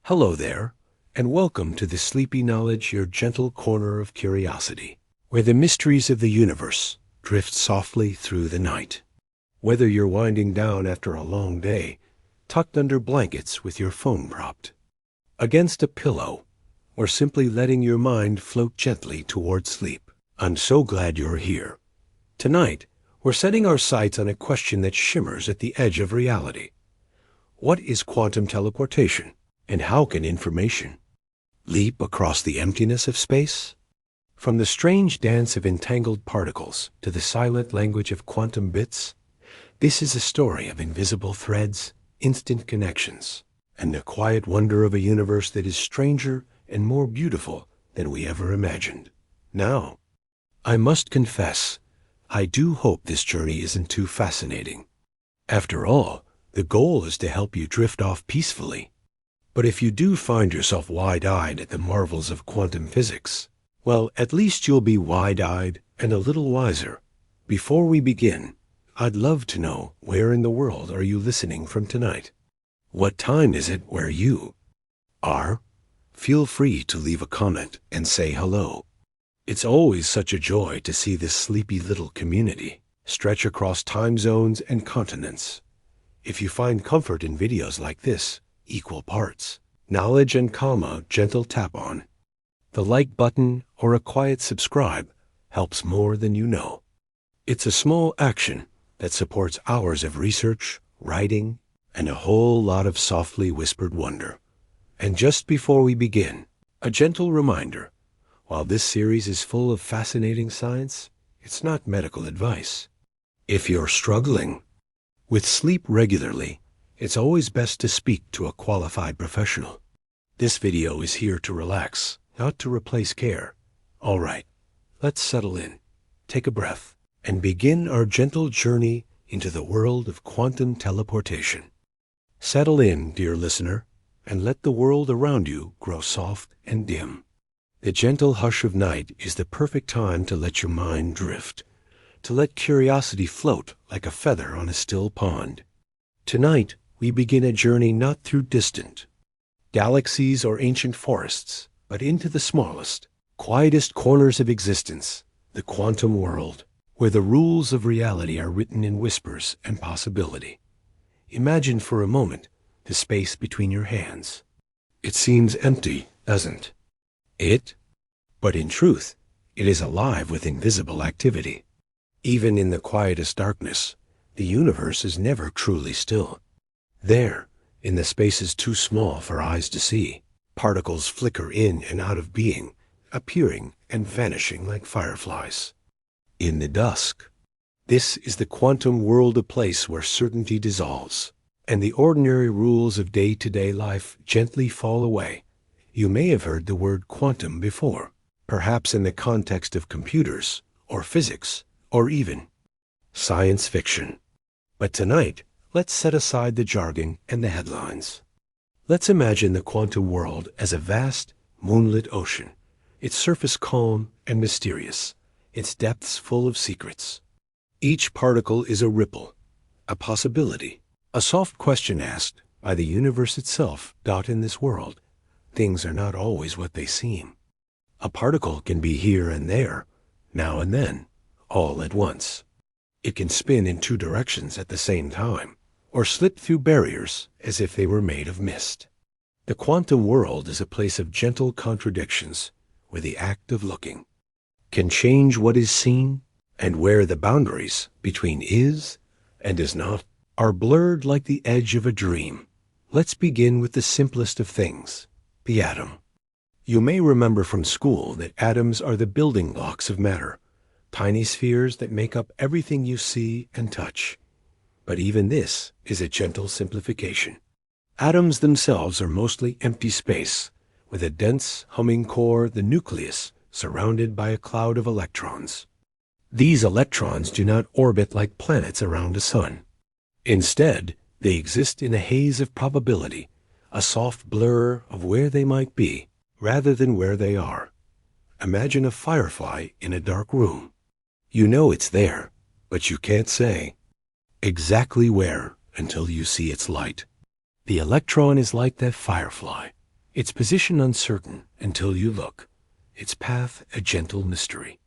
Hello there, and welcome to the Sleepy Knowledge, your gentle corner of curiosity, where the mysteries of the universe drift softly through the night. Whether you're winding down after a long day, tucked under blankets with your phone propped against a pillow, or simply letting your mind float gently toward sleep, I'm so glad you're here. Tonight, we're setting our sights on a question that shimmers at the edge of reality. What is quantum teleportation? And how can information leap across the emptiness of space? From the strange dance of entangled particles to the silent language of quantum bits, this is a story of invisible threads, instant connections, and the quiet wonder of a universe that is stranger and more beautiful than we ever imagined. Now, I must confess, I do hope this journey isn't too fascinating. After all, the goal is to help you drift off peacefully. But if you do find yourself wide-eyed at the marvels of quantum physics, well, at least you'll be wide-eyed and a little wiser. Before we begin, I'd love to know, where in the world are you listening from tonight? What time is it where you are? Feel free to leave a comment and say hello. It's always such a joy to see this sleepy little community stretch across time zones and continents. If you find comfort in videos like this, equal parts knowledge and calm, gentle tap on the like button or a quiet subscribe helps more than you know. It's a small action that supports hours of research, writing, and a whole lot of softly whispered wonder. And just before we begin, a gentle reminder: while this series is full of fascinating science, it's not medical advice. If you're struggling with sleep regularly, it's always best to speak to a qualified professional. This video is here to relax, not to replace care. All right, let's settle in, take a breath, and begin our gentle journey into the world of quantum teleportation. Settle in, dear listener, and let the world around you grow soft and dim. The gentle hush of night is the perfect time to let your mind drift, to let curiosity float like a feather on a still pond. Tonight, we begin a journey not through distant galaxies or ancient forests, but into the smallest, quietest corners of existence, the quantum world, where the rules of reality are written in whispers and possibility. Imagine for a moment the space between your hands. It seems empty, doesn't it? But in truth, it is alive with invisible activity. Even in the quietest darkness, the universe is never truly still. There, in the spaces too small for eyes to see, particles flicker in and out of being, appearing and vanishing like fireflies. In the dusk, this is the quantum world, a place where certainty dissolves, and the ordinary rules of day-to-day life gently fall away. You may have heard the word quantum before, perhaps in the context of computers, or physics, or even science fiction. But tonight, let's set aside the jargon and the headlines. Let's imagine the quantum world as a vast, moonlit ocean, its surface calm and mysterious, its depths full of secrets. Each particle is a ripple, a possibility, a soft question asked by the universe itself. In this world, things are not always what they seem. A particle can be here and there, now and then, all at once. It can spin in two directions at the same time, or slip through barriers as if they were made of mist. The quantum world is a place of gentle contradictions, where the act of looking can change what is seen, and where the boundaries between is and is not are blurred like the edge of a dream. Let's begin with the simplest of things, the atom. You may remember from school that atoms are the building blocks of matter, tiny spheres that make up everything you see and touch. But even this is a gentle simplification. Atoms themselves are mostly empty space, with a dense, humming core, the nucleus, surrounded by a cloud of electrons. These electrons do not orbit like planets around a sun. Instead, they exist in a haze of probability, a soft blur of where they might be, rather than where they are. Imagine a firefly in a dark room. You know it's there, but you can't say exactly where until you see its light. The electron is like that firefly, its position uncertain until you look, its path a gentle mystery.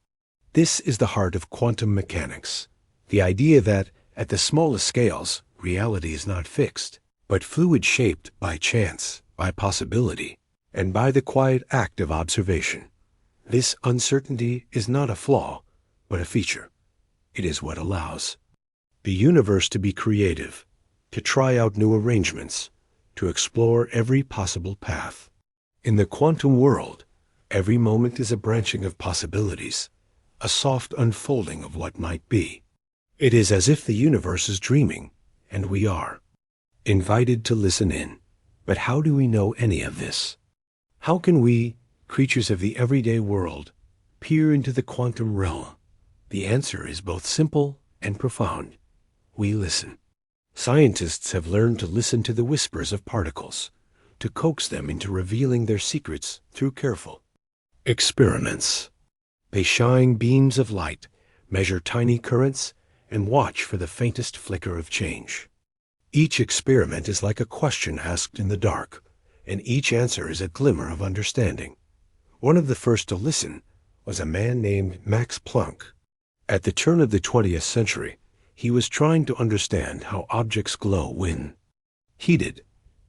This is the heart of quantum mechanics, the idea that, at the smallest scales, reality is not fixed, but fluid shaped by chance, by possibility, and by the quiet act of observation. This uncertainty is not a flaw, but a feature. It is what allows the universe to be creative, to try out new arrangements, to explore every possible path. In the quantum world, every moment is a branching of possibilities, a soft unfolding of what might be. It is as if the universe is dreaming, and we are invited to listen in. But how do we know any of this? How can we, creatures of the everyday world, peer into the quantum realm? The answer is both simple and profound. We listen. Scientists have learned to listen to the whispers of particles, to coax them into revealing their secrets through careful experiments. They shine beams of light, measure tiny currents, and watch for the faintest flicker of change. Each experiment is like a question asked in the dark, and each answer is a glimmer of understanding. One of the first to listen was a man named Max Planck. At the turn of the 20th century, he was trying to understand how objects glow when heated.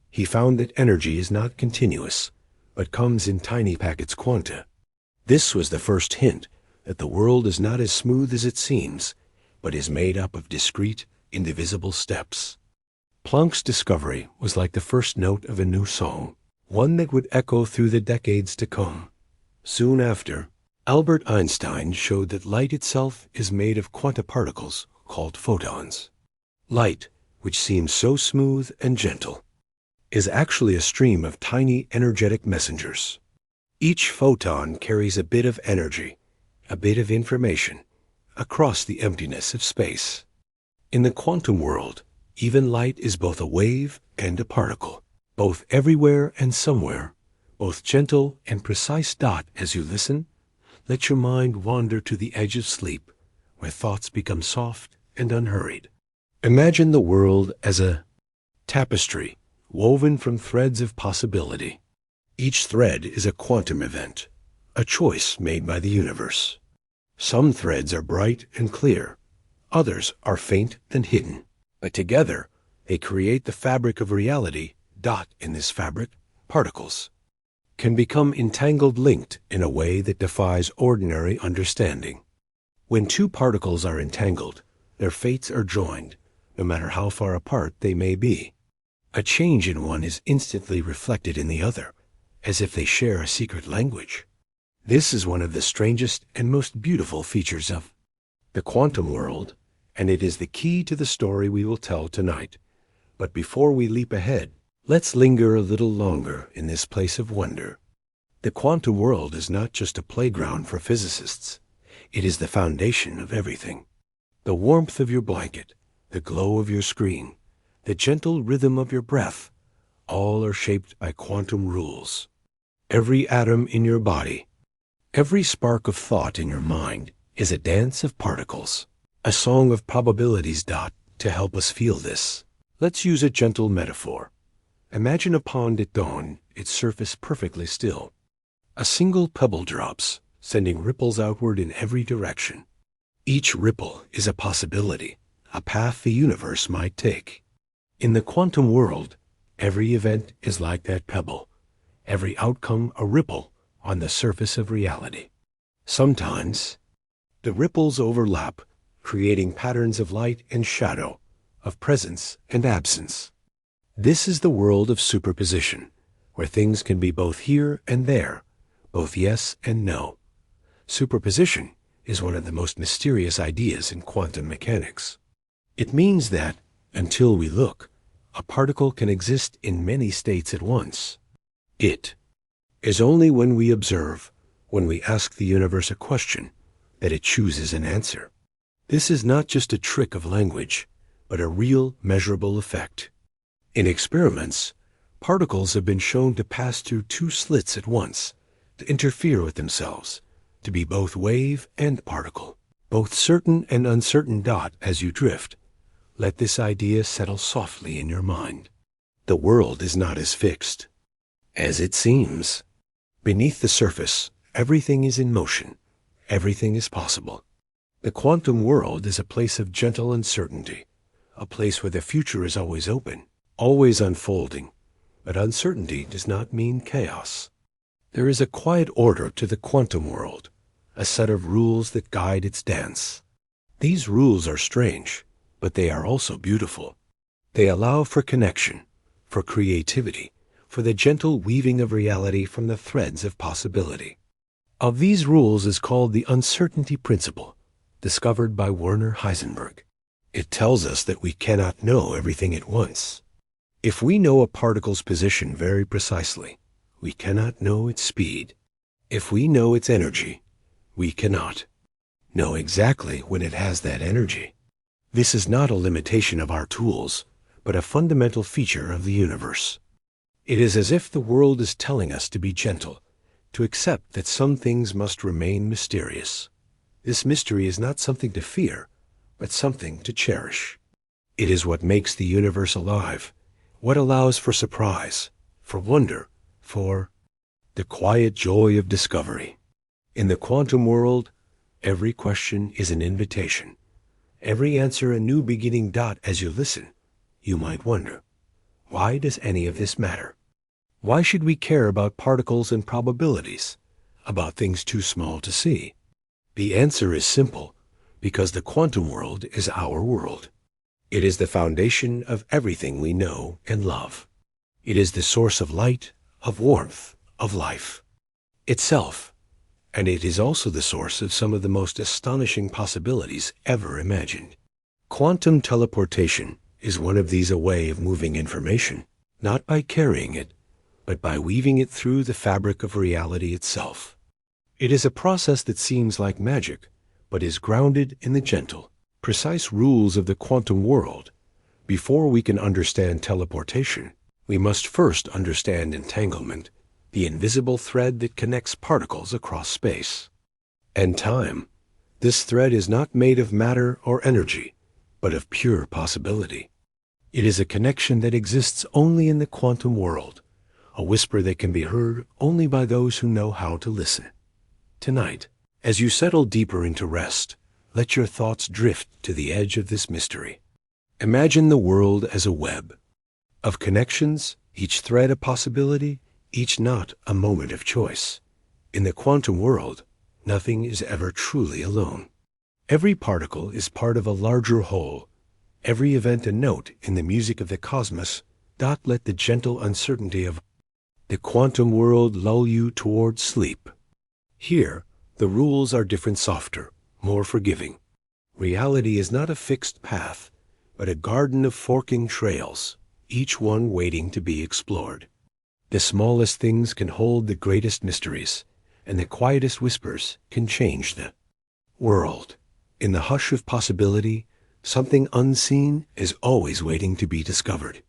He found that energy is not continuous, but comes in tiny packets quanta. This was the first hint that the world is not as smooth as it seems, but is made up of discrete, indivisible steps. Planck's discovery was like the first note of a new song, one that would echo through the decades to come. Soon after, Albert Einstein showed that light itself is made of quantaparticles called photons. Light, which seems so smooth and gentle, is actually a stream of tiny energetic messengers. Each photon carries a bit of energy, a bit of information, across the emptiness of space. In the quantum world, even light is both a wave and a particle, both everywhere and somewhere, both gentle and precise. As you listen, let your mind wander to the edge of sleep, where thoughts become soft and unhurried. Imagine the world as a tapestry woven from threads of possibility. Each thread is a quantum event, a choice made by the universe. Some threads are bright and clear, others are faint and hidden, but together they create the fabric of reality. In this fabric, particles can become entangled, linked in a way that defies ordinary understanding. When two particles are entangled, their fates are joined, no matter how far apart they may be. A change in one is instantly reflected in the other, as if they share a secret language. This is one of the strangest and most beautiful features of the quantum world, and it is the key to the story we will tell tonight. But before we leap ahead, let's linger a little longer in this place of wonder. The quantum world is not just a playground for physicists. It is the foundation of everything. The warmth of your blanket, the glow of your screen, the gentle rhythm of your breath, all are shaped by quantum rules. Every atom in your body, every spark of thought in your mind is a dance of particles, a song of probabilities. To help us feel this, let's use a gentle metaphor. Imagine a pond at dawn, its surface perfectly still. A single pebble drops, sending ripples outward in every direction. Each ripple is a possibility, a path the universe might take. In the quantum world, every event is like that pebble, every outcome a ripple on the surface of reality. Sometimes, the ripples overlap, creating patterns of light and shadow, of presence and absence. This is the world of superposition, where things can be both here and there, both yes and no. Superposition is one of the most mysterious ideas in quantum mechanics. It means that, until we look, a particle can exist in many states at once. It is only when we observe, when we ask the universe a question, that it chooses an answer. This is not just a trick of language, but a real measurable effect. In experiments, particles have been shown to pass through two slits at once, to interfere with themselves, to be both wave and particle, both certain and uncertain. As you drift, let this idea settle softly in your mind. The world is not as fixed. as it seems. Beneath the surface, everything is in motion. Everything is possible. The quantum world is a place of gentle uncertainty, a place where the future is always open, always unfolding. But uncertainty does not mean chaos. There is a quiet order to the quantum world, a set of rules that guide its dance. These rules are strange, but they are also beautiful. They allow for connection, for creativity, for the gentle weaving of reality from the threads of possibility. Of these rules is called the uncertainty principle, discovered by Werner Heisenberg. It tells us that we cannot know everything at once. If we know a particle's position very precisely, we cannot know its speed. If we know its energy, we cannot know exactly when it has that energy. This is not a limitation of our tools, but a fundamental feature of the universe. It is as if the world is telling us to be gentle, to accept that some things must remain mysterious. This mystery is not something to fear, but something to cherish. It is what makes the universe alive, what allows for surprise, for wonder, for the quiet joy of discovery. In the quantum world, every question is an invitation. Every answer a new beginning. As you listen, you might wonder, why does any of this matter? Why should we care about particles and probabilities, about things too small to see? The answer is simple, because the quantum world is our world. It is the foundation of everything we know and love. It is the source of light, of warmth, of life itself, and it is also the source of some of the most astonishing possibilities ever imagined. Quantum teleportation is one of these, a way of moving information, not by carrying it, but by weaving it through the fabric of reality itself. It is a process that seems like magic, but is grounded in the gentle, precise rules of the quantum world. Before we can understand teleportation, we must first understand entanglement, the invisible thread that connects particles across space and time. This thread is not made of matter or energy, but of pure possibility. It is a connection that exists only in the quantum world, a whisper that can be heard only by those who know how to listen. Tonight, as you settle deeper into rest, let your thoughts drift to the edge of this mystery. Imagine the world as a web of connections, each thread a possibility, each knot a moment of choice. In the quantum world, nothing is ever truly alone. Every particle is part of a larger whole, every event a note in the music of the cosmos. Let the gentle uncertainty of the quantum world lull you toward sleep. Here, the rules are different, softer, more forgiving. Reality is not a fixed path, but a garden of forking trails, each one waiting to be explored. The smallest things can hold the greatest mysteries, and the quietest whispers can change the world. In the hush of possibility, something unseen is always waiting to be discovered.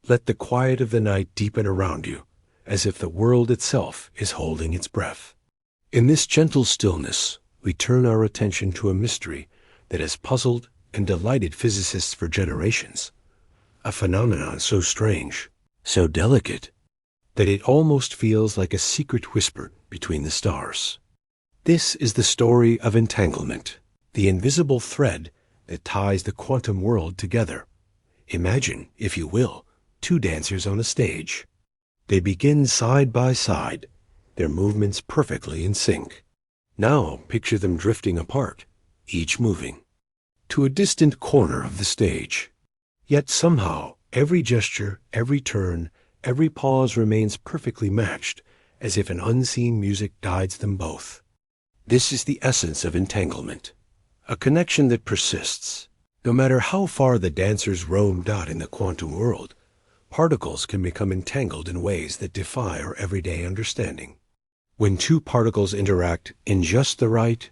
Let the quiet of the night deepen around you, as if the world itself is holding its breath. In this gentle stillness, we turn our attention to a mystery that has puzzled and delighted physicists for generations. A phenomenon so strange, so delicate, that it almost feels like a secret whisper between the stars. This is the story of entanglement, the invisible thread that ties the quantum world together. Imagine, if you will, two dancers on a stage. They begin side by side, their movements perfectly in sync. Now picture them drifting apart, each moving to a distant corner of the stage. Yet somehow, every gesture, every turn, every pause remains perfectly matched, as if an unseen music guides them both. This is the essence of entanglement, a connection that persists. No matter how far the dancers roam. In the quantum world, particles can become entangled in ways that defy our everyday understanding. When two particles interact in just the right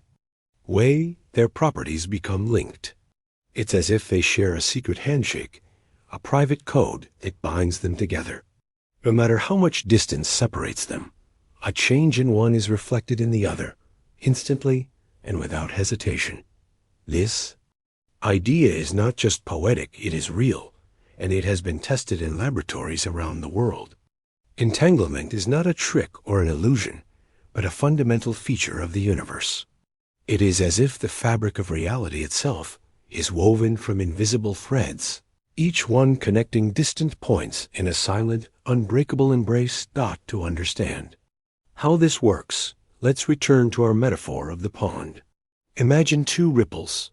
way, their properties become linked. It's as if they share a secret handshake, a private code that binds them together. No matter how much distance separates them, a change in one is reflected in the other, instantly and without hesitation. This idea is not just poetic, it is real, and it has been tested in laboratories around the world. Entanglement is not a trick or an illusion, but a fundamental feature of the universe. It is as if the fabric of reality itself is woven from invisible threads, each one connecting distant points in a silent, unbreakable embrace not to understand. How this works, let's return to our metaphor of the pond. Imagine two ripples,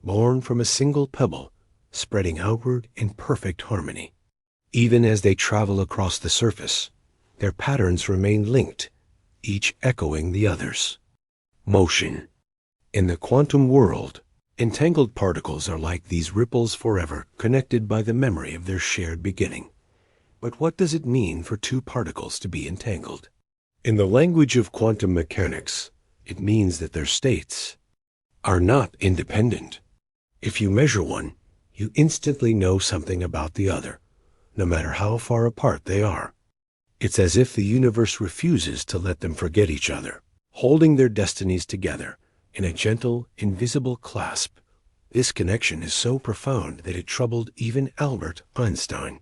born from a single pebble, spreading outward in perfect harmony. Even as they travel across the surface, their patterns remain linked, each echoing the others. Motion. In the quantum world, entangled particles are like these ripples forever connected by the memory of their shared beginning. But what does it mean for two particles to be entangled? In the language of quantum mechanics, it means that their states are not independent. If you measure one, you instantly know something about the other, no matter how far apart they are. It's as if the universe refuses to let them forget each other, holding their destinies together in a gentle, invisible clasp. This connection is so profound that it troubled even Albert Einstein.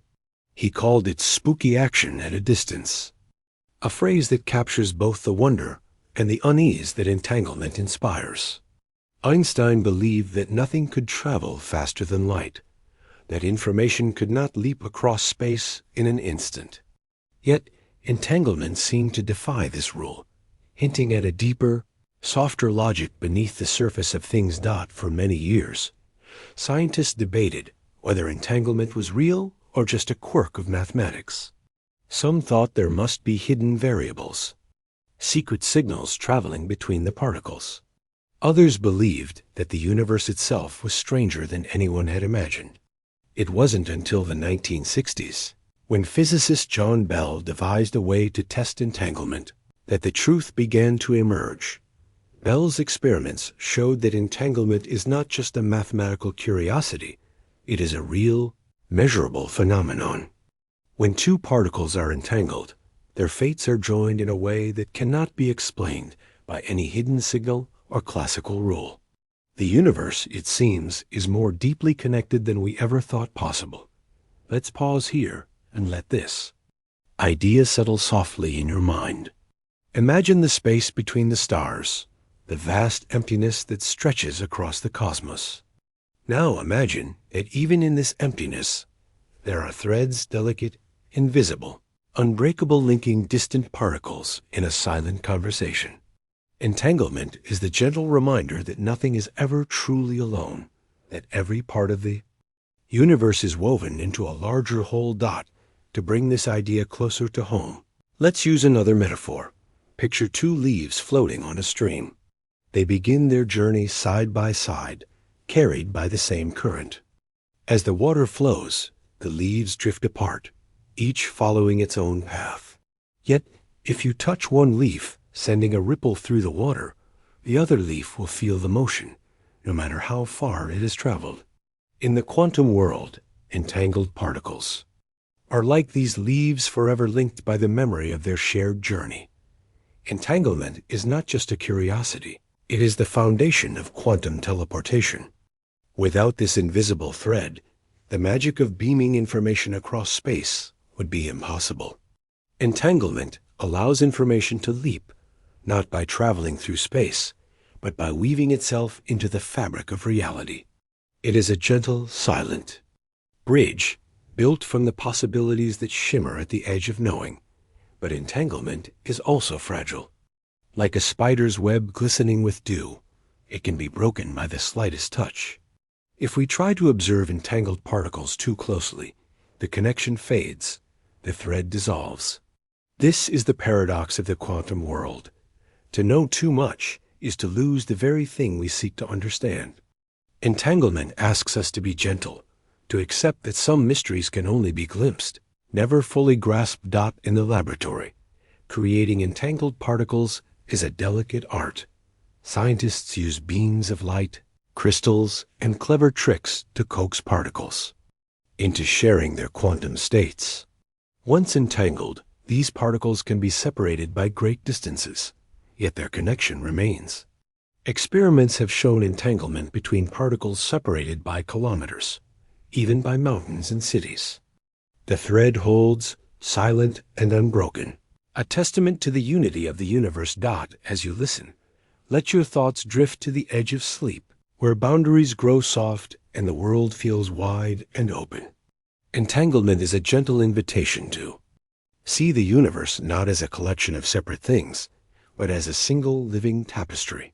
He called it spooky action at a distance, a phrase that captures both the wonder and the unease that entanglement inspires. Einstein believed that nothing could travel faster than light, that information could not leap across space in an instant. Yet, entanglement seemed to defy this rule, hinting at a deeper, softer logic beneath the surface of things. For many years, scientists debated whether entanglement was real or just a quirk of mathematics. Some thought there must be hidden variables, secret signals traveling between the particles. Others believed that the universe itself was stranger than anyone had imagined. It wasn't until the 1960s, when physicist John Bell devised a way to test entanglement, that the truth began to emerge. Bell's experiments showed that entanglement is not just a mathematical curiosity, it is a real, measurable phenomenon. When two particles are entangled, their fates are joined in a way that cannot be explained by any hidden signal or classical rule. The universe, it seems, is more deeply connected than we ever thought possible. Let's pause here and let this idea settle softly in your mind. Imagine the space between the stars, the vast emptiness that stretches across the cosmos. Now imagine that even in this emptiness, there are threads delicate, invisible, unbreakable, linking distant particles in a silent conversation. Entanglement is the gentle reminder that nothing is ever truly alone, that every part of the universe is woven into a larger whole. To bring this idea closer to home, let's use another metaphor. Picture two leaves floating on a stream. They begin their journey side by side, carried by the same current. As the water flows, the leaves drift apart, each following its own path. Yet, if you touch one leaf, sending a ripple through the water, the other leaf will feel the motion, no matter how far it has traveled. In the quantum world, entangled particles are like these leaves forever linked by the memory of their shared journey. Entanglement is not just a curiosity, it is the foundation of quantum teleportation. Without this invisible thread, the magic of beaming information across space would be impossible. Entanglement allows information to leap, not by traveling through space, but by weaving itself into the fabric of reality. It is a gentle, silent bridge built from the possibilities that shimmer at the edge of knowing. But entanglement is also fragile. Like a spider's web glistening with dew, it can be broken by the slightest touch. If we try to observe entangled particles too closely, the connection fades, the thread dissolves. This is the paradox of the quantum world. To know too much is to lose the very thing we seek to understand. Entanglement asks us to be gentle, to accept that some mysteries can only be glimpsed, never fully grasped. In the laboratory, creating entangled particles is a delicate art. Scientists use beams of light, crystals, and clever tricks to coax particles into sharing their quantum states. Once entangled, these particles can be separated by great distances, yet their connection remains. Experiments have shown entanglement between particles separated by kilometers, even by mountains and cities. The thread holds, silent and unbroken, a testament to the unity of the universe. As you listen, let your thoughts drift to the edge of sleep, where boundaries grow soft and the world feels wide and open. Entanglement is a gentle invitation to see the universe not as a collection of separate things, but as a single living tapestry.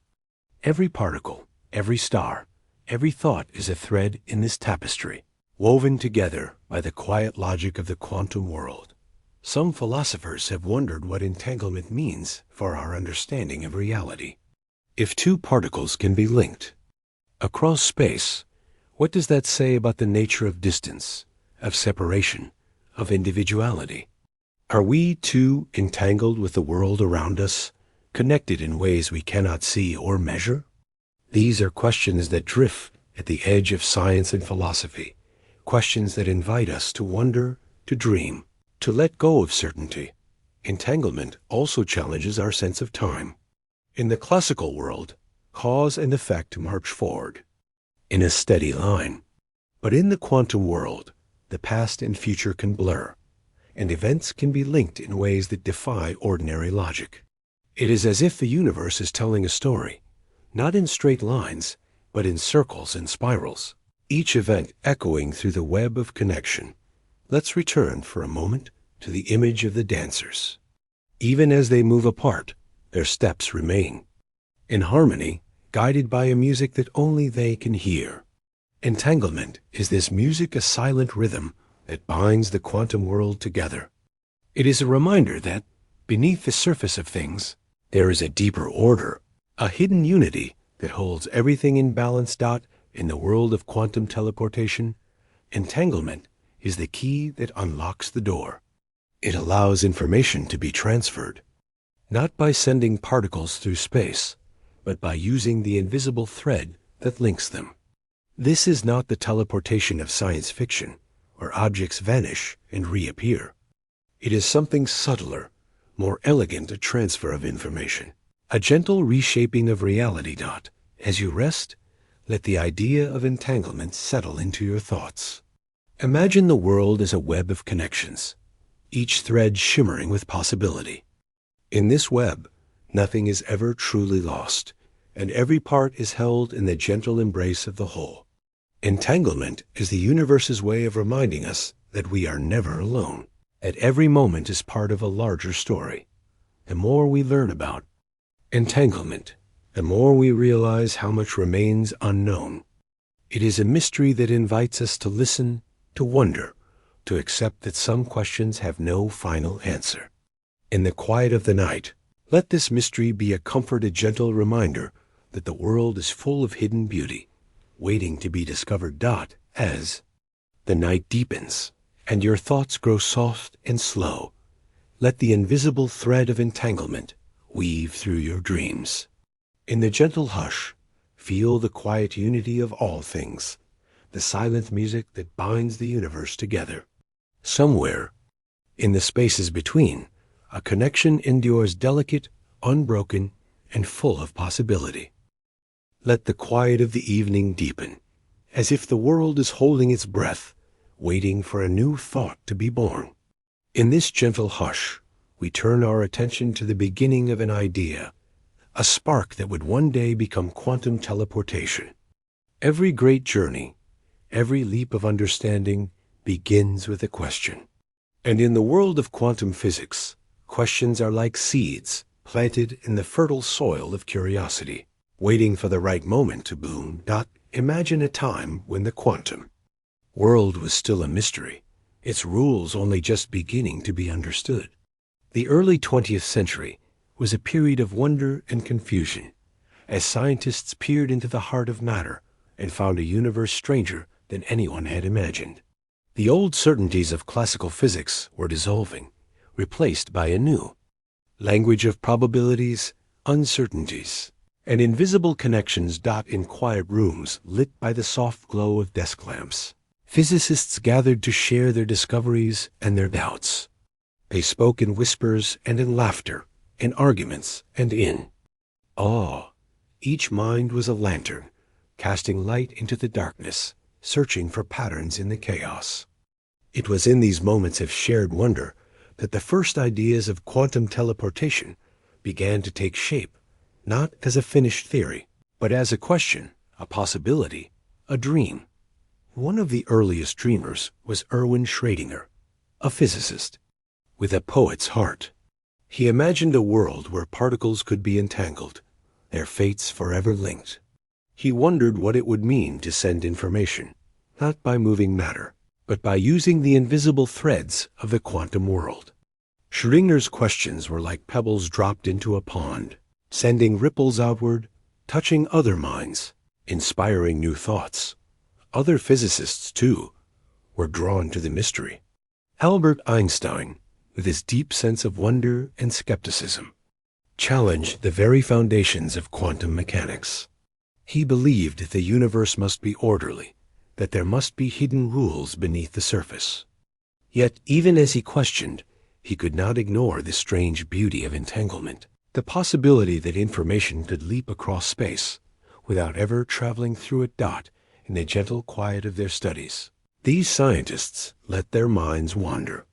Every particle, every star, every thought is a thread in this tapestry, woven together by the quiet logic of the quantum world. Some philosophers have wondered what entanglement means for our understanding of reality. If two particles can be linked across space, what does that say about the nature of distance, of separation, of individuality? Are we too entangled with the world around us, connected in ways we cannot see or measure? These are questions that drift at the edge of science and philosophy, questions that invite us to wonder, to dream, to let go of certainty. Entanglement also challenges our sense of time. In the classical world, cause and effect march forward in a steady line. But in the quantum world, the past and future can blur, and events can be linked in ways that defy ordinary logic. It is as if the universe is telling a story, not in straight lines, but in circles and spirals, each event echoing through the web of connection. Let's return for a moment to the image of the dancers. Even as they move apart, their steps remain in harmony, guided by a music that only they can hear. Entanglement is this music, a silent rhythm that binds the quantum world together. It is a reminder that, beneath the surface of things, there is a deeper order, a hidden unity that holds everything in balance. In the world of quantum teleportation, entanglement is the key that unlocks the door. It allows information to be transferred, not by sending particles through space, but by using the invisible thread that links them. This is not the teleportation of science fiction, where objects vanish and reappear. It is something subtler, more elegant, a transfer of information, a gentle reshaping of reality. As you rest, let the idea of entanglement settle into your thoughts. Imagine the world as a web of connections, each thread shimmering with possibility. In this web, nothing is ever truly lost, and every part is held in the gentle embrace of the whole. Entanglement is the universe's way of reminding us that we are never alone. At every moment is part of a larger story. The more we learn about entanglement, the more we realize how much remains unknown. It is a mystery that invites us to listen, to wonder, to accept that some questions have no final answer. In the quiet of the night, let this mystery be a comfort, a gentle reminder that the world is full of hidden beauty, waiting to be discovered. As the night deepens and your thoughts grow soft and slow, let the invisible thread of entanglement weave through your dreams. In the gentle hush, feel the quiet unity of all things, the silent music that binds the universe together. Somewhere, in the spaces between, a connection endures, delicate, unbroken, and full of possibility. Let the quiet of the evening deepen, as if the world is holding its breath, waiting for a new thought to be born. In this gentle hush, we turn our attention to the beginning of an idea, a spark that would one day become quantum teleportation. Every great journey, every leap of understanding begins with a question. And in the world of quantum physics, questions are like seeds planted in the fertile soil of curiosity, waiting for the right moment to bloom. Imagine a time when the quantum world was still a mystery, its rules only just beginning to be understood. The early 20th century was a period of wonder and confusion, as scientists peered into the heart of matter and found a universe stranger than anyone had imagined. The old certainties of classical physics were dissolving, replaced by a new language of probabilities, uncertainties, and invisible connections. In quiet rooms lit by the soft glow of desk lamps, physicists gathered to share their discoveries and their doubts. They spoke in whispers and in laughter, in arguments and in awe. Each mind was a lantern, casting light into the darkness, searching for patterns in the chaos. It was in these moments of shared wonder that the first ideas of quantum teleportation began to take shape, not as a finished theory, but as a question, a possibility, a dream. One of the earliest dreamers was Erwin Schrödinger, a physicist with a poet's heart. He imagined a world where particles could be entangled, their fates forever linked. He wondered what it would mean to send information, not by moving matter, but by using the invisible threads of the quantum world. Schrödinger's questions were like pebbles dropped into a pond, sending ripples outward, touching other minds, inspiring new thoughts. Other physicists, too, were drawn to the mystery. Albert Einstein, with his deep sense of wonder and skepticism, challenged the very foundations of quantum mechanics. He believed the universe must be orderly, that there must be hidden rules beneath the surface. Yet, even as he questioned, he could not ignore the strange beauty of entanglement, the possibility that information could leap across space without ever traveling through a dot in the gentle quiet of their studies. These scientists let their minds wander.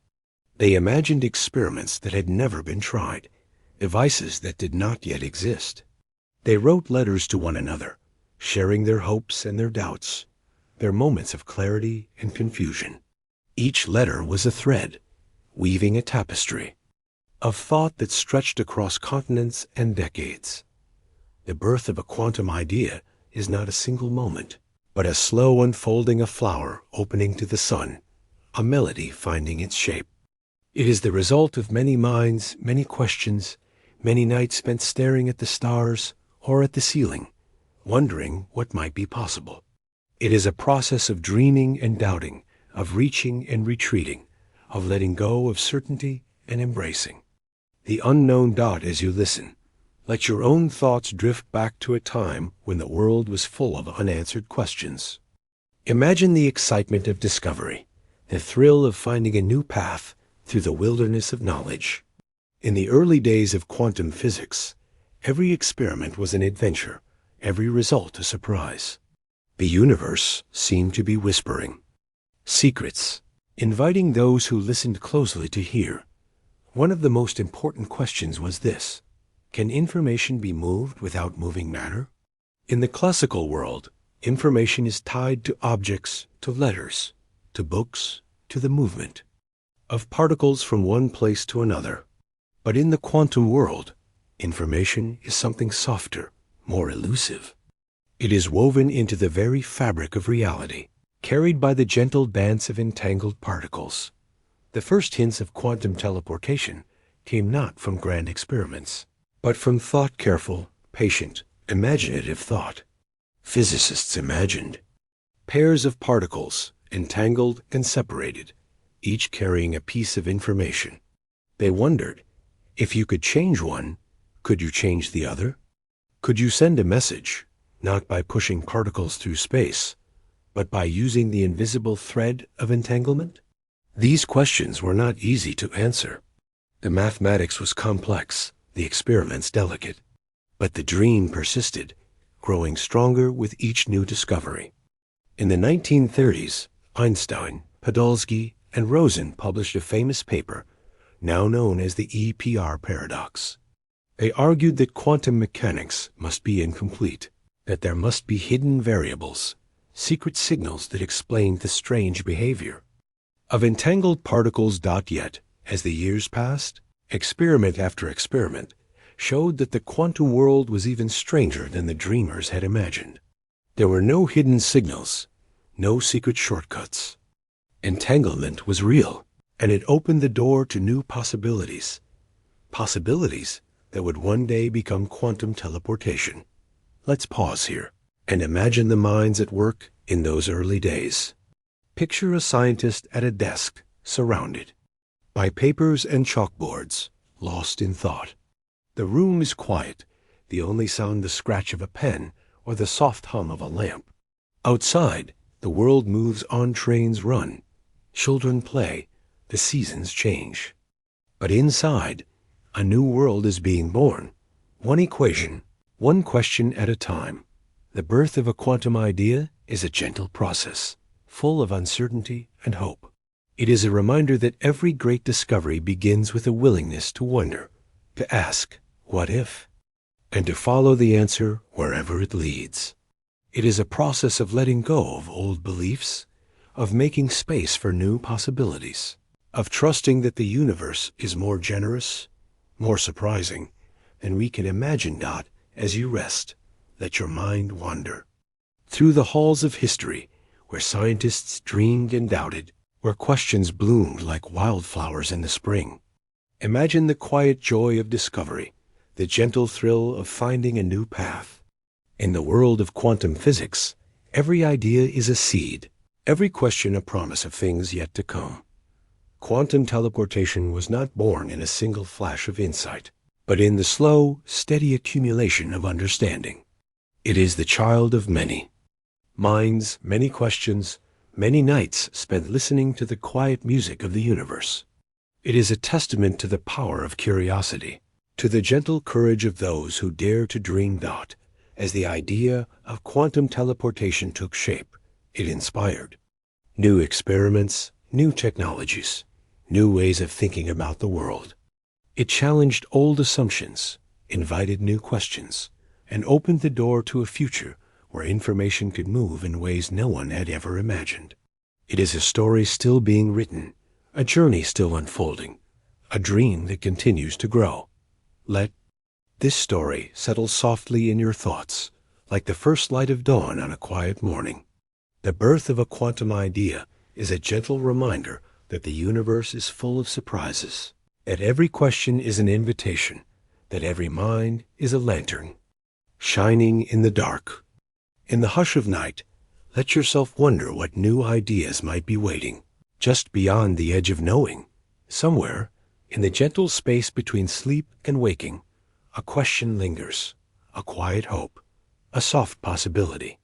They imagined experiments that had never been tried, devices that did not yet exist. They wrote letters to one another, sharing their hopes and their doubts, their moments of clarity and confusion. Each letter was a thread, weaving a tapestry of thought that stretched across continents and decades. The birth of a quantum idea is not a single moment, but a slow unfolding of flower opening to the sun, a melody finding its shape. It is the result of many minds, many questions, many nights spent staring at the stars or at the ceiling, wondering what might be possible. It is a process of dreaming and doubting, of reaching and retreating, of letting go of certainty and embracing the unknown dot as you listen. Let your own thoughts drift back to a time when the world was full of unanswered questions. Imagine the excitement of discovery, the thrill of finding a new path through the wilderness of knowledge. In the early days of quantum physics, every experiment was an adventure, every result a surprise. The universe seemed to be whispering secrets, inviting those who listened closely to hear. One of the most important questions was this: can information be moved without moving matter? In the classical world, information is tied to objects, to letters, to books, to the movement of particles from one place to another. But in the quantum world, information is something softer, more elusive. It is woven into the very fabric of reality, carried by the gentle dance of entangled particles. The first hints of quantum teleportation came not from grand experiments, but from thought, careful, patient, imaginative thought. Physicists imagined pairs of particles, entangled and separated, each carrying a piece of information. They wondered, if you could change one, could you change the other? Could you send a message, not by pushing particles through space, but by using the invisible thread of entanglement? These questions were not easy to answer. The mathematics was complex, the experiments delicate, but the dream persisted, growing stronger with each new discovery. In the 1930s, Einstein, Podolsky, and Rosen published a famous paper, now known as the EPR paradox. They argued that quantum mechanics must be incomplete, that there must be hidden variables, secret signals that explained the strange behavior of entangled particles. Yet, as the years passed, experiment after experiment showed that the quantum world was even stranger than the dreamers had imagined. There were no hidden signals, no secret shortcuts. Entanglement was real, and it opened the door to new possibilities, possibilities that would one day become quantum teleportation. Let's pause here and imagine the minds at work in those early days. Picture a scientist at a desk, surrounded by papers and chalkboards, lost in thought. The room is quiet, the only sound the scratch of a pen or the soft hum of a lamp. Outside, the world moves on, trains run, children play, the seasons change. But inside, a new world is being born, one equation, one question at a time. The birth of a quantum idea is a gentle process, full of uncertainty and hope. It is a reminder that every great discovery begins with a willingness to wonder, to ask, what if? And to follow the answer wherever it leads. It is a process of letting go of old beliefs, of making space for new possibilities, of trusting that the universe is more generous, more surprising than we can imagine. As you rest, let your mind wander through the halls of history, where scientists dreamed and doubted, where questions bloomed like wildflowers in the spring. Imagine the quiet joy of discovery, the gentle thrill of finding a new path. In the world of quantum physics, every idea is a seed, every question a promise of things yet to come. Quantum teleportation was not born in a single flash of insight, but in the slow, steady accumulation of understanding. It is the child of many minds, many questions, many nights spent listening to the quiet music of the universe. It is a testament to the power of curiosity, to the gentle courage of those who dare to dream. As the idea of quantum teleportation took shape, it inspired new experiments, new technologies, new ways of thinking about the world. It challenged old assumptions, invited new questions, and opened the door to a future where information could move in ways no one had ever imagined. It is a story still being written, a journey still unfolding, a dream that continues to grow. Let this story settle softly in your thoughts, like the first light of dawn on a quiet morning. The birth of a quantum idea is a gentle reminder that the universe is full of surprises, that every question is an invitation, that every mind is a lantern, shining in the dark. In the hush of night, let yourself wonder what new ideas might be waiting, just beyond the edge of knowing. Somewhere, in the gentle space between sleep and waking, a question lingers, a quiet hope, a soft possibility.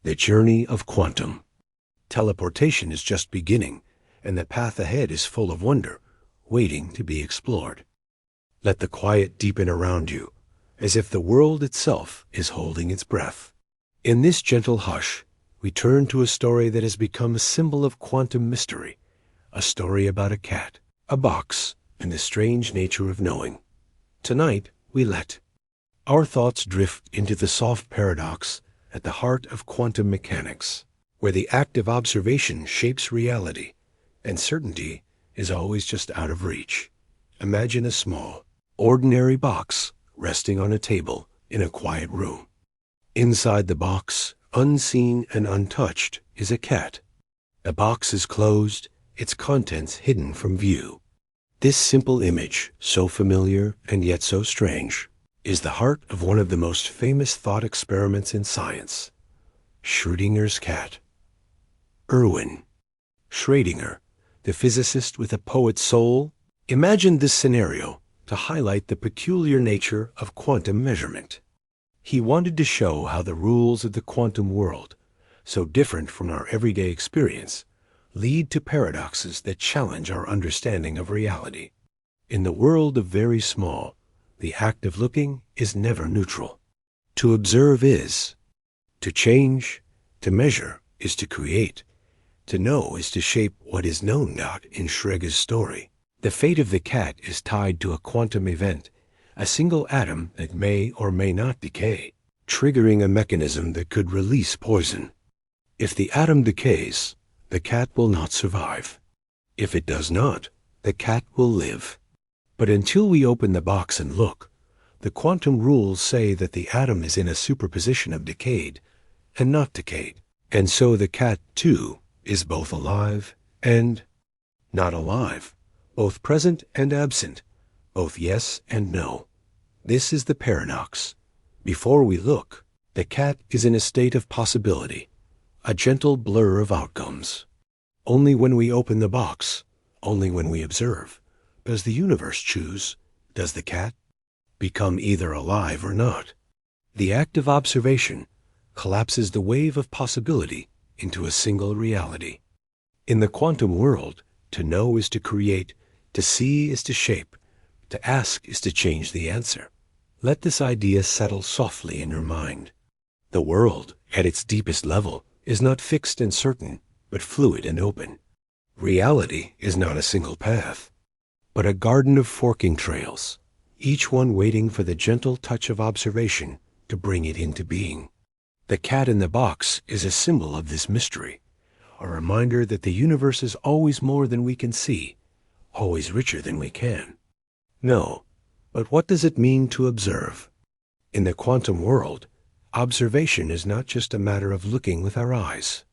The journey of quantum teleportation is just beginning, and the path ahead is full of wonder, waiting to be explored. Let the quiet deepen around you, as if the world itself is holding its breath. In this gentle hush, we turn to a story that has become a symbol of quantum mystery, a story about a cat, a box, and the strange nature of knowing. Tonight, we let our thoughts drift into the soft paradox at the heart of quantum mechanics, where the act of observation shapes reality, and certainty is always just out of reach. Imagine a small, ordinary box resting on a table in a quiet room. Inside the box, unseen and untouched, is a cat. The box is closed, its contents hidden from view. This simple image, so familiar and yet so strange, is the heart of one of the most famous thought experiments in science, Schrödinger's cat. Erwin Schrödinger, the physicist with a poet's soul, imagined this scenario to highlight the peculiar nature of quantum measurement. He wanted to show how the rules of the quantum world, so different from our everyday experience, lead to paradoxes that challenge our understanding of reality. In the world of very small, the act of looking is never neutral. To observe is to change, to measure is to create, to know is to shape what is known. In Schrödinger's story, the fate of the cat is tied to a quantum event, a single atom that may or may not decay, triggering a mechanism that could release poison. If the atom decays, the cat will not survive. If it does not, the cat will live. But until we open the box and look, the quantum rules say that the atom is in a superposition of decayed and not decayed. And so the cat, too, is both alive and not alive, both present and absent, both yes and no. This is the paradox. Before we look, the cat is in a state of possibility, a gentle blur of outcomes. Only when we open the box, only when we observe, does the universe choose, does the cat become either alive or not. The act of observation collapses the wave of possibility into a single reality. In the quantum world, to know is to create, to see is to shape, to ask is to change the answer. Let this idea settle softly in your mind. The world, at its deepest level, is not fixed and certain, but fluid and open. Reality is not a single path, but a garden of forking trails, each one waiting for the gentle touch of observation to bring it into being. The cat in the box is a symbol of this mystery, a reminder that the universe is always more than we can see, always richer than we can. No, but what does it mean to observe? In the quantum world, observation is not just a matter of looking with our eyes.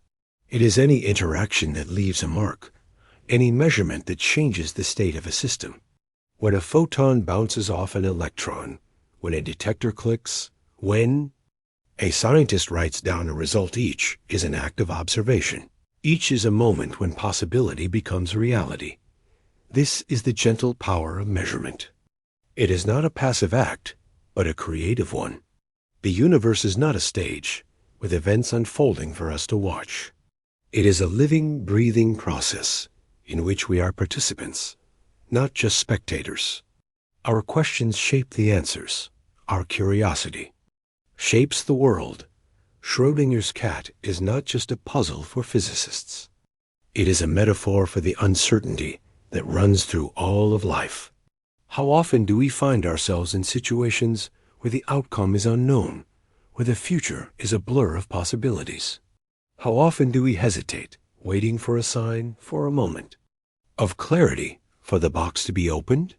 It is any interaction that leaves a mark, any measurement that changes the state of a system. When a photon bounces off an electron, when a detector clicks, when a scientist writes down a result, each is an act of observation. Each is a moment when possibility becomes reality. This is the gentle power of measurement. It is not a passive act, but a creative one. The universe is not a stage, with events unfolding for us to watch. It is a living, breathing process in which we are participants, not just spectators. Our questions shape the answers. Our curiosity shapes the world. Schrödinger's cat is not just a puzzle for physicists. It is a metaphor for the uncertainty that runs through all of life. How often do we find ourselves in situations where the outcome is unknown, where the future is a blur of possibilities? How often do we hesitate, waiting for a sign, for a moment of clarity, for the box to be opened?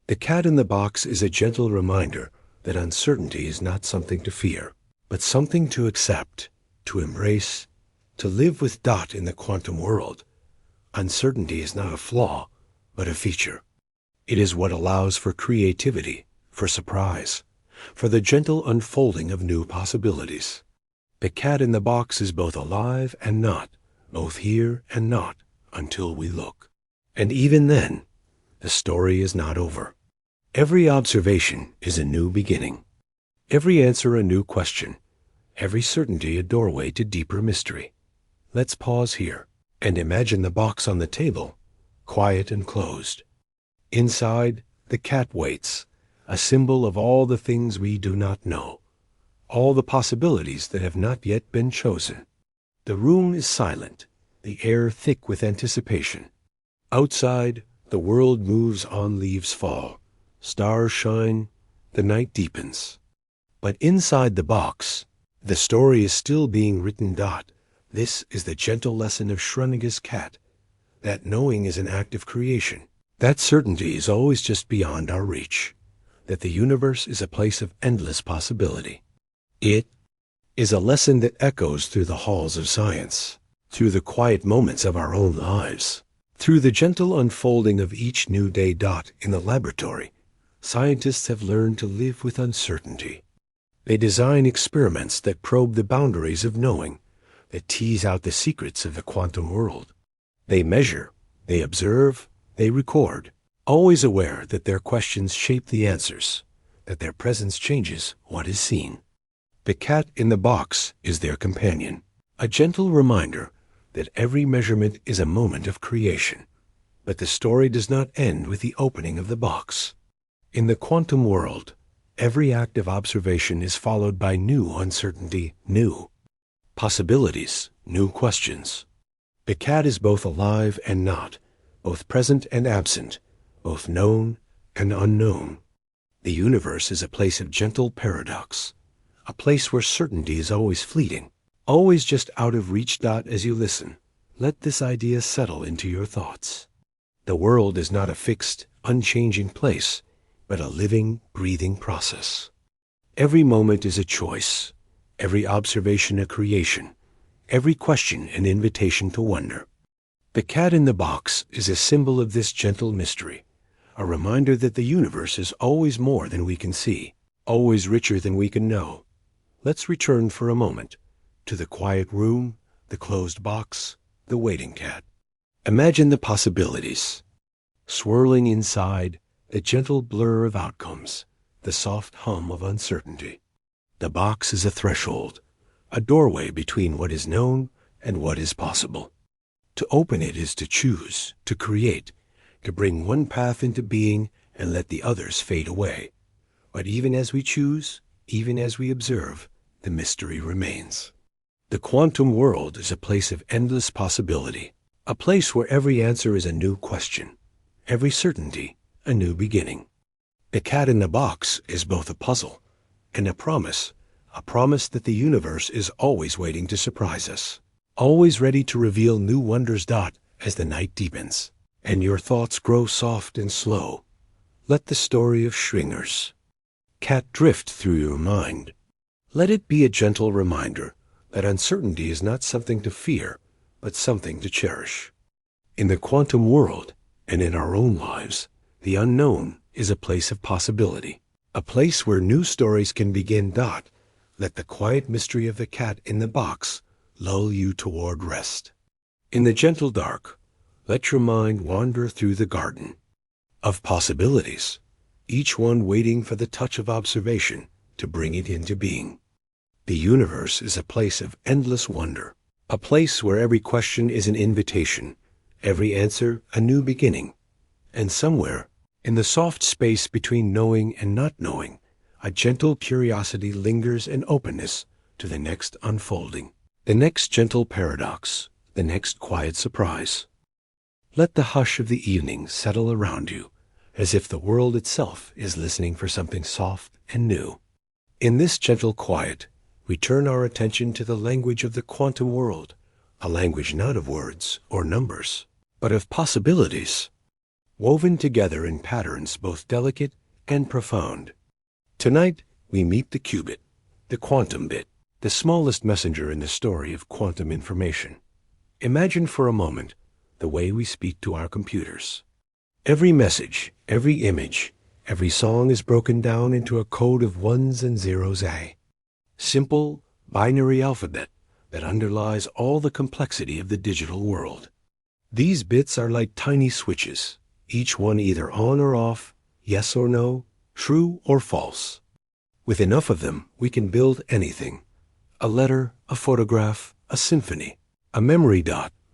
The cat in the box is a gentle reminder that uncertainty is not something to fear, but something to accept, to embrace, to live with. In the quantum world, uncertainty is not a flaw, but a feature. It is what allows for creativity, for surprise, for the gentle unfolding of new possibilities. The cat in the box is both alive and not, both here and not, until we look. And even then, the story is not over. Every observation is a new beginning. Every answer a new question. Every certainty a doorway to deeper mystery. Let's pause here and imagine the box on the table, quiet and closed. Inside, the cat waits, a symbol of all the things we do not know, all the possibilities that have not yet been chosen. The room is silent, the air thick with anticipation. Outside, the world moves on, leaves fall, stars shine, the night deepens. But inside the box, the story is still being written. This is the gentle lesson of Schrödinger's cat, that knowing is an act of creation, that certainty is always just beyond our reach, that the universe is a place of endless possibility. It is a lesson that echoes through the halls of science, through the quiet moments of our own lives, through the gentle unfolding of each new day. In the laboratory, scientists have learned to live with uncertainty. They design experiments that probe the boundaries of knowing, that tease out the secrets of the quantum world. They measure, they observe, they record, always aware that their questions shape the answers, that their presence changes what is seen. The cat in the box is their companion, a gentle reminder that every measurement is a moment of creation. But the story does not end with the opening of the box. In the quantum world, every act of observation is followed by new uncertainty, new possibilities, new questions. The cat is both alive and not, both present and absent, both known and unknown. The universe is a place of gentle paradox, a place where certainty is always fleeting, always just out of reach. As you listen, let this idea settle into your thoughts. The world is not a fixed, unchanging place, but a living, breathing process. Every moment is a choice, every observation a creation, every question an invitation to wonder. The cat in the box is a symbol of this gentle mystery, a reminder that the universe is always more than we can see, always richer than we can know. Let's return for a moment to the quiet room, the closed box, the waiting cat. Imagine the possibilities. Swirling inside, the gentle blur of outcomes, the soft hum of uncertainty. The box is a threshold, a doorway between what is known and what is possible. To open it is to choose, to create, to bring one path into being and let the others fade away. But even as we choose, even as we observe, the mystery remains. The quantum world is a place of endless possibility. A place where every answer is a new question, every certainty a new beginning. The cat in the box is both a puzzle and a promise that the universe is always waiting to surprise us, always ready to reveal new wonders. As the night deepens and your thoughts grow soft and slow, let the story of Schwinger's cat drift through your mind. Let it be a gentle reminder that uncertainty is not something to fear, but something to cherish. In the quantum world and in our own lives, the unknown is a place of possibility, a place where new stories can begin. Let the quiet mystery of the cat in the box lull you toward rest. In the gentle dark, let your mind wander through the garden of possibilities, each one waiting for the touch of observation to bring it into being. The universe is a place of endless wonder, a place where every question is an invitation, every answer a new beginning, and somewhere in the soft space between knowing and not knowing, a gentle curiosity lingers in openness to the next unfolding, the next gentle paradox, the next quiet surprise. Let the hush of the evening settle around you, as if the world itself is listening for something soft and new. In this gentle quiet, we turn our attention to the language of the quantum world, a language not of words or numbers, but of possibilities, woven together in patterns both delicate and profound. Tonight, we meet the qubit, the quantum bit, the smallest messenger in the story of quantum information. Imagine for a moment the way we speak to our computers. Every message, every image, every song is broken down into a code of ones and zeros, a simple binary alphabet that underlies all the complexity of the digital world. These bits are like tiny switches, each one either on or off, yes or no, true or false. With enough of them, we can build anything: a letter, a photograph, a symphony, a memory.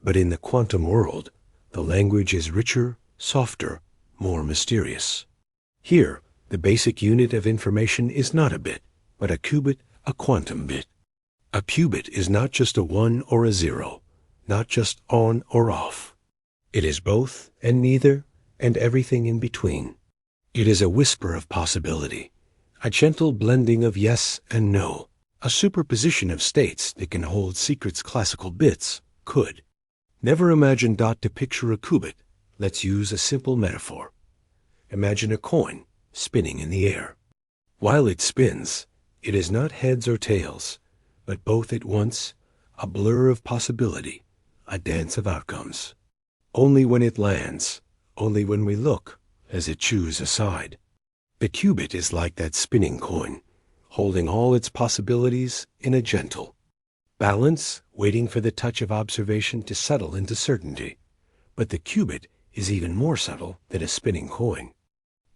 But in the quantum world, the language is richer, softer, more mysterious. Here, the basic unit of information is not a bit, but a qubit, a quantum bit. A qubit is not just a 1 or a 0, not just on or off. It is both and neither and everything in between. It is a whisper of possibility, a gentle blending of yes and no, a superposition of states that can hold secrets classical bits could. Never imagine. To picture a qubit, let's use a simple metaphor. Imagine a coin spinning in the air. While it spins, it is not heads or tails, but both at once, a blur of possibility, a dance of outcomes. Only when it lands, only when we look, as it chews a side. The qubit is like that spinning coin, holding all its possibilities in a gentle balance, waiting for the touch of observation to settle into certainty. But the qubit is even more subtle than a spinning coin.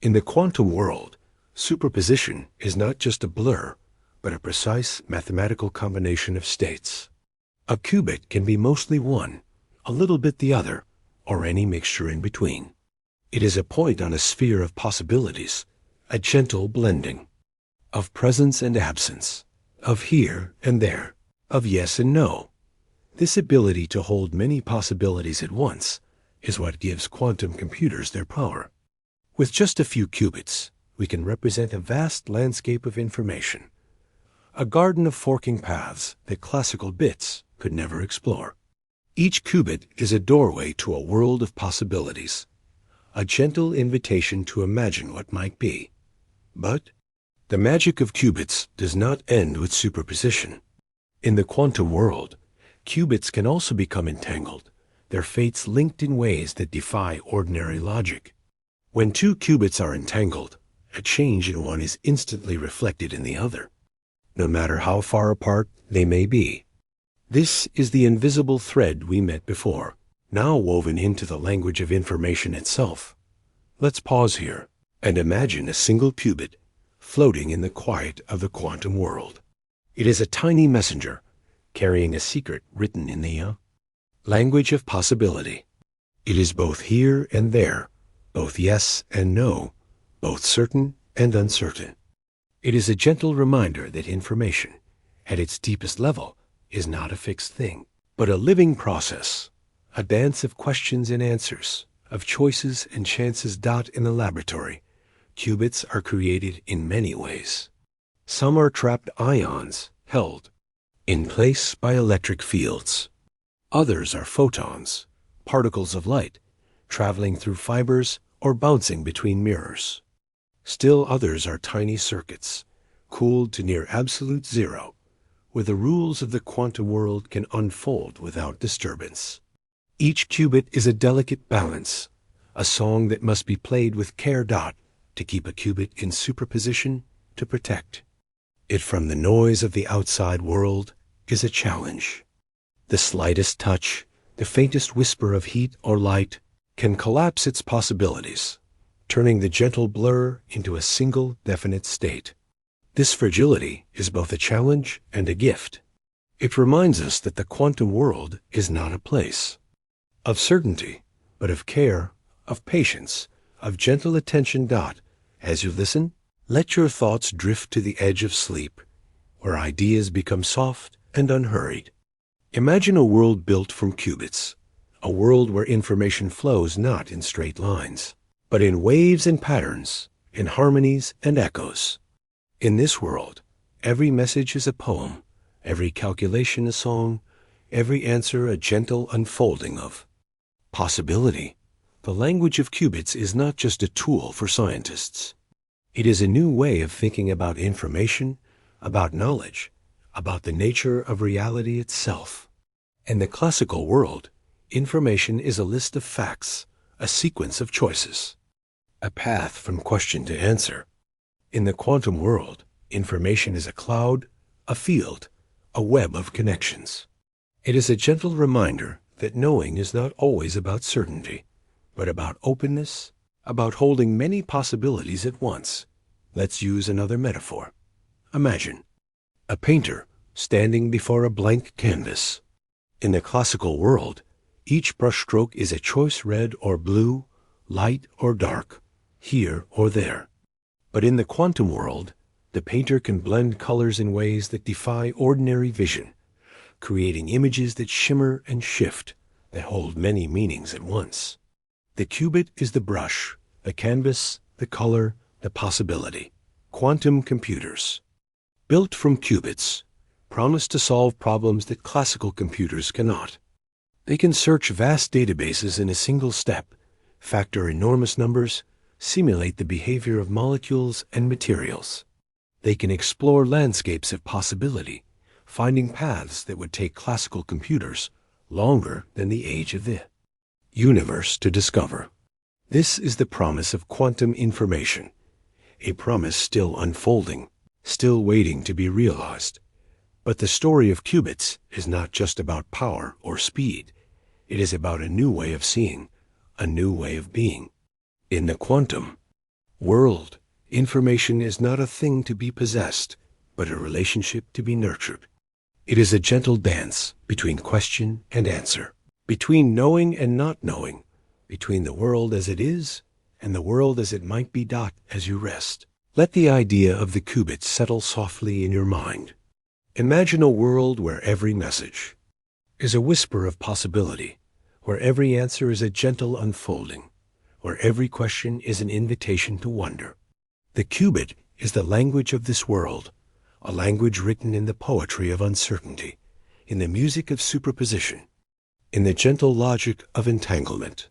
In the quantum world, superposition is not just a blur, but a precise mathematical combination of states. A qubit can be mostly one, a little bit the other, or any mixture in between. It is a point on a sphere of possibilities, a gentle blending of presence and absence, of here and there, of yes and no. This ability to hold many possibilities at once is what gives quantum computers their power. With just a few qubits, we can represent a vast landscape of information, a garden of forking paths that classical bits could never explore. Each qubit is a doorway to a world of possibilities, a gentle invitation to imagine what might be. But the magic of qubits does not end with superposition. In the quantum world, qubits can also become entangled, their fates linked in ways that defy ordinary logic. When two qubits are entangled, a change in one is instantly reflected in the other, no matter how far apart they may be. This is the invisible thread we met before, now woven into the language of information itself. Let's pause here and imagine a single qubit floating in the quiet of the quantum world. It is a tiny messenger carrying a secret written in the language of possibility. It is both here and there, both yes and no, both certain and uncertain. It is a gentle reminder that information, at its deepest level, is not a fixed thing, but a living process, a dance of questions and answers, of choices and chances. In a laboratory, qubits are created in many ways. Some are trapped ions held in place by electric fields. Others are photons, particles of light, traveling through fibers or bouncing between mirrors. Still others are tiny circuits, cooled to near absolute zero, where the rules of the quantum world can unfold without disturbance. Each qubit is a delicate balance, a song that must be played with care. To keep a qubit in superposition, to protect it from the noise of the outside world, is a challenge. The slightest touch, the faintest whisper of heat or light, can collapse its possibilities, turning the gentle blur into a single definite state. This fragility is both a challenge and a gift. It reminds us that the quantum world is not a place of certainty, but of care, of patience, of gentle attention. As you listen, let your thoughts drift to the edge of sleep, where ideas become soft and unhurried. Imagine a world built from qubits, a world where information flows not in straight lines, but in waves and patterns, in harmonies and echoes. In this world, every message is a poem, every calculation a song, every answer a gentle unfolding of possibility. The language of qubits is not just a tool for scientists. It is a new way of thinking about information, about knowledge, about the nature of reality itself. In the classical world, information is a list of facts, a sequence of choices, a path from question to answer. In the quantum world, information is a cloud, a field, a web of connections. It is a gentle reminder that knowing is not always about certainty, but about openness, about holding many possibilities at once. Let's use another metaphor. Imagine a painter standing before a blank canvas. In the classical world, each brushstroke is a choice red or blue, light or dark, here or there. But in the quantum world, the painter can blend colors in ways that defy ordinary vision, creating images that shimmer and shift, that hold many meanings at once. The qubit is the brush, the canvas, the color, the possibility. Quantum computers, built from qubits, promise to solve problems that classical computers cannot. They can search vast databases in a single step, factor enormous numbers, simulate the behavior of molecules and materials. They can explore landscapes of possibility, finding paths that would take classical computers longer than the age of the universe to discover. This is the promise of quantum information, a promise still unfolding, still waiting to be realized. But the story of qubits is not just about power or speed. It is about a new way of seeing, a new way of being. In the quantum world, information is not a thing to be possessed, but a relationship to be nurtured. It is a gentle dance between question and answer, between knowing and not knowing, between the world as it is and the world as it might be. As you rest, let the idea of the qubit settle softly in your mind. Imagine a world where every message is a whisper of possibility, where every answer is a gentle unfolding, where every question is an invitation to wonder. The qubit is the language of this world, a language written in the poetry of uncertainty, in the music of superposition, in the gentle logic of entanglement.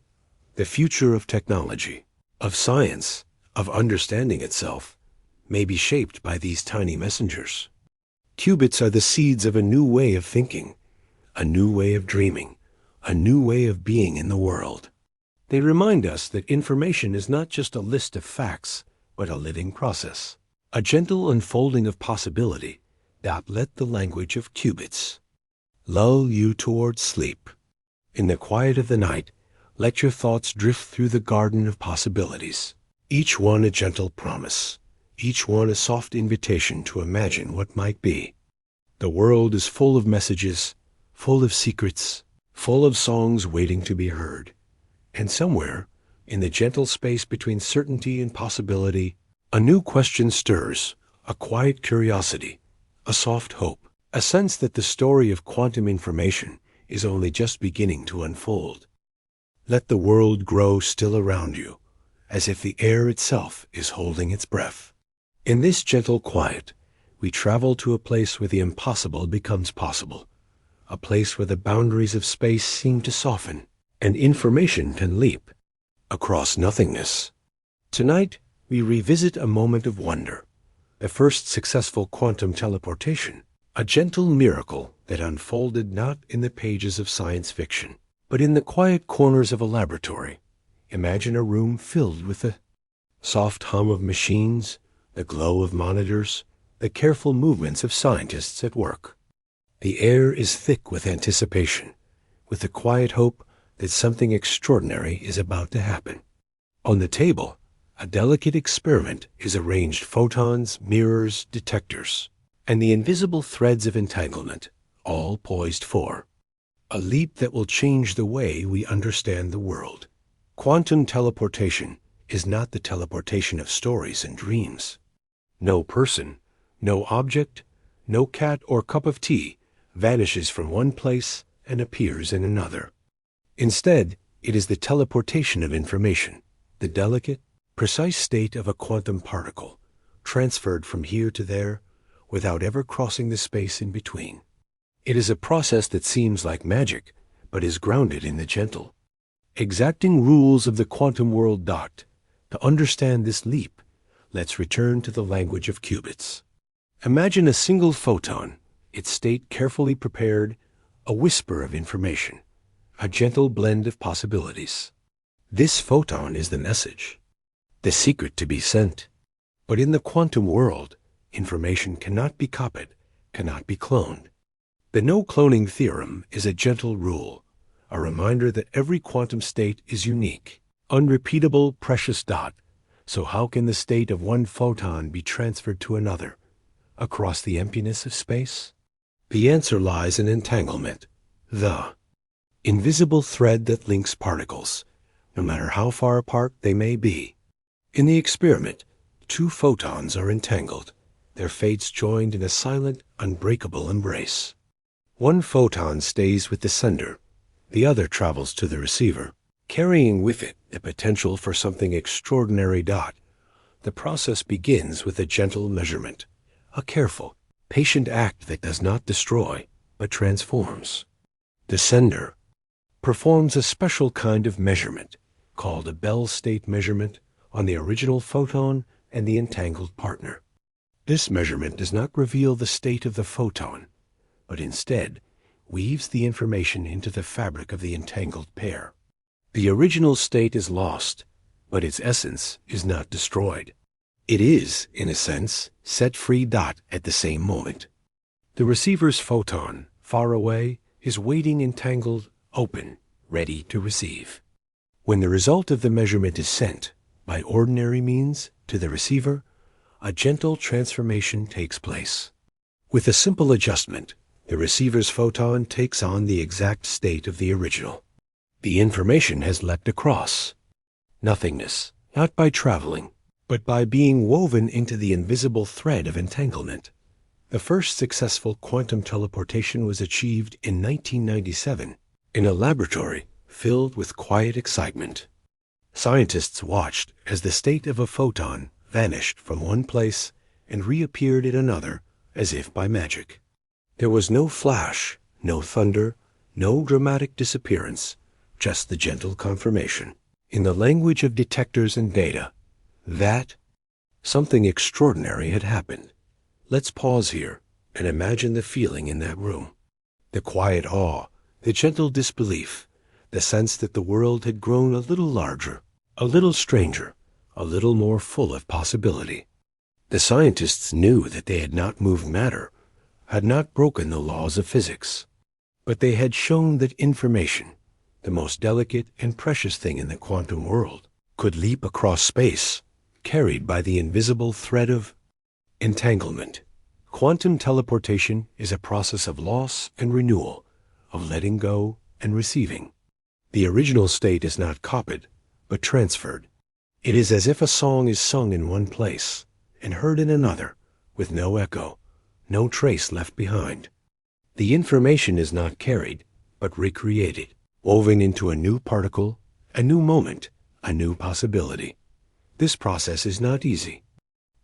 The future of technology, of science, of understanding itself, may be shaped by these tiny messengers. Qubits are the seeds of a new way of thinking, a new way of dreaming, a new way of being in the world. They remind us that information is not just a list of facts, but a living process, a gentle unfolding of possibility. Let the language of qubits lull you towards sleep. In the quiet of the night, let your thoughts drift through the garden of possibilities, each one a gentle promise, each one a soft invitation to imagine what might be. The world is full of messages, full of secrets, full of songs waiting to be heard. And somewhere, in the gentle space between certainty and possibility, a new question stirs, a quiet curiosity, a soft hope, a sense that the story of quantum information is only just beginning to unfold. Let the world grow still around you, as if the air itself is holding its breath. In this gentle quiet, we travel to a place where the impossible becomes possible, a place where the boundaries of space seem to soften, and information can leap across nothingness. Tonight, we revisit a moment of wonder, the first successful quantum teleportation, a gentle miracle that unfolded not in the pages of science fiction, but in the quiet corners of a laboratory. Imagine a room filled with the soft hum of machines, the glow of monitors, the careful movements of scientists at work. The air is thick with anticipation, with the quiet hope that something extraordinary is about to happen. On the table, a delicate experiment is arranged: photons, mirrors, detectors, and the invisible threads of entanglement, all poised for a leap that will change the way we understand the world. Quantum teleportation is not the teleportation of stories and dreams. No person, no object, no cat or cup of tea vanishes from one place and appears in another. Instead, it is the teleportation of information, the delicate, precise state of a quantum particle, transferred from here to there without ever crossing the space in between. It is a process that seems like magic, but is grounded in the gentle, exacting rules of the quantum world. To understand this leap, let's return to the language of qubits. Imagine a single photon, its state carefully prepared, a whisper of information, a gentle blend of possibilities. This photon is the message, the secret to be sent. But in the quantum world, information cannot be copied, cannot be cloned. The no-cloning theorem is a gentle rule, a reminder that every quantum state is unique, unrepeatable, precious. So how can the state of one photon be transferred to another, across the emptiness of space? The answer lies in entanglement, the invisible thread that links particles, no matter how far apart they may be. In the experiment, two photons are entangled, their fates joined in a silent, unbreakable embrace. One photon stays with the sender, the other travels to the receiver, carrying with it the potential for something extraordinary. The process begins with a gentle measurement, a careful, patient act that does not destroy, but transforms. The sender performs a special kind of measurement, called a Bell state measurement, on the original photon and the entangled partner. This measurement does not reveal the state of the photon, but instead weaves the information into the fabric of the entangled pair. The original state is lost, but its essence is not destroyed. It is, in a sense, set free. At the same moment, the receiver's photon, far away, is waiting entangled, open, ready to receive. When the result of the measurement is sent, by ordinary means, to the receiver, a gentle transformation takes place. With a simple adjustment, the receiver's photon takes on the exact state of the original. The information has leapt across nothingness, not by traveling, but by being woven into the invisible thread of entanglement. The first successful quantum teleportation was achieved in 1997 in a laboratory filled with quiet excitement. Scientists watched as the state of a photon vanished from one place and reappeared in another as if by magic. There was no flash, no thunder, no dramatic disappearance, just the gentle confirmation, in the language of detectors and data, that something extraordinary had happened. Let's pause here and imagine the feeling in that room. The quiet awe, the gentle disbelief, the sense that the world had grown a little larger, a little stranger, a little more full of possibility. The scientists knew that they had not moved matter, had not broken the laws of physics, but they had shown that information, the most delicate and precious thing in the quantum world, could leap across space, carried by the invisible thread of entanglement. Quantum teleportation is a process of loss and renewal, of letting go and receiving. The original state is not copied, but transferred. It is as if a song is sung in one place and heard in another, with no echo, no trace left behind. The information is not carried, but recreated, woven into a new particle, a new moment, a new possibility. This process is not easy.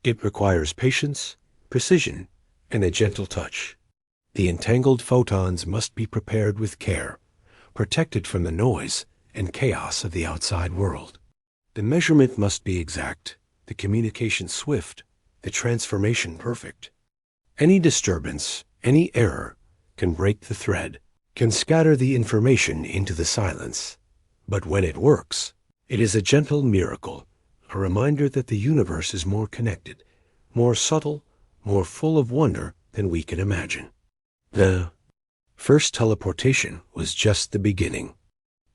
It requires patience, precision, and a gentle touch. The entangled photons must be prepared with care, protected from the noise and chaos of the outside world. The measurement must be exact, the communication swift, the transformation perfect. Any disturbance, any error, can break the thread, can scatter the information into the silence. But when it works, it is a gentle miracle, a reminder that the universe is more connected, more subtle, more full of wonder than we can imagine. The first teleportation was just the beginning.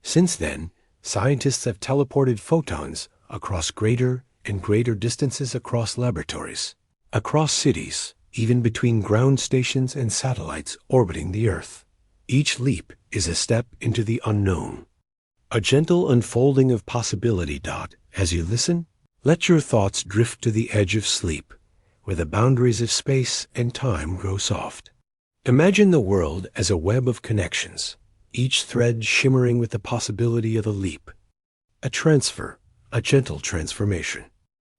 Since then, scientists have teleported photons across greater and greater distances across laboratories, across cities, even between ground stations and satellites orbiting the Earth. Each leap is a step into the unknown. A gentle unfolding of possibility. As you listen, let your thoughts drift to the edge of sleep, where the boundaries of space and time grow soft. Imagine the world as a web of connections, each thread shimmering with the possibility of a leap, a transfer, a gentle transformation.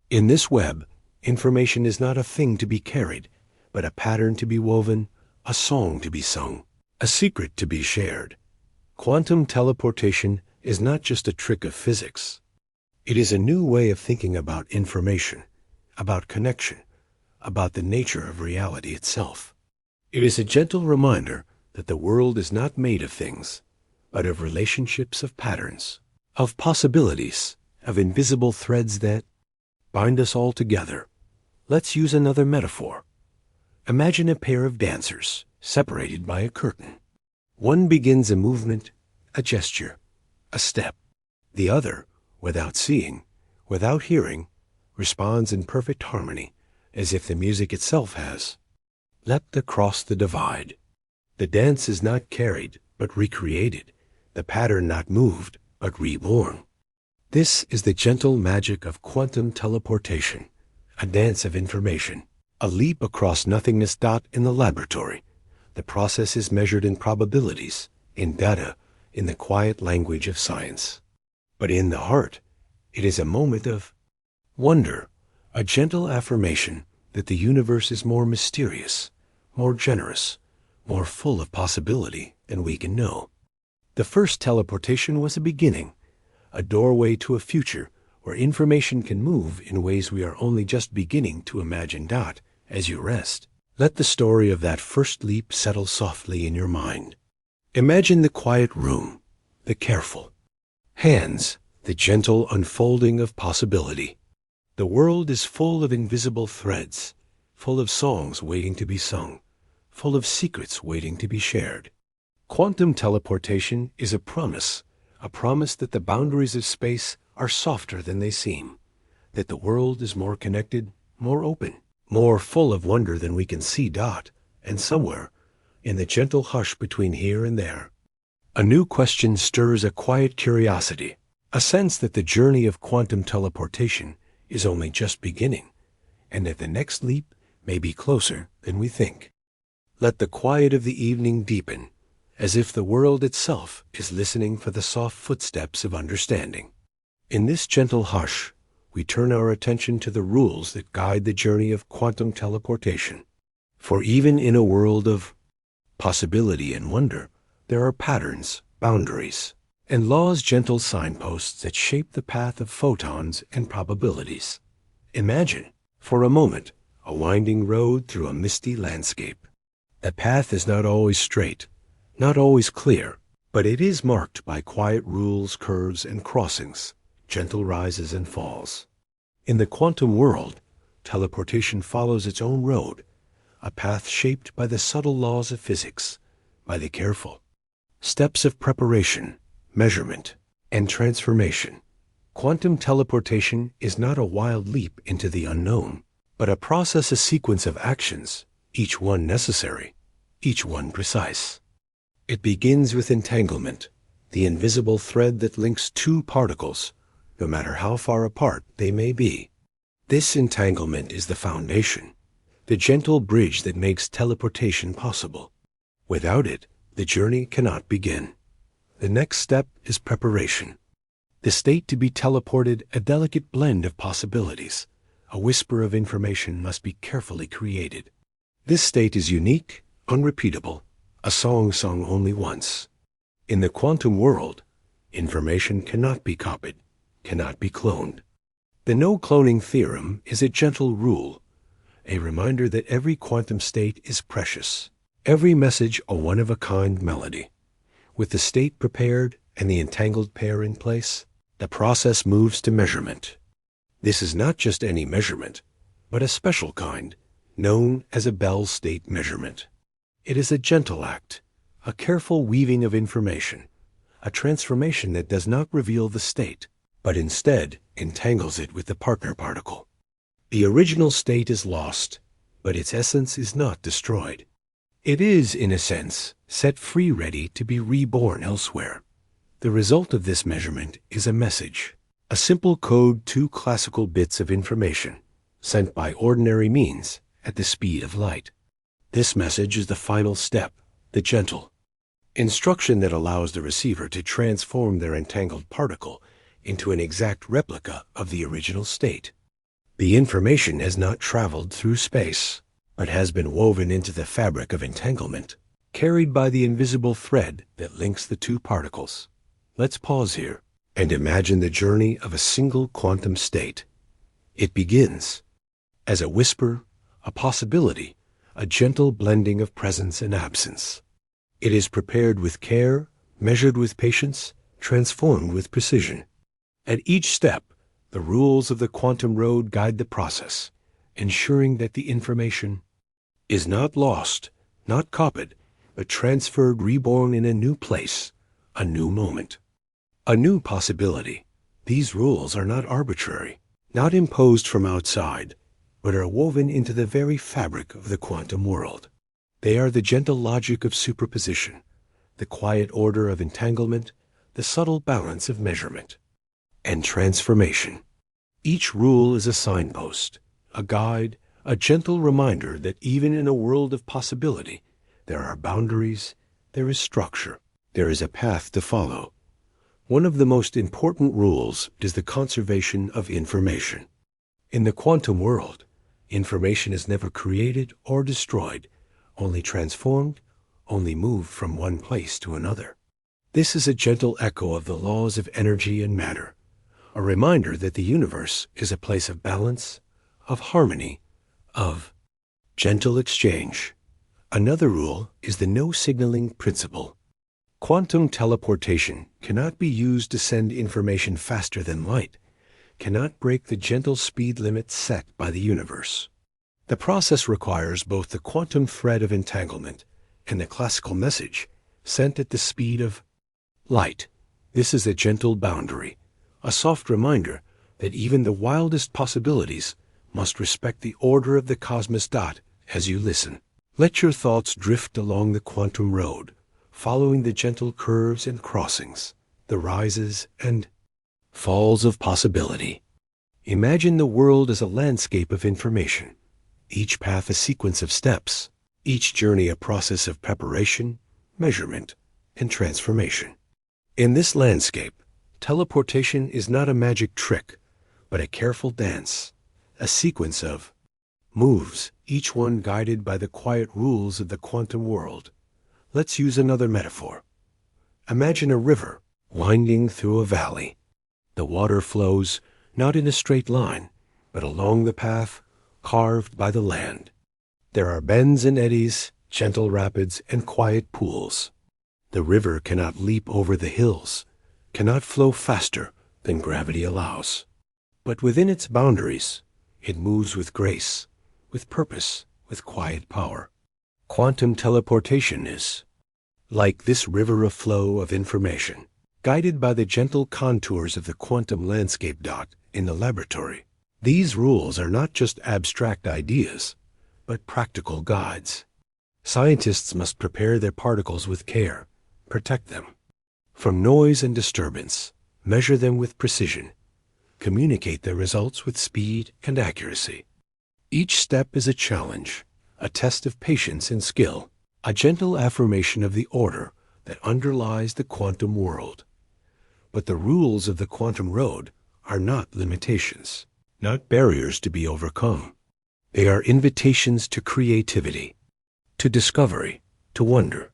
In this web, information is not a thing to be carried, but a pattern to be woven, a song to be sung, a secret to be shared. Quantum teleportation is not just a trick of physics. It is a new way of thinking about information, about connection, about the nature of reality itself. It is a gentle reminder that the world is not made of things, but of relationships, of patterns, of possibilities, of invisible threads that bind us all together. Let's use another metaphor. Imagine a pair of dancers separated by a curtain. One begins a movement, a gesture, a step. The other, without seeing, without hearing, responds in perfect harmony, as if the music itself has leapt across the divide. The dance is not carried, but recreated, the pattern not moved, but reborn. This is the gentle magic of quantum teleportation, a dance of information, a leap across nothingness. In the laboratory, the process is measured in probabilities, in data, in the quiet language of science. But in the heart, it is a moment of wonder, a gentle affirmation that the universe is more mysterious, more generous, more full of possibility than we can know. The first teleportation was a beginning, a doorway to a future where information can move in ways we are only just beginning to imagine. As you rest, let the story of that first leap settle softly in your mind. Imagine the quiet room, the careful hands, the gentle unfolding of possibility. The world is full of invisible threads, full of songs waiting to be sung, full of secrets waiting to be shared. Quantum teleportation is a promise that the boundaries of space are softer than they seem, that the world is more connected, more open, more full of wonder than we can see. And somewhere, in the gentle hush between here and there, a new question stirs a quiet curiosity, a sense that the journey of quantum teleportation is only just beginning, and that the next leap may be closer than we think. Let the quiet of the evening deepen, as if the world itself is listening for the soft footsteps of understanding. In this gentle hush, we turn our attention to the rules that guide the journey of quantum teleportation. For even in a world of possibility and wonder, there are patterns, boundaries, and laws, gentle signposts that shape the path of photons and probabilities. Imagine, for a moment, a winding road through a misty landscape. The path is not always straight, not always clear, but it is marked by quiet rules, curves, and crossings, gentle rises and falls. In the quantum world, teleportation follows its own road, a path shaped by the subtle laws of physics, by the careful steps of preparation, measurement, and transformation. Quantum teleportation is not a wild leap into the unknown, but a sequence of actions, each one necessary, each one precise. It begins with entanglement, the invisible thread that links two particles, no matter how far apart they may be. This entanglement is the foundation, the gentle bridge that makes teleportation possible. Without it, the journey cannot begin. The next step is preparation. The state to be teleported, a delicate blend of possibilities. A whisper of information must be carefully created. This state is unique, unrepeatable, a song sung only once. In the quantum world, information cannot be copied, cannot be cloned. The no-cloning theorem is a gentle rule, a reminder that every quantum state is precious, every message a one-of-a-kind melody. With the state prepared and the entangled pair in place, the process moves to measurement. This is not just any measurement, but a special kind, known as a Bell state measurement. It is a gentle act, a careful weaving of information, a transformation that does not reveal the state, but instead entangles it with the partner particle. The original state is lost, but its essence is not destroyed. It is, in a sense, set free, ready to be reborn elsewhere. The result of this measurement is a message, a simple code, 2 classical bits of information, sent by ordinary means at the speed of light. This message is the final step, the gentle instruction that allows the receiver to transform their entangled particle into an exact replica of the original state. The information has not traveled through space, but has been woven into the fabric of entanglement, carried by the invisible thread that links the 2 particles. Let's pause here and imagine the journey of a single quantum state. It begins as a whisper, a possibility, a gentle blending of presence and absence. It is prepared with care, measured with patience, transformed with precision. At each step, the rules of the quantum road guide the process, ensuring that the information is not lost, not copied, but transferred, reborn in a new place, a new moment, a new possibility. These rules are not arbitrary, not imposed from outside, but are woven into the very fabric of the quantum world. They are the gentle logic of superposition, the quiet order of entanglement, the subtle balance of measurement and transformation. Each rule is a signpost, a guide, a gentle reminder that even in a world of possibility, there are boundaries, there is structure, there is a path to follow. One of the most important rules is the conservation of information. In the quantum world, information is never created or destroyed, only transformed, only moved from one place to another. This is a gentle echo of the laws of energy and matter, a reminder that the universe is a place of balance, of harmony, of gentle exchange. Another rule is the no signaling principle. Quantum teleportation cannot be used to send information faster than light, cannot break the gentle speed limit set by the universe. The process requires both the quantum thread of entanglement and the classical message sent at the speed of light. This is a gentle boundary, a soft reminder that even the wildest possibilities must respect the order of the cosmos. As you listen, let your thoughts drift along the quantum road, following the gentle curves and crossings, the rises and falls of possibility. Imagine the world as a landscape of information, each path a sequence of steps, each journey a process of preparation, measurement, and transformation. In this landscape, teleportation is not a magic trick, but a careful dance, a sequence of moves, each one guided by the quiet rules of the quantum world. Let's use another metaphor. Imagine a river winding through a valley. The water flows not in a straight line, but along the path carved by the land. There are bends and eddies, gentle rapids, and quiet pools. The river cannot leap over the hills, cannot flow faster than gravity allows. But within its boundaries, it moves with grace, with purpose, with quiet power. Quantum teleportation is like this river of flow of information, guided by the gentle contours of the quantum landscape. In the laboratory, these rules are not just abstract ideas, but practical guides. Scientists must prepare their particles with care, protect them from noise and disturbance, measure them with precision, communicate their results with speed and accuracy. Each step is a challenge, a test of patience and skill, a gentle affirmation of the order, that underlies the quantum world. But the rules of the quantum road are not limitations, not barriers to be overcome. They are invitations to creativity, to discovery, to wonder.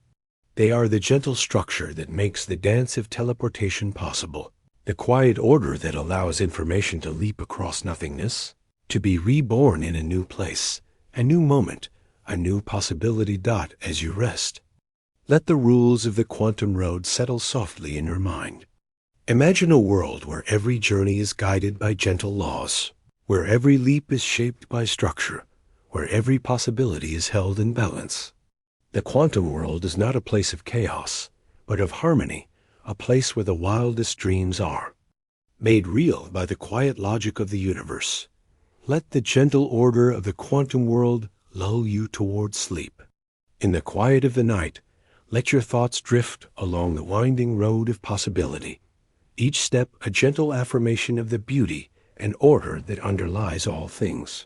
They are the gentle structure that makes the dance of teleportation possible, the quiet order that allows information to leap across nothingness, to be reborn in a new place, a new moment, a new possibility dot as you rest. Let the rules of the quantum road settle softly in your mind. Imagine a world where every journey is guided by gentle laws, where every leap is shaped by structure, where every possibility is held in balance. The quantum world is not a place of chaos, but of harmony, a place where the wildest dreams are, made real by the quiet logic of the universe. Let the gentle order of the quantum world lull you toward sleep. In the quiet of the night, let your thoughts drift along the winding road of possibility, each step a gentle affirmation of the beauty and order that underlies all things.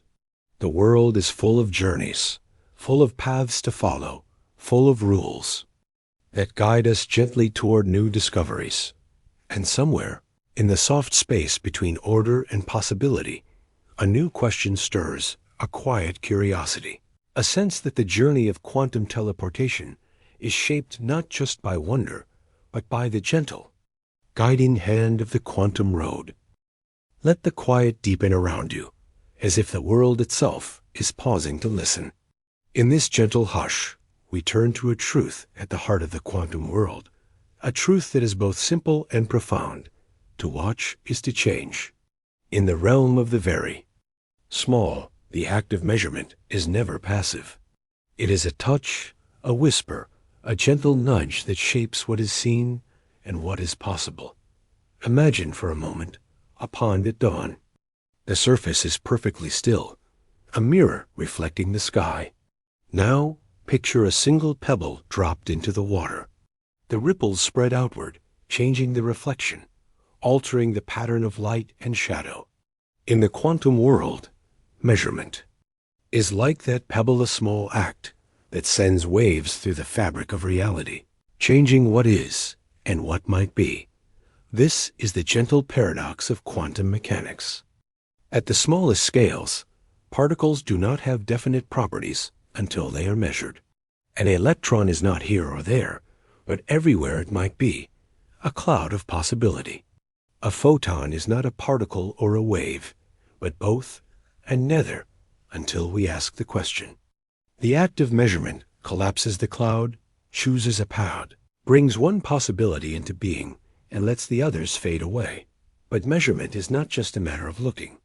The world is full of journeys, full of paths to follow, full of rules that guide us gently toward new discoveries. And somewhere, in the soft space between order and possibility, a new question stirs, a quiet curiosity, a sense that the journey of quantum teleportation is shaped not just by wonder, but by the gentle, guiding hand of the quantum road. Let the quiet deepen around you, as if the world itself is pausing to listen. In this gentle hush, we turn to a truth at the heart of the quantum world, a truth that is both simple and profound. To watch is to change. In the realm of the very small, the act of measurement is never passive. It is a touch, a whisper, a gentle nudge that shapes what is seen and what is possible. Imagine for a moment a pond at dawn. The surface is perfectly still, a mirror reflecting the sky. Now, picture a single pebble dropped into the water. The ripples spread outward, changing the reflection, altering the pattern of light and shadow. In the quantum world, measurement is like that pebble, a small act that sends waves through the fabric of reality, changing what is and what might be. This is the gentle paradox of quantum mechanics. At the smallest scales, particles do not have definite properties until they are measured. An electron is not here or there, but everywhere it might be, a cloud of possibility. A photon is not a particle or a wave, but both and neither until we ask the question. The act of measurement collapses the cloud, chooses a path, brings one possibility into being, and lets the others fade away. But measurement is not just a matter of looking.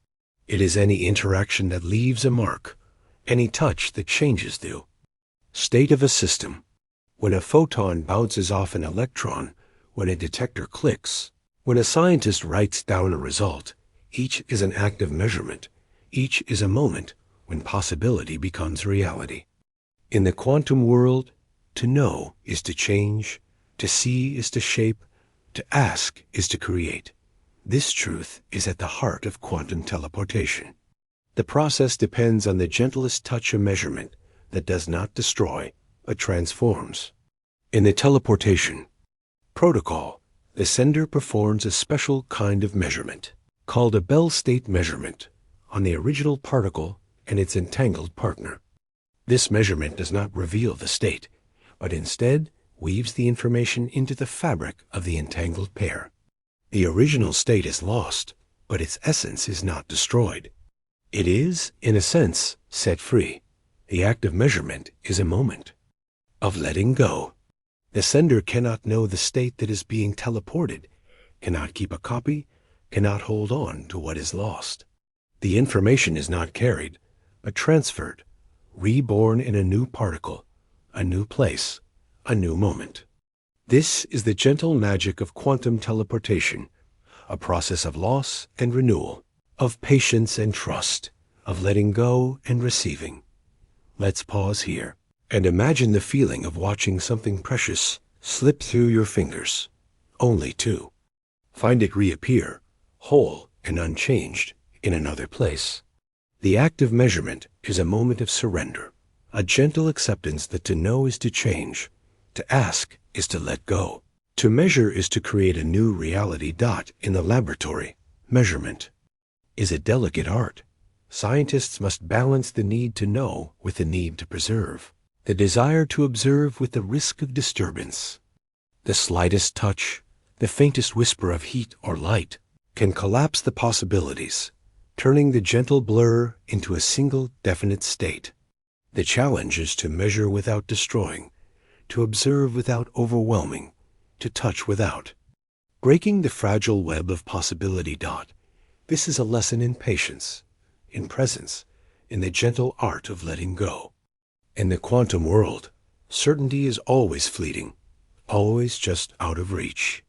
It is any interaction that leaves a mark, any touch that changes the state of a system. When a photon bounces off an electron, when a detector clicks, when a scientist writes down a result, each is an act of measurement. Each is a moment when possibility becomes reality. In the quantum world, to know is to change, to see is to shape, to ask is to create. This truth is at the heart of quantum teleportation. The process depends on the gentlest touch of measurement that does not destroy, but transforms. In the teleportation protocol, the sender performs a special kind of measurement, called a Bell state measurement, on the original particle and its entangled partner. This measurement does not reveal the state, but instead weaves the information into the fabric of the entangled pair. The original state is lost, but its essence is not destroyed. It is, in a sense, set free. The act of measurement is a moment of letting go. The sender cannot know the state that is being teleported, cannot keep a copy, cannot hold on to what is lost. The information is not carried, but transferred, reborn in a new particle, a new place, a new moment. This is the gentle magic of quantum teleportation, a process of loss and renewal, of patience and trust, of letting go and receiving. Let's pause here and imagine the feeling of watching something precious slip through your fingers, only to find it reappear, whole and unchanged, in another place. The act of measurement is a moment of surrender, a gentle acceptance that to know is to change, To ask is to let go. To measure is to create a new reality. In the laboratory, measurement is a delicate art. Scientists must balance the need to know with the need to preserve, the desire to observe with the risk of disturbance. The slightest touch, the faintest whisper of heat or light, can collapse the possibilities, turning the gentle blur into a single definite state. The challenge is to measure without destroying, to observe without overwhelming, to touch without breaking the fragile web of possibility. This is a lesson in patience, in presence, in the gentle art of letting go. In the quantum world, certainty is always fleeting, always just out of reach.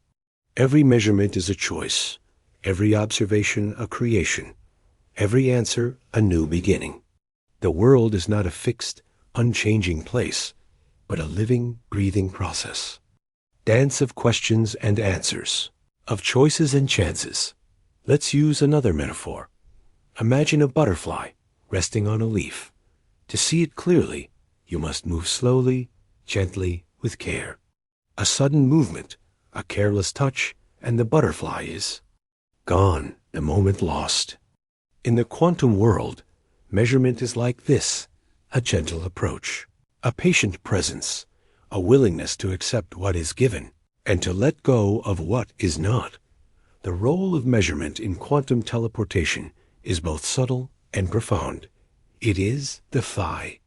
Every measurement is a choice, every observation a creation, every answer a new beginning. The world is not a fixed, unchanging place, but a living, breathing process. Dance of questions and answers, of choices and chances. Let's use another metaphor. Imagine a butterfly resting on a leaf. To see it clearly, you must move slowly, gently, with care. A sudden movement, a careless touch, and the butterfly is gone, the moment lost. In the quantum world, measurement is like this, a gentle approach, a patient presence, a willingness to accept what is given and to let go of what is not. The role of measurement in quantum teleportation is both subtle and profound. It is the phi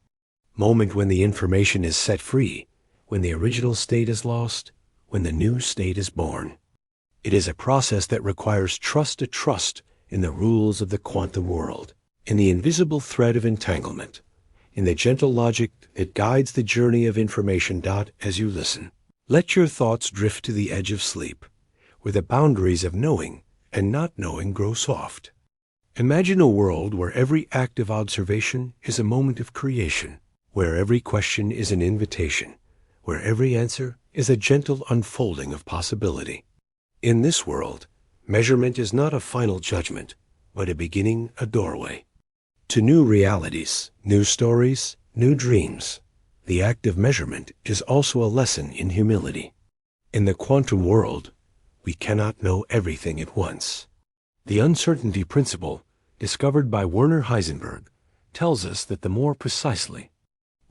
moment when the information is set free, when the original state is lost, when the new state is born. It is a process that requires trust in the rules of the quantum world, in the invisible thread of entanglement, in the gentle logic that guides the journey of information. As you listen, let your thoughts drift to the edge of sleep, where the boundaries of knowing and not knowing grow soft. Imagine a world where every act of observation is a moment of creation, where every question is an invitation, where every answer is a gentle unfolding of possibility. In this world, measurement is not a final judgment, but a beginning, a doorway to new realities, new stories, new dreams. The act of measurement is also a lesson in humility. In the quantum world, we cannot know everything at once. The uncertainty principle, discovered by Werner Heisenberg, tells us that the more precisely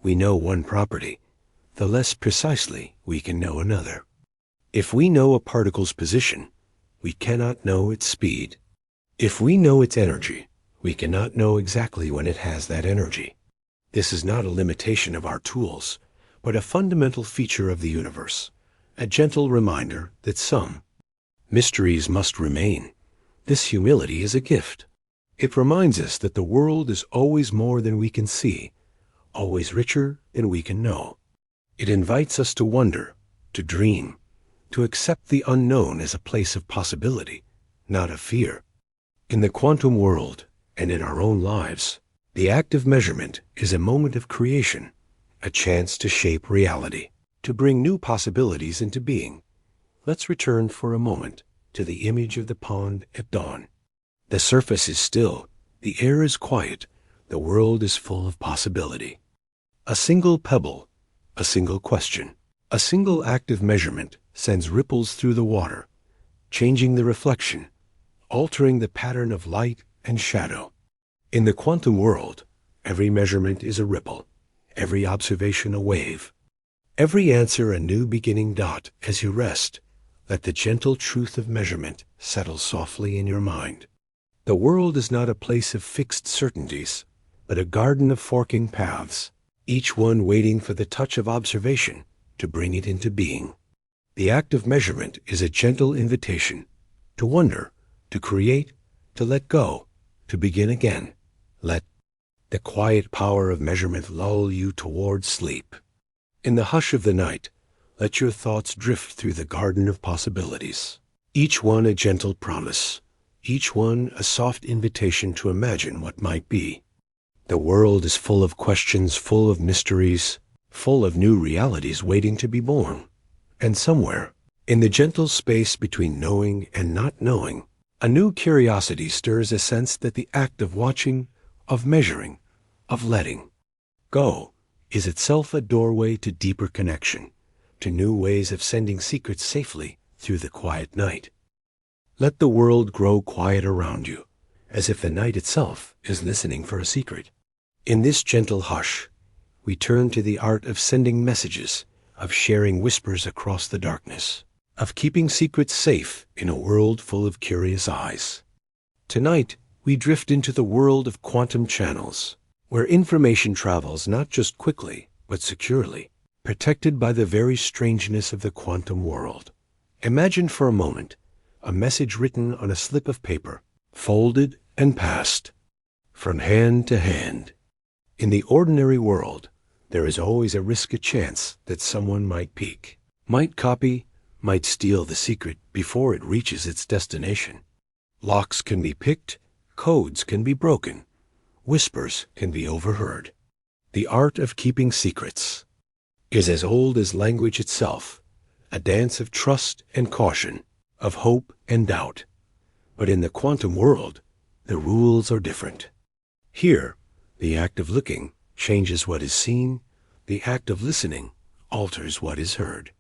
we know one property, the less precisely we can know another. If we know a particle's position, we cannot know its speed. If we know its energy, we cannot know exactly when it has that energy. This is not a limitation of our tools, but a fundamental feature of the universe, a gentle reminder that some mysteries must remain. This humility is a gift. It reminds us that the world is always more than we can see, always richer than we can know. It invites us to wonder, to dream, to accept the unknown as a place of possibility, not of fear. In the quantum world, and in our own lives, the act of measurement is a moment of creation, a chance to shape reality, to bring new possibilities into being. Let's return for a moment to the image of the pond at dawn. The surface is still, the air is quiet, the world is full of possibility. A single pebble, a single question, a single act of measurement sends ripples through the water, changing the reflection, altering the pattern of light and shadow. In the quantum world, every measurement is a ripple, every observation a wave, every answer a new beginning. As you rest, let the gentle truth of measurement settle softly in your mind. The world is not a place of fixed certainties, but a garden of forking paths, each one waiting for the touch of observation to bring it into being. The act of measurement is a gentle invitation to wonder, to create, to let go, to begin again. Let the quiet power of measurement lull you toward sleep. In the hush of the night, let your thoughts drift through the garden of possibilities, each one a gentle promise, each one a soft invitation to imagine what might be. The world is full of questions, full of mysteries, full of new realities waiting to be born. And somewhere, in the gentle space between knowing and not knowing, a new curiosity stirs a sense that the act of watching, of measuring, of letting go is itself a doorway to deeper connection, to new ways of sending secrets safely through the quiet night. Let the world grow quiet around you, as if the night itself is listening for a secret. In this gentle hush, we turn to the art of sending messages, of sharing whispers across the darkness, of keeping secrets safe in a world full of curious eyes. Tonight, we drift into the world of quantum channels, where information travels not just quickly, but securely, protected by the very strangeness of the quantum world. Imagine for a moment a message written on a slip of paper, folded and passed, from hand to hand. In the ordinary world, there is always a chance that someone might peek, might copy, might steal the secret before it reaches its destination. Locks can be picked, codes can be broken, whispers can be overheard. The art of keeping secrets is as old as language itself, a dance of trust and caution, of hope and doubt. But in the quantum world, the rules are different. Here, the act of looking changes what is seen, the act of listening alters what is heard.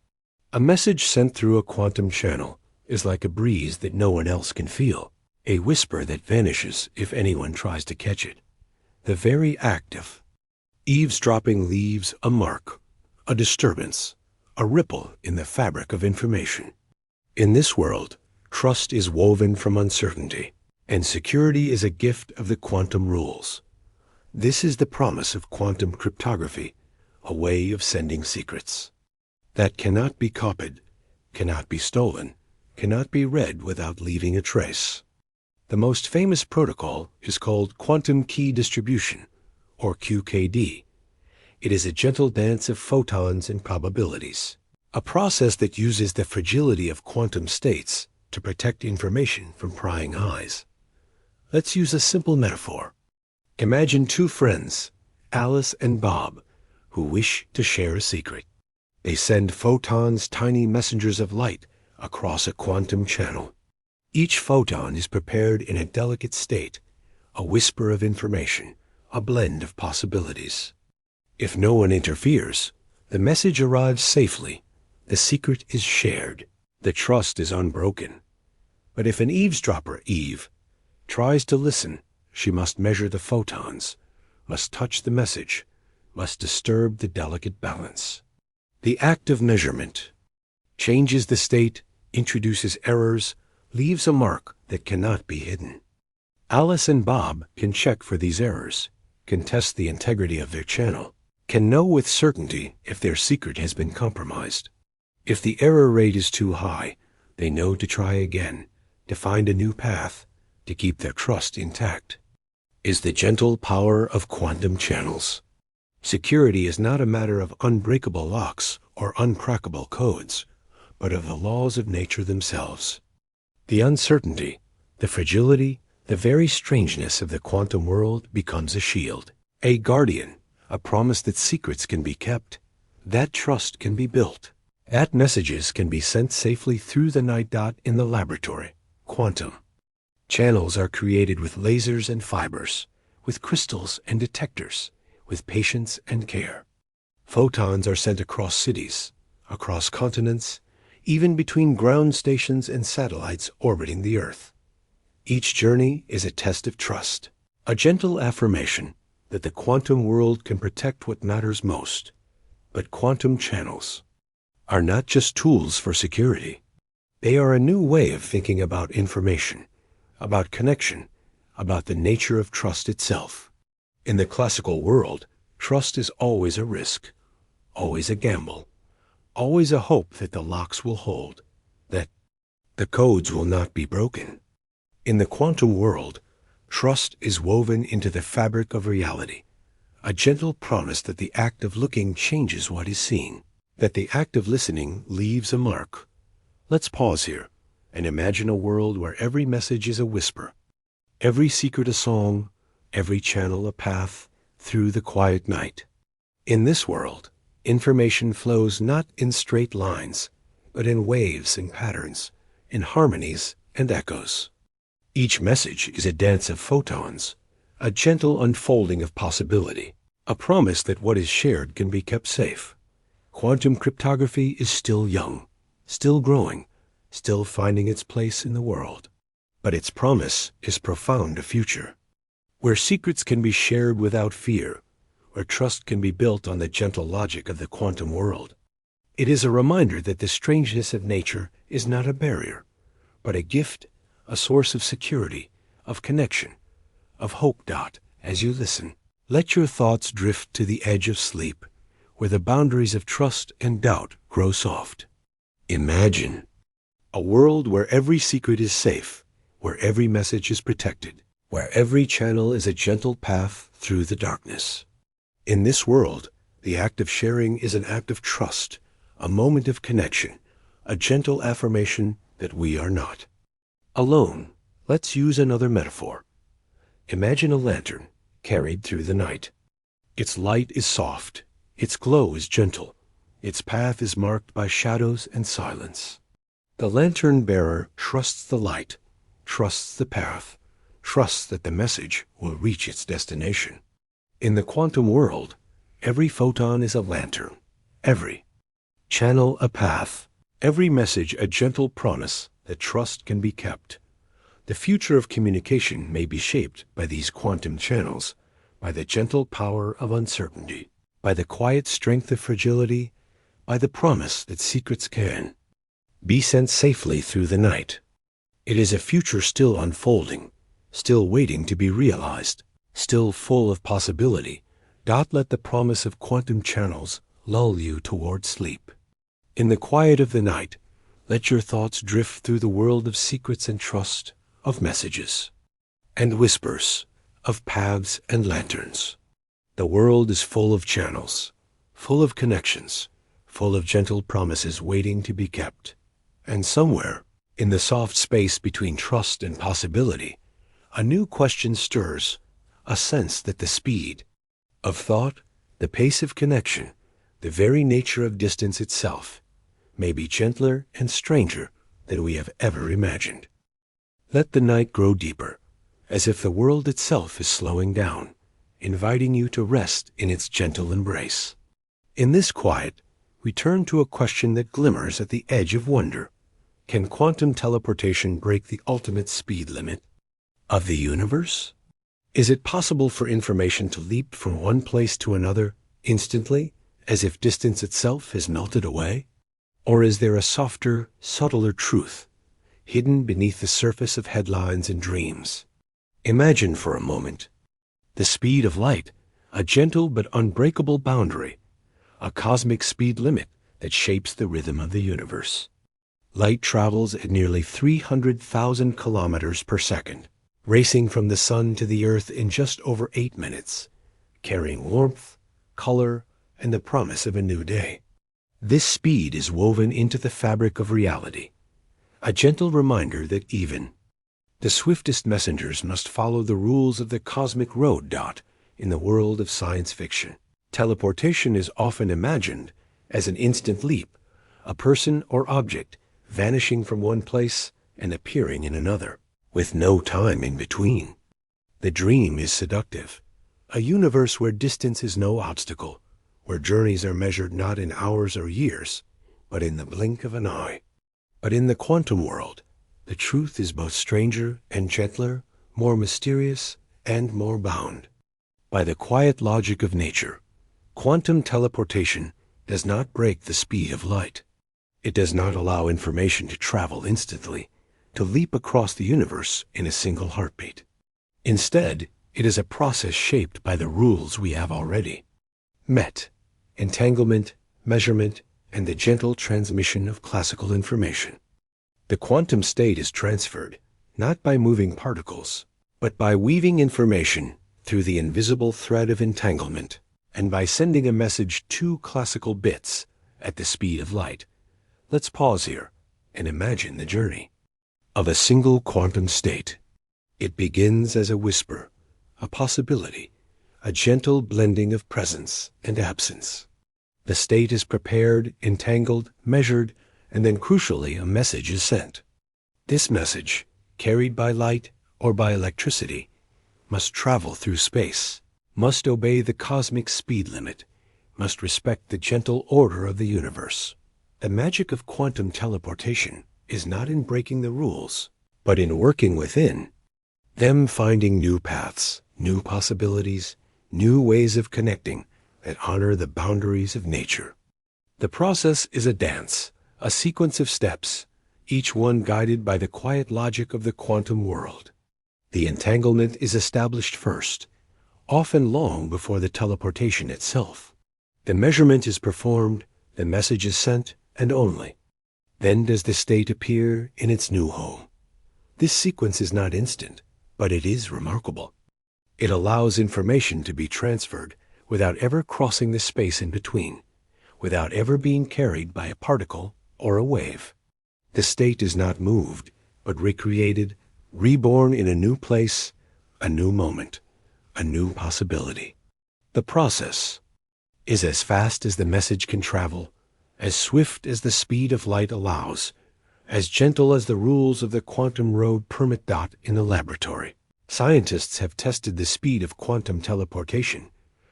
A message sent through a quantum channel is like a breeze that no one else can feel, a whisper that vanishes if anyone tries to catch it. The very act of eavesdropping leaves a mark, a disturbance, a ripple in the fabric of information. In this world, trust is woven from uncertainty, and security is a gift of the quantum rules. This is the promise of quantum cryptography, a way of sending secrets that cannot be copied, cannot be stolen, cannot be read without leaving a trace. The most famous protocol is called quantum key distribution, or QKD. It is a gentle dance of photons and probabilities, a process that uses the fragility of quantum states to protect information from prying eyes. Let's use a simple metaphor. Imagine two friends, Alice and Bob, who wish to share a secret. They send photons, tiny messengers of light, across a quantum channel. Each photon is prepared in a delicate state, a whisper of information, a blend of possibilities. If no one interferes, the message arrives safely, the secret is shared, the trust is unbroken. But if an eavesdropper, Eve, tries to listen, she must measure the photons, must touch the message, must disturb the delicate balance. The act of measurement changes the state, introduces errors, leaves a mark that cannot be hidden. Alice and Bob can check for these errors, can test the integrity of their channel, can know with certainty if their secret has been compromised. If the error rate is too high, they know to try again, to find a new path, to keep their trust intact. Is the gentle power of quantum channels. Security is not a matter of unbreakable locks or uncrackable codes, but of the laws of nature themselves. The uncertainty, the fragility, the very strangeness of the quantum world becomes a shield, a guardian, a promise that secrets can be kept, that trust can be built, that messages can be sent safely through the night dot in the laboratory. Quantum channels are created with lasers and fibers, with crystals and detectors, with patience and care. Photons are sent across cities, across continents, even between ground stations and satellites orbiting the Earth. Each journey is a test of trust, a gentle affirmation that the quantum world can protect what matters most. But quantum channels are not just tools for security. They are a new way of thinking about information, about connection, about the nature of trust itself. In the classical world, trust is always a risk, always a gamble, always a hope that the locks will hold, that the codes will not be broken. In the quantum world, trust is woven into the fabric of reality, a gentle promise that the act of looking changes what is seen, that the act of listening leaves a mark. Let's pause here and imagine a world where every message is a whisper, every secret a song, every channel a path through the quiet night. In this world, information flows not in straight lines, but in waves and patterns, in harmonies and echoes. Each message is a dance of photons, a gentle unfolding of possibility, a promise that what is shared can be kept safe. Quantum cryptography is still young, still growing, still finding its place in the world. But its promise is profound a future, where secrets can be shared without fear, where trust can be built on the gentle logic of the quantum world. It is a reminder that the strangeness of nature is not a barrier, but a gift, a source of security, of connection, of hope. As you listen, let your thoughts drift to the edge of sleep, where the boundaries of trust and doubt grow soft. Imagine a world where every secret is safe, where every message is protected, where every channel is a gentle path through the darkness. In this world, the act of sharing is an act of trust, a moment of connection, a gentle affirmation that we are not alone. Let's use another metaphor. Imagine a lantern carried through the night. Its light is soft, its glow is gentle, its path is marked by shadows and silence. The lantern bearer trusts the light, trusts the path, trusts that the message will reach its destination. In the quantum world, every photon is a lantern, every channel a path, every message a gentle promise that trust can be kept. The future of communication may be shaped by these quantum channels, by the gentle power of uncertainty, by the quiet strength of fragility, by the promise that secrets can be sent safely through the night. It is a future still unfolding, still waiting to be realized, still full of possibility. Let the promise of quantum channels lull you toward sleep. In the quiet of the night, let your thoughts drift through the world of secrets and trust, of messages and whispers, of paths and lanterns. The world is full of channels, full of connections, full of gentle promises waiting to be kept. And somewhere, in the soft space between trust and possibility, a new question stirs, a sense that the speed of thought, the pace of connection, the very nature of distance itself, may be gentler and stranger than we have ever imagined. Let the night grow deeper, as if the world itself is slowing down, inviting you to rest in its gentle embrace. In this quiet, we turn to a question that glimmers at the edge of wonder. Can quantum teleportation break the ultimate speed limit of the universe? Is it possible for information to leap from one place to another instantly, as if distance itself has melted away? Or is there a softer, subtler truth hidden beneath the surface of headlines and dreams? Imagine for a moment the speed of light, a gentle but unbreakable boundary, a cosmic speed limit that shapes the rhythm of the universe. Light travels at nearly 300,000 kilometers per second, racing from the sun to the earth in just over 8 minutes, carrying warmth, color, and the promise of a new day. This speed is woven into the fabric of reality, a gentle reminder that even the swiftest messengers must follow the rules of the cosmic road. In the world of science fiction, teleportation is often imagined as an instant leap, a person or object vanishing from one place and appearing in another, with no time in between. The dream is seductive, a universe where distance is no obstacle, where journeys are measured not in hours or years, but in the blink of an eye. But in the quantum world, the truth is both stranger and gentler, more mysterious and more bound by the quiet logic of nature. Quantum teleportation does not break the speed of light. It does not allow information to travel instantly, to leap across the universe in a single heartbeat. Instead, it is a process shaped by the rules we have already met: entanglement, measurement, and the gentle transmission of classical information. The quantum state is transferred, not by moving particles, but by weaving information through the invisible thread of entanglement, and by sending a message 2 classical bits at the speed of light. Let's pause here and imagine the journey of a single quantum state. It begins as a whisper, a possibility, a gentle blending of presence and absence. The state is prepared, entangled, measured, and then crucially a message is sent. This message, carried by light or by electricity, must travel through space, must obey the cosmic speed limit, must respect the gentle order of the universe. The magic of quantum teleportation is not in breaking the rules, but in working within them, finding new paths, new possibilities, new ways of connecting that honor the boundaries of nature. The process is a dance, a sequence of steps, each one guided by the quiet logic of the quantum world. The entanglement is established first, often long before the teleportation itself. The measurement is performed, the message is sent, and only then does the state appear in its new home. This sequence is not instant, but it is remarkable. It allows information to be transferred without ever crossing the space in between, without ever being carried by a particle or a wave. The state is not moved, but recreated, reborn in a new place, a new moment, a new possibility. The process is as fast as the message can travel, as swift as the speed of light allows, as gentle as the rules of the quantum road permit. In the laboratory, scientists have tested the speed of quantum teleportation,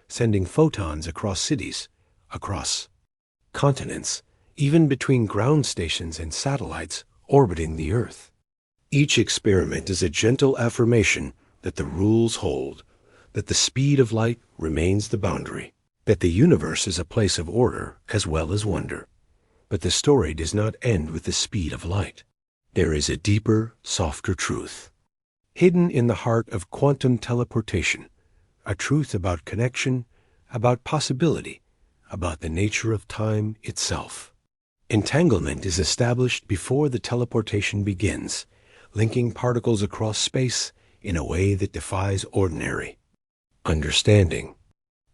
sending photons across cities, across continents, even between ground stations and satellites orbiting the Earth. Each experiment is a gentle affirmation that the rules hold, that the speed of light remains the boundary, that the universe is a place of order as well as wonder. But the story does not end with the speed of light. There is a deeper, softer truth hidden in the heart of quantum teleportation, a truth about connection, about possibility, about the nature of time itself. Entanglement is established before the teleportation begins, linking particles across space in a way that defies ordinary understanding.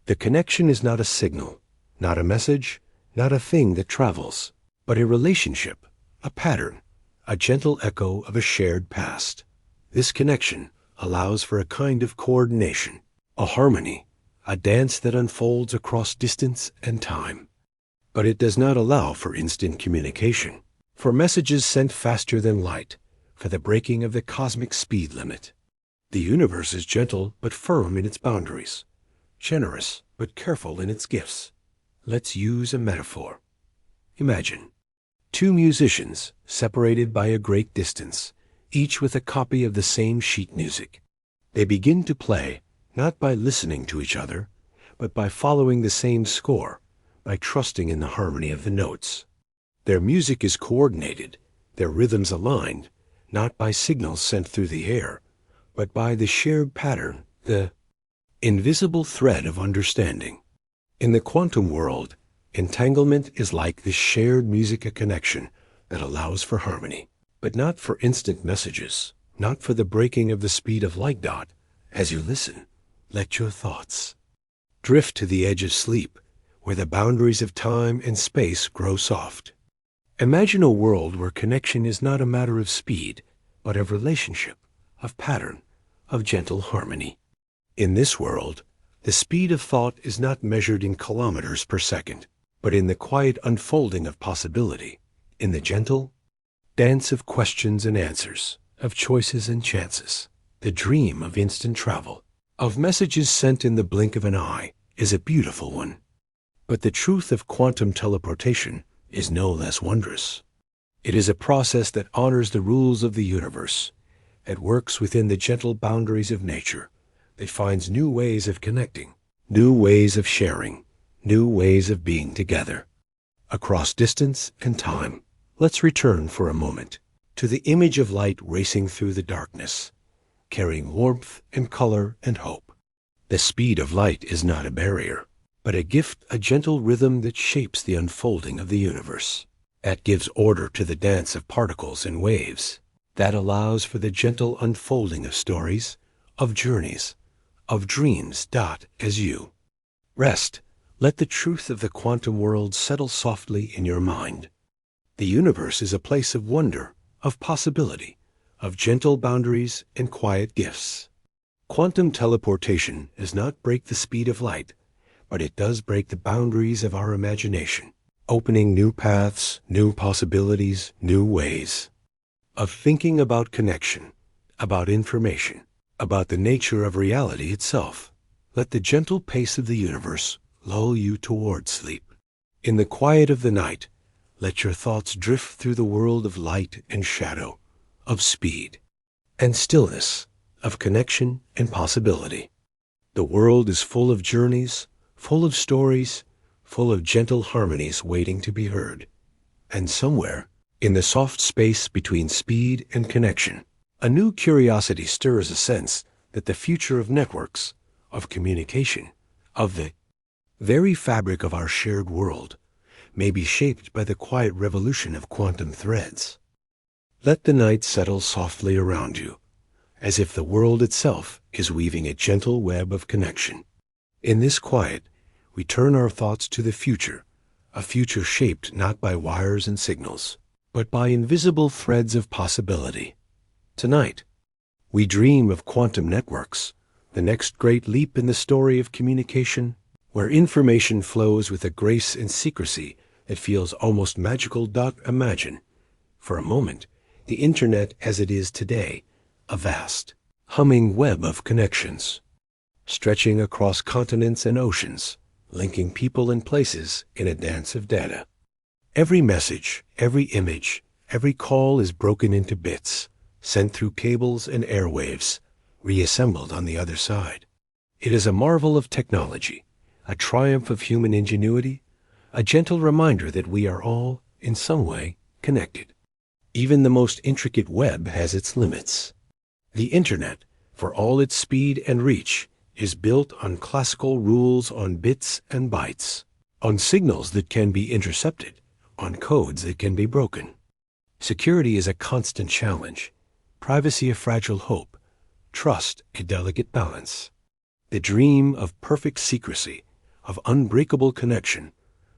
The connection is not a signal, not a message, not a thing that travels, but a relationship, a pattern, a gentle echo of a shared past. This connection allows for a kind of coordination, a harmony, a dance that unfolds across distance and time. But it does not allow for instant communication, for messages sent faster than light, for the breaking of the cosmic speed limit. The universe is gentle but firm in its boundaries, generous but careful in its gifts. Let's use a metaphor. Imagine two musicians separated by a great distance, each with a copy of the same sheet music. They begin to play not by listening to each other, but by following the same score, by trusting in the harmony of the notes. Their music is coordinated, their rhythms aligned, not by signals sent through the air, but by the shared pattern, the invisible thread of understanding. In the quantum world, entanglement is like this shared music connection that allows for harmony, but not for instant messages, not for the breaking of the speed of light. As you listen, let your thoughts drift to the edge of sleep, where the boundaries of time and space grow soft. Imagine a world where connection is not a matter of speed, but of relationship, of pattern, of gentle harmony. In this world, the speed of thought is not measured in kilometers per second, but in the quiet unfolding of possibility, in the gentle dance of questions and answers, of choices and chances. The dream of instant travel, of messages sent in the blink of an eye, is a beautiful one. But the truth of quantum teleportation is no less wondrous. It is a process that honors the rules of the universe, that works within the gentle boundaries of nature, that finds new ways of connecting, new ways of sharing, new ways of being together, across distance and time. Let's return for a moment to the image of light racing through the darkness, carrying warmth and color and hope. The speed of light is not a barrier, but a gift, a gentle rhythm that shapes the unfolding of the universe, that gives order to the dance of particles and waves, that allows for the gentle unfolding of stories, of journeys, of dreams. As you rest, let the truth of the quantum world settle softly in your mind. The universe is a place of wonder, of possibility, of gentle boundaries and quiet gifts. Quantum teleportation does not break the speed of light, but it does break the boundaries of our imagination, opening new paths, new possibilities, new ways of thinking about connection, about information, about the nature of reality itself. Let the gentle pace of the universe lull you toward sleep. In the quiet of the night, let your thoughts drift through the world of light and shadow, of speed and stillness, of connection and possibility. The world is full of journeys, full of stories, full of gentle harmonies waiting to be heard. And somewhere, in the soft space between speed and connection, a new curiosity stirs a sense that the future of networks, of communication, of the very fabric of our shared world, may be shaped by the quiet revolution of quantum threads. Let the night settle softly around you, as if the world itself is weaving a gentle web of connection. In this quiet, we turn our thoughts to the future, a future shaped not by wires and signals, but by invisible threads of possibility. Tonight, we dream of quantum networks, the next great leap in the story of communication, where information flows with a grace and secrecy that feels almost magical. Imagine, for a moment, the Internet as it is today, a vast, humming web of connections, stretching across continents and oceans, linking people and places in a dance of data. Every message, every image, every call is broken into bits, sent through cables and airwaves, reassembled on the other side. It is a marvel of technology, a triumph of human ingenuity, a gentle reminder that we are all, in some way, connected. Even the most intricate web has its limits. The Internet, for all its speed and reach, is built on classical rules, on bits and bytes, on signals that can be intercepted, on codes that can be broken. Security is a constant challenge, privacy a fragile hope, trust a delicate balance. The dream of perfect secrecy, of unbreakable connection,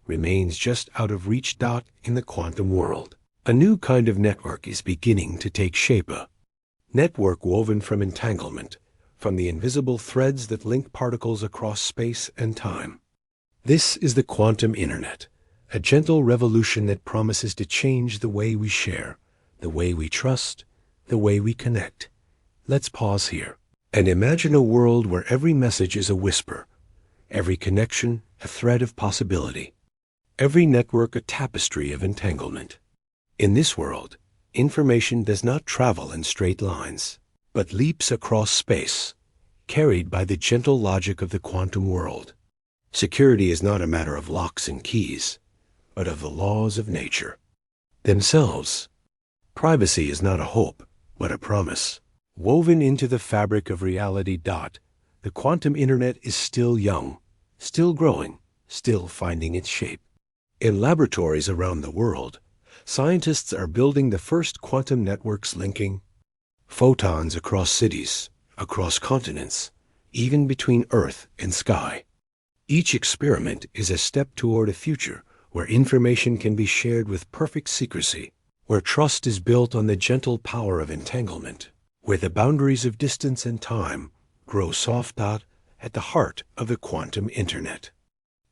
remains just out of reach. In the quantum world, a new kind of network is beginning to take shape, a network woven from entanglement, from the invisible threads that link particles across space and time. This is the quantum internet, a gentle revolution that promises to change the way we share, the way we trust, the way we connect. Let's pause here and imagine a world where every message is a whisper, every connection a thread of possibility, every network a tapestry of entanglement. In this world, information does not travel in straight lines, but leaps across space, carried by the gentle logic of the quantum world. Security is not a matter of locks and keys, but of the laws of nature themselves. Privacy is not a hope, but a promise, woven into the fabric of reality. The quantum internet is still young, still growing, still finding its shape. In laboratories around the world, scientists are building the first quantum networks linking photons across cities, across continents, even between Earth and sky. Each experiment is a step toward a future where information can be shared with perfect secrecy, where trust is built on the gentle power of entanglement, where the boundaries of distance and time grow soft. At the heart of the quantum internet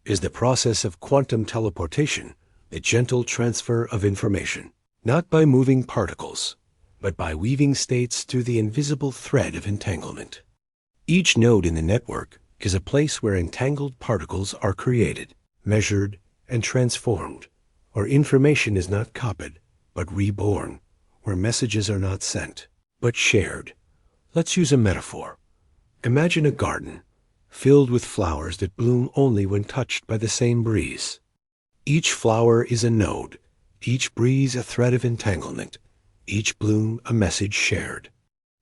is the process of quantum teleportation, the gentle transfer of information, not by moving particles, but by weaving states through the invisible thread of entanglement. Each node in the network is a place where entangled particles are created, measured, and transformed, where information is not copied, but reborn, where messages are not sent, but shared. Let's use a metaphor. Imagine a garden filled with flowers that bloom only when touched by the same breeze. Each flower is a node, each breeze a thread of entanglement, each bloom a message shared.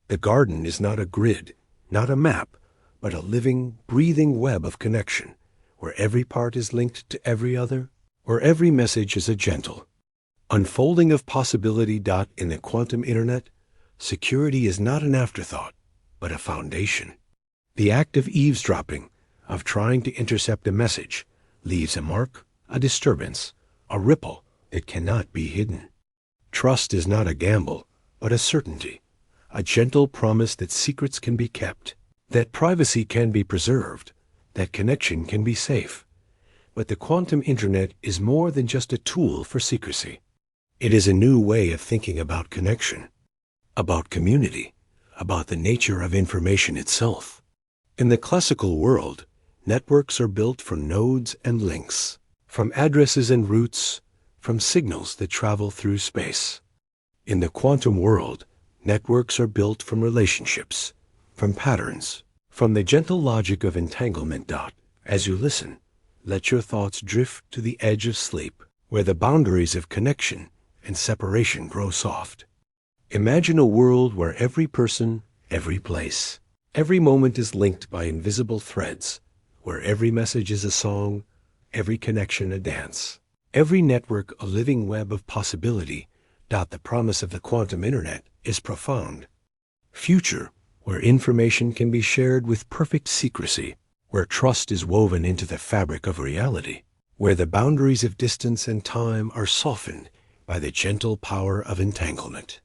The garden is not a grid, not a map, but a living, breathing web of connection, where every part is linked to every other, where every message is a gentle unfolding of possibility. In the quantum internet, security is not an afterthought, but a foundation. The act of eavesdropping, of trying to intercept a message, leaves a mark, a disturbance, a ripple that cannot be hidden. Trust is not a gamble, but a certainty, a gentle promise that secrets can be kept, that privacy can be preserved, that connection can be safe. But the quantum internet is more than just a tool for secrecy. It is a new way of thinking about connection, about community, about the nature of information itself. In the classical world, Networks are built from nodes and links, from addresses and routes, from signals that travel through space. In the quantum world, networks are built from relationships, from patterns, from the gentle logic of entanglement. As you listen, let your thoughts drift to the edge of sleep, where the boundaries of connection and separation grow soft. Imagine a world where every person, every place, every moment is linked by invisible threads, where every message is a song, every connection a dance, every network a living web of possibility. The promise of the quantum internet is profound. Future, where information can be shared with perfect secrecy, where trust is woven into the fabric of reality, where the boundaries of distance and time are softened by the gentle power of entanglement.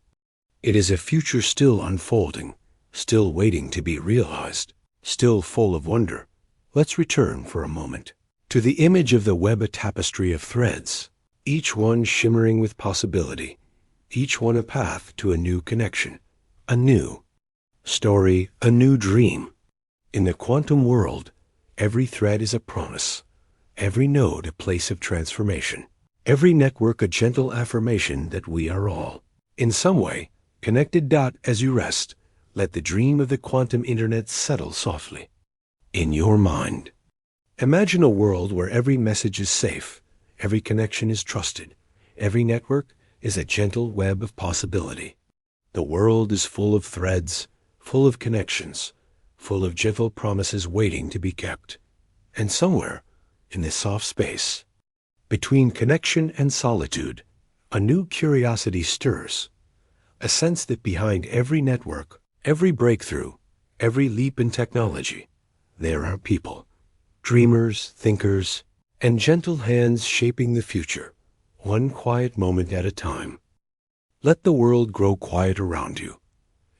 It is a future still unfolding, still waiting to be realized, still full of wonder. Let's return for a moment to the image of the web, a tapestry of threads, each one shimmering with possibility, each one a path to a new connection, a new story, a new dream. In the quantum world, every thread is a promise, every node a place of transformation, every network a gentle affirmation that we are all, in some way, connected. As you rest, let the dream of the quantum internet settle softly in your mind. Imagine a world where every message is safe, every connection is trusted, every network is a gentle web of possibility. The world is full of threads, full of connections, full of gentle promises waiting to be kept. And somewhere, in this soft space, between connection and solitude, a new curiosity stirs, a sense that behind every network, every breakthrough, every leap in technology, there are people, dreamers, thinkers, and gentle hands shaping the future, one quiet moment at a time. Let the world grow quiet around you,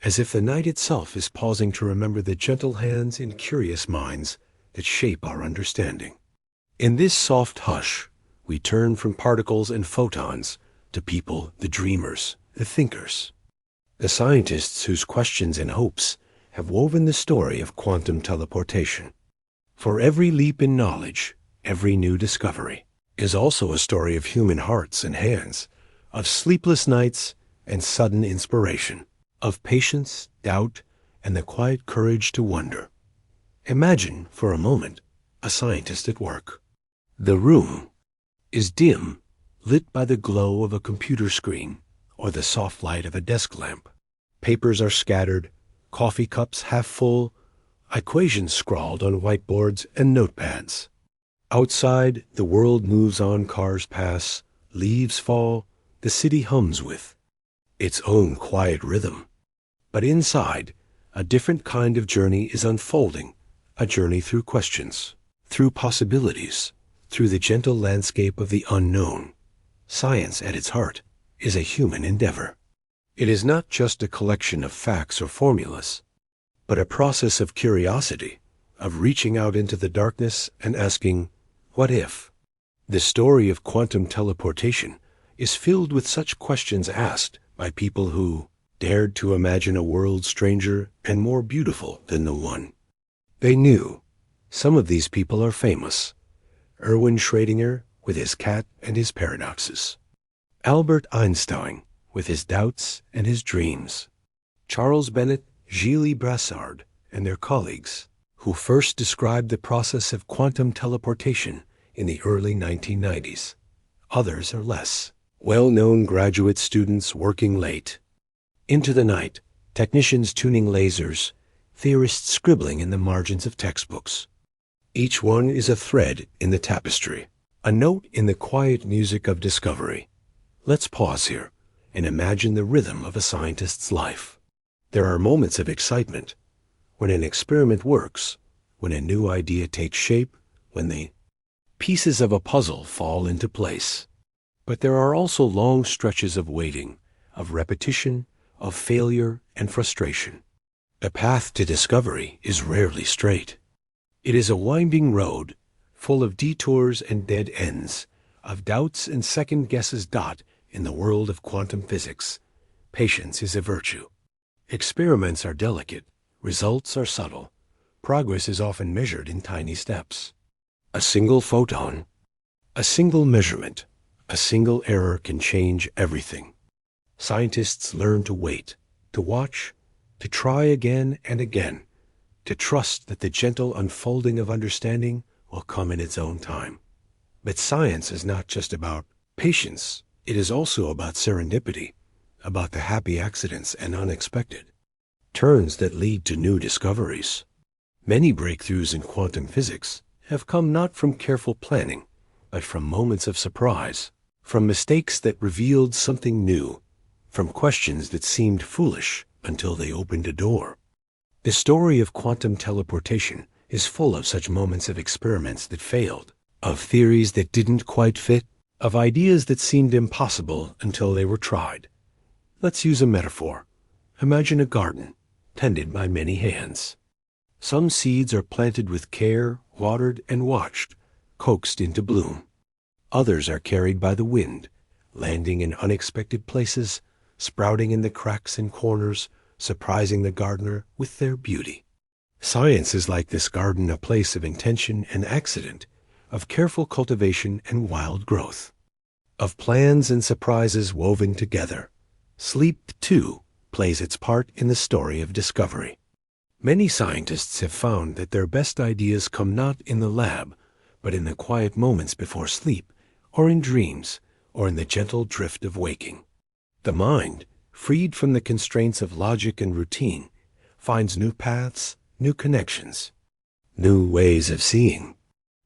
as if the night itself is pausing to remember the gentle hands and curious minds that shape our understanding. In this soft hush, we turn from particles and photons to people, the dreamers, the thinkers, the scientists whose questions and hopes have woven the story of quantum teleportation. For every leap in knowledge, every new discovery, is also a story of human hearts and hands, of sleepless nights and sudden inspiration, of patience, doubt, and the quiet courage to wonder. Imagine, for a moment, a scientist at work. The room is dim, lit by the glow of a computer screen or the soft light of a desk lamp. Papers are scattered, coffee cups half full, equations scrawled on whiteboards and notepads. Outside, the world moves on, cars pass, leaves fall, the city hums with its own quiet rhythm. But inside, a different kind of journey is unfolding, a journey through questions, through possibilities, through the gentle landscape of the unknown. Science, at its heart, is a human endeavor. It is not just a collection of facts or formulas, but a process of curiosity, of reaching out into the darkness and asking, what if? The story of quantum teleportation is filled with such questions asked by people who dared to imagine a world stranger and more beautiful than the one they knew. Some of these people are famous. Erwin Schrödinger with his cat and his paradoxes. Albert Einstein with his doubts and his dreams. Charles Bennett, Gilles Brassard, and their colleagues, who first described the process of quantum teleportation in the early 1990s. Others are less well-known graduate students working late into the night, technicians tuning lasers, theorists scribbling in the margins of textbooks. Each one is a thread in the tapestry, a note in the quiet music of discovery. Let's pause here and imagine the rhythm of a scientist's life. There are moments of excitement, when an experiment works, when a new idea takes shape, when the pieces of a puzzle fall into place. But there are also long stretches of waiting, of repetition, of failure and frustration. The path to discovery is rarely straight. It is a winding road, full of detours and dead ends, of doubts and second guesses. In the world of quantum physics, patience is a virtue. Experiments are delicate, results are subtle, Progress is often measured in tiny steps. A single photon, a single measurement, a single error can change everything. Scientists learn to wait, to watch, to try again and again, to trust that the gentle unfolding of understanding will come in its own time. But science is not just about patience. It is also about serendipity, about the happy accidents and unexpected turns that lead to new discoveries. Many breakthroughs in quantum physics have come not from careful planning, but from moments of surprise, from mistakes that revealed something new, from questions that seemed foolish until they opened a door. The story of quantum teleportation is full of such moments of experiments that failed, of theories that didn't quite fit, of ideas that seemed impossible until they were tried. Let's use a metaphor. Imagine a garden, tended by many hands. Some seeds are planted with care, watered and watched, coaxed into bloom. Others are carried by the wind, landing in unexpected places, sprouting in the cracks and corners, surprising the gardener with their beauty. Science is like this garden, a place of intention and accident, of careful cultivation and wild growth, of plans and surprises woven together. Sleep, too, plays its part in the story of discovery. Many scientists have found that their best ideas come not in the lab, but in the quiet moments before sleep, or in dreams, or in the gentle drift of waking. The mind, freed from the constraints of logic and routine, finds new paths, new connections, new ways of seeing.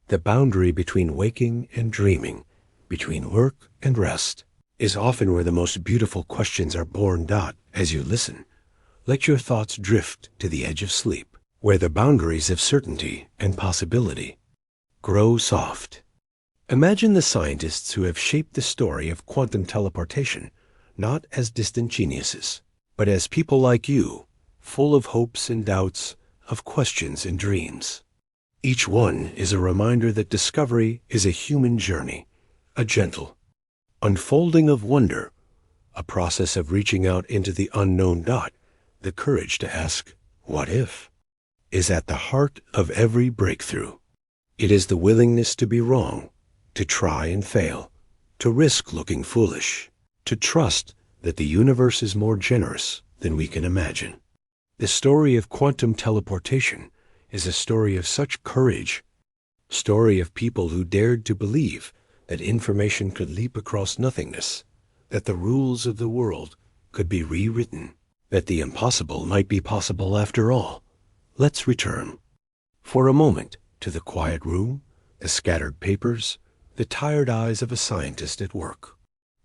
The boundary between waking and dreaming, between work and rest, is often where the most beautiful questions are born. As you listen, let your thoughts drift to the edge of sleep, where the boundaries of certainty and possibility grow soft. Imagine the scientists who have shaped the story of quantum teleportation not as distant geniuses, but as people like you, full of hopes and doubts, of questions and dreams. Each one is a reminder that discovery is a human journey, a gentle unfolding of wonder, a process of reaching out into the unknown. The courage to ask, what if, is at the heart of every breakthrough. It is the willingness to be wrong, to try and fail, to risk looking foolish, to trust that the universe is more generous than we can imagine. The story of quantum teleportation is a story of such courage, a story of people who dared to believe that information could leap across nothingness, that the rules of the world could be rewritten, that the impossible might be possible after all. Let's return for a moment to the quiet room, the scattered papers, the tired eyes of a scientist at work.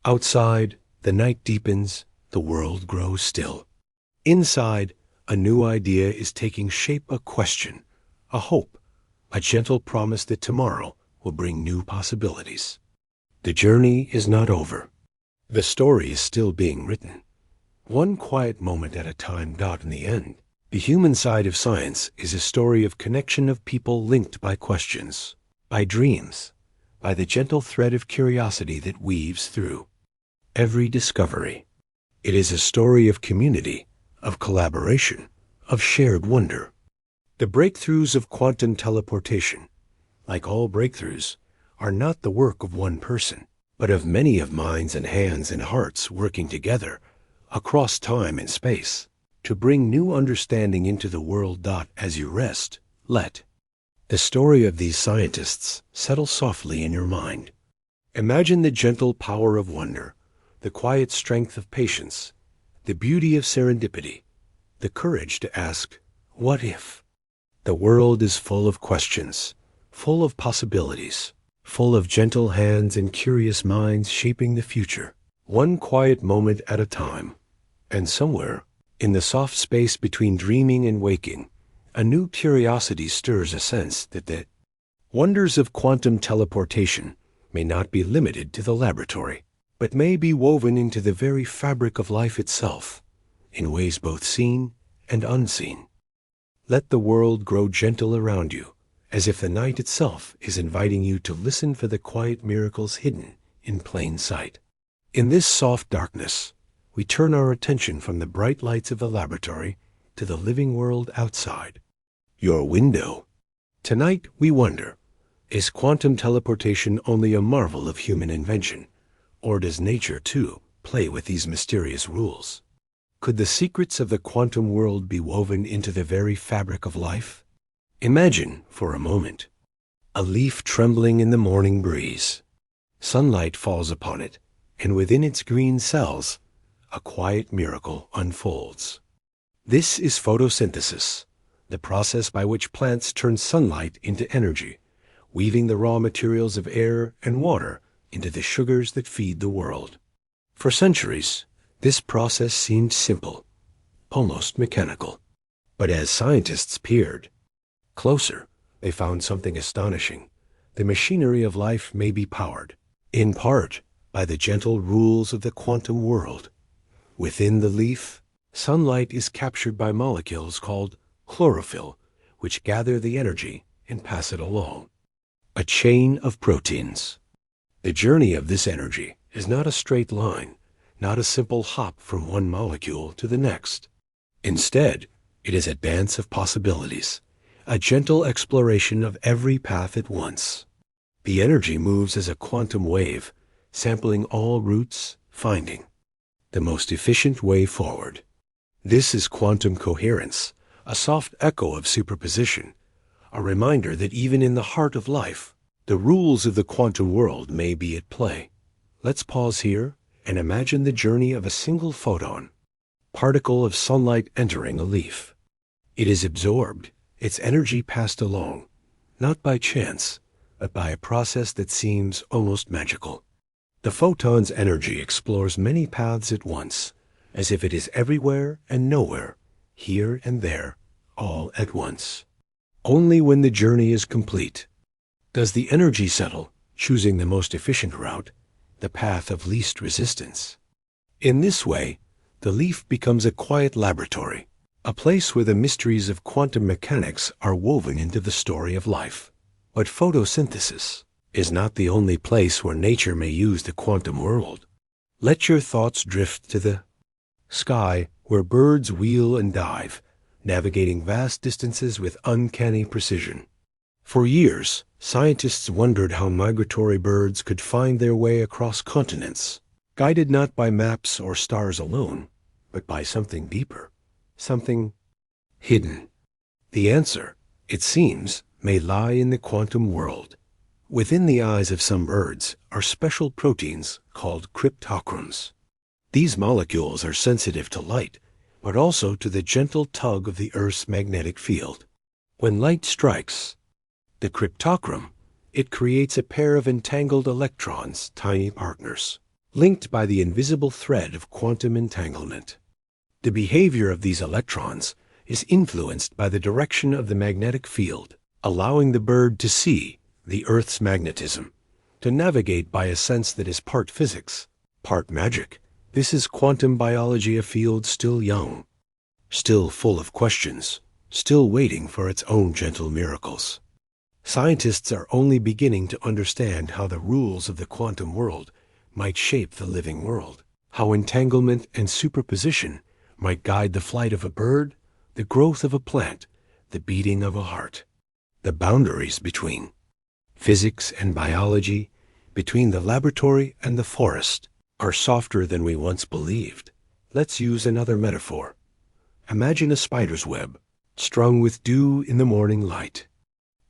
Outside, the night deepens, the world grows still. Inside, a new idea is taking shape, a question, a hope, a gentle promise that tomorrow will bring new possibilities. The journey is not over. The story is still being written, one quiet moment at a time. In the end, the human side of science is a story of connection, of people linked by questions, by dreams, by the gentle thread of curiosity that weaves through every discovery. It is a story of community, of collaboration, of shared wonder. The breakthroughs of quantum teleportation, like all breakthroughs, are not the work of one person, but of many of minds and hands and hearts working together across time and space to bring new understanding into the world. As you rest, let the story of these scientists settle softly in your mind. Imagine the gentle power of wonder, the quiet strength of patience, the beauty of serendipity, the courage to ask, what if? The world is full of questions, full of possibilities, full of gentle hands and curious minds shaping the future, one quiet moment at a time. And somewhere, in the soft space between dreaming and waking, a new curiosity stirs, a sense that the wonders of quantum teleportation may not be limited to the laboratory, but may be woven into the very fabric of life itself, in ways both seen and unseen. Let the world grow gentle around you, as if the night itself is inviting you to listen for the quiet miracles hidden in plain sight. In this soft darkness, we turn our attention from the bright lights of the laboratory to the living world outside. your window. Tonight we wonder, is quantum teleportation only a marvel of human invention, or does nature too play with these mysterious rules? Could the secrets of the quantum world be woven into the very fabric of life? Imagine, for a moment, a leaf trembling in the morning breeze. Sunlight falls upon it, and within its green cells, a quiet miracle unfolds. This is photosynthesis, the process by which plants turn sunlight into energy, weaving the raw materials of air and water into the sugars that feed the world. For centuries, this process seemed simple, almost mechanical. But as scientists peered closer, they found something astonishing. The machinery of life may be powered, in part, by the gentle rules of the quantum world. Within the leaf, sunlight is captured by molecules called chlorophyll, which gather the energy and pass it along. A chain of proteins. The journey of this energy is not a straight line, not a simple hop from one molecule to the next. Instead, it is a dance of possibilities, a gentle exploration of every path at once. The energy moves as a quantum wave, sampling all routes, finding the most efficient way forward. This is quantum coherence, a soft echo of superposition, a reminder that even in the heart of life, the rules of the quantum world may be at play. Let's pause here and imagine the journey of a single photon, particle of sunlight entering a leaf. It is absorbed, its energy passed along, not by chance, but by a process that seems almost magical. The photon's energy explores many paths at once, as if it is everywhere and nowhere, here and there, all at once. Only when the journey is complete does the energy settle, choosing the most efficient route, the path of least resistance. In this way, the leaf becomes a quiet laboratory, a place where the mysteries of quantum mechanics are woven into the story of life. But photosynthesis is not the only place where nature may use the quantum world. Let your thoughts drift to the sky, where birds wheel and dive, navigating vast distances with uncanny precision. For years, scientists wondered how migratory birds could find their way across continents, guided not by maps or stars alone, but by something deeper, something hidden. The answer, it seems, may lie in the quantum world. Within the eyes of some birds are special proteins called cryptochrons. These molecules are sensitive to light, but also to the gentle tug of the Earth's magnetic field. When light strikes the cryptochrom, it creates a pair of entangled electrons, tiny partners, linked by the invisible thread of quantum entanglement. The behavior of these electrons is influenced by the direction of the magnetic field, allowing the bird to see the Earth's magnetism, to navigate by a sense that is part physics, part magic. This is quantum biology, a field still young, still full of questions, still waiting for its own gentle miracles. Scientists are only beginning to understand how the rules of the quantum world might shape the living world, how entanglement and superposition might guide the flight of a bird, the growth of a plant, the beating of a heart. The boundaries between physics and biology, between the laboratory and the forest, are softer than we once believed. Let's use another metaphor. Imagine a spider's web, strung with dew in the morning light.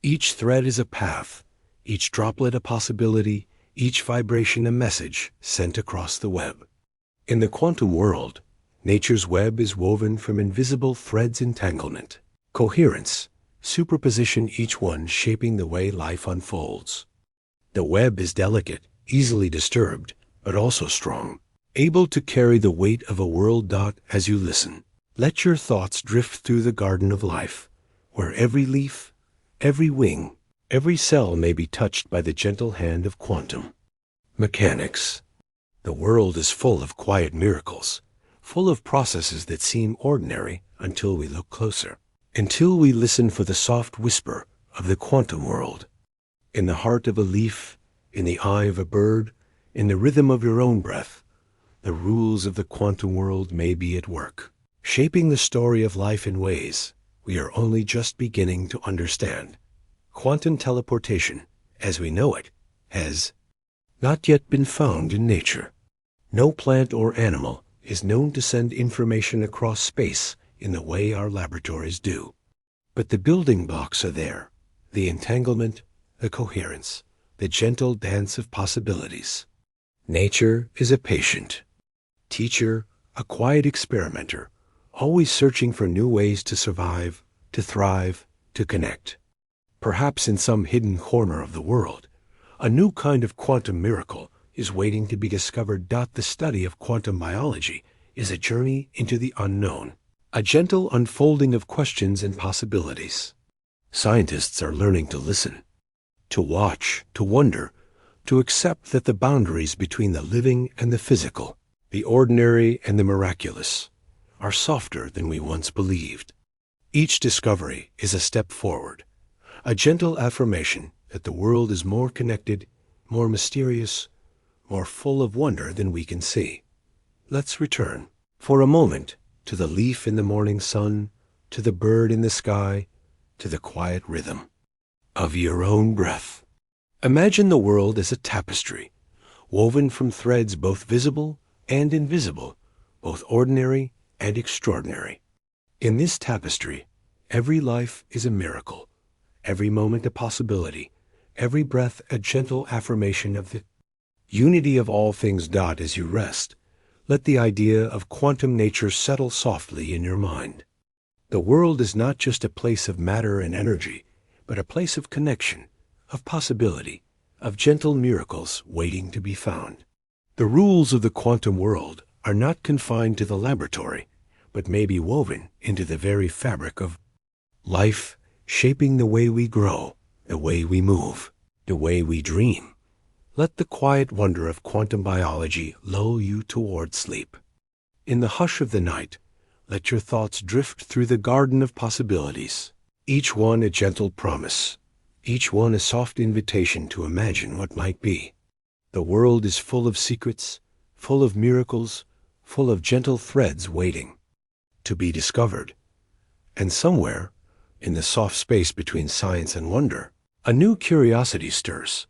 Each thread is a path, each droplet a possibility, each vibration a message sent across the web. In the quantum world, nature's web is woven from invisible threads, entanglement, coherence, superposition, each one shaping the way life unfolds. The web is delicate, easily disturbed, but also strong, able to carry the weight of a world. As you listen, let your thoughts drift through the garden of life, where every leaf, every wing, every cell may be touched by the gentle hand of quantum mechanics. The world is full of quiet miracles, full of processes that seem ordinary until we look closer, until we listen for the soft whisper of the quantum world. In the heart of a leaf, in the eye of a bird, in the rhythm of your own breath, the rules of the quantum world may be at work, shaping the story of life in ways we are only just beginning to understand. Quantum teleportation, as we know it, has not yet been found in nature. No plant or animal is known to send information across space in the way our laboratories do. But the building blocks are there, the entanglement, the coherence, the gentle dance of possibilities. Nature is a patient teacher, a quiet experimenter, always searching for new ways to survive, to thrive, to connect. Perhaps in some hidden corner of the world, a new kind of quantum miracle is waiting to be discovered. The study of quantum biology is a journey into the unknown, a gentle unfolding of questions and possibilities. Scientists are learning to listen, to watch, to wonder, to accept that the boundaries between the living and the physical, the ordinary and the miraculous, are softer than we once believed. Each discovery is a step forward, a gentle affirmation that the world is more connected, more mysterious, more full of wonder than we can see. Let's return, for a moment, to the leaf in the morning sun, to the bird in the sky, to the quiet rhythm of your own breath. Imagine the world as a tapestry, woven from threads both visible and invisible, both ordinary and extraordinary. In this tapestry, every life is a miracle, every moment a possibility, every breath a gentle affirmation of the unity of all things. As you rest, let the idea of quantum nature settle softly in your mind. The world is not just a place of matter and energy, but a place of connection, of possibility, of gentle miracles waiting to be found. The rules of the quantum world are not confined to the laboratory, but may be woven into the very fabric of life, shaping the way we grow, the way we move, the way we dream. Let the quiet wonder of quantum biology lull you toward sleep. In the hush of the night, let your thoughts drift through the garden of possibilities, each one a gentle promise, each one a soft invitation to imagine what might be. The world is full of secrets, full of miracles, full of gentle threads waiting to be discovered. And somewhere, in the soft space between science and wonder, a new curiosity stirs,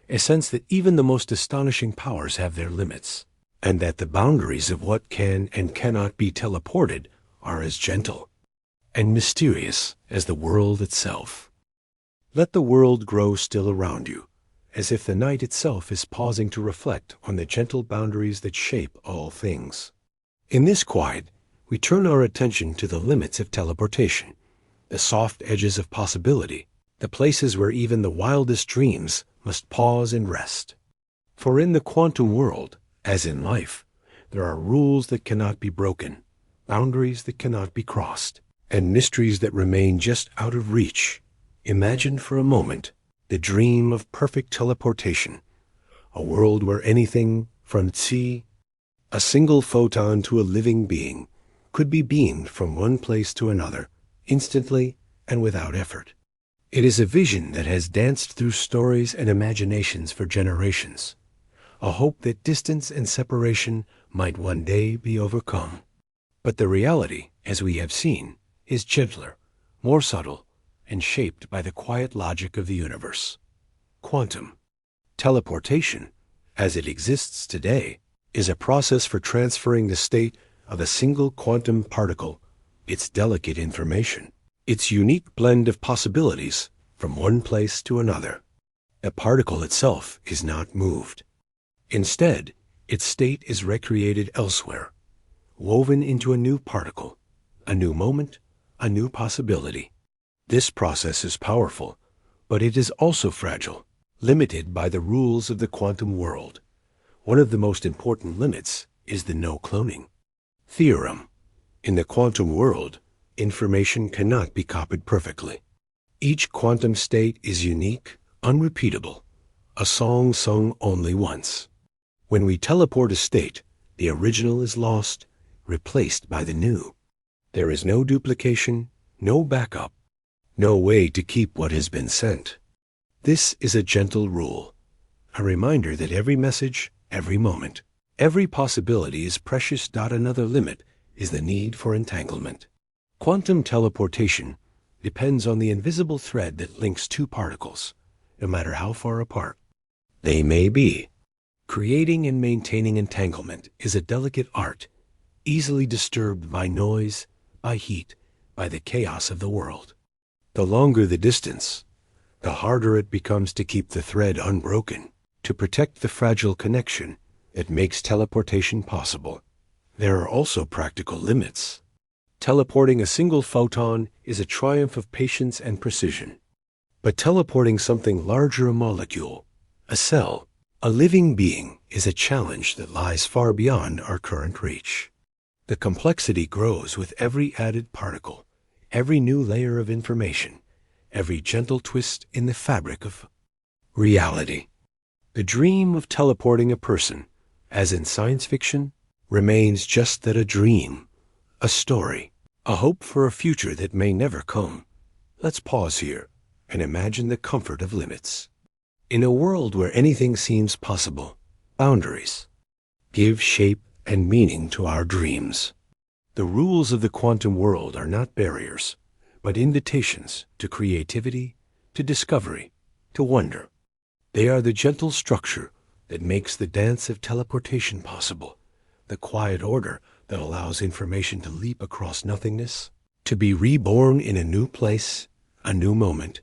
a sense that even the most astonishing powers have their limits, and that the boundaries of what can and cannot be teleported are as gentle and mysterious as the world itself. Let the world grow still around you, as if the night itself is pausing to reflect on the gentle boundaries that shape all things. In this quiet, we turn our attention to the limits of teleportation, the soft edges of possibility, the places where even the wildest dreams must pause and rest. For in the quantum world, as in life, there are rules that cannot be broken, boundaries that cannot be crossed, and mysteries that remain just out of reach. Imagine for a moment the dream of perfect teleportation, a world where anything from a single photon to a living being, could be beamed from one place to another, instantly and without effort. It is a vision that has danced through stories and imaginations for generations, a hope that distance and separation might one day be overcome. But the reality, as we have seen, is gentler, more subtle, and shaped by the quiet logic of the universe. Quantum teleportation, as it exists today, is a process for transferring the state of a single quantum particle, its delicate information, its unique blend of possibilities, from one place to another. The particle itself is not moved. Instead, its state is recreated elsewhere, woven into a new particle, a new moment, a new possibility. This process is powerful, but it is also fragile, limited by the rules of the quantum world. One of the most important limits is the no cloning theorem. In the quantum world, information cannot be copied perfectly. Each quantum state is unique, unrepeatable, a song sung only once. When we teleport a state, the original is lost, replaced by the new. There is no duplication, no backup, no way to keep what has been sent. This is a gentle rule, a reminder that every message, every moment, every possibility is precious. Another limit is the need for entanglement. Quantum teleportation depends on the invisible thread that links two particles, no matter how far apart they may be. Creating and maintaining entanglement is a delicate art, easily disturbed by noise, by heat, by the chaos of the world. The longer the distance, the harder it becomes to keep the thread unbroken, to protect the fragile connection that makes teleportation possible. There are also practical limits. Teleporting a single photon is a triumph of patience and precision. But teleporting something larger, a molecule, a cell, a living being, is a challenge that lies far beyond our current reach. The complexity grows with every added particle, every new layer of information, every gentle twist in the fabric of reality. The dream of teleporting a person, as in science fiction, remains just that, a dream, a story, a hope for a future that may never come. Let's pause here and imagine the comfort of limits. In a world where anything seems possible, boundaries give shape and meaning to our dreams. The rules of the quantum world are not barriers, but invitations to creativity, to discovery, to wonder. They are the gentle structure that makes the dance of teleportation possible, the quiet order that allows information to leap across nothingness, to be reborn in a new place, a new moment,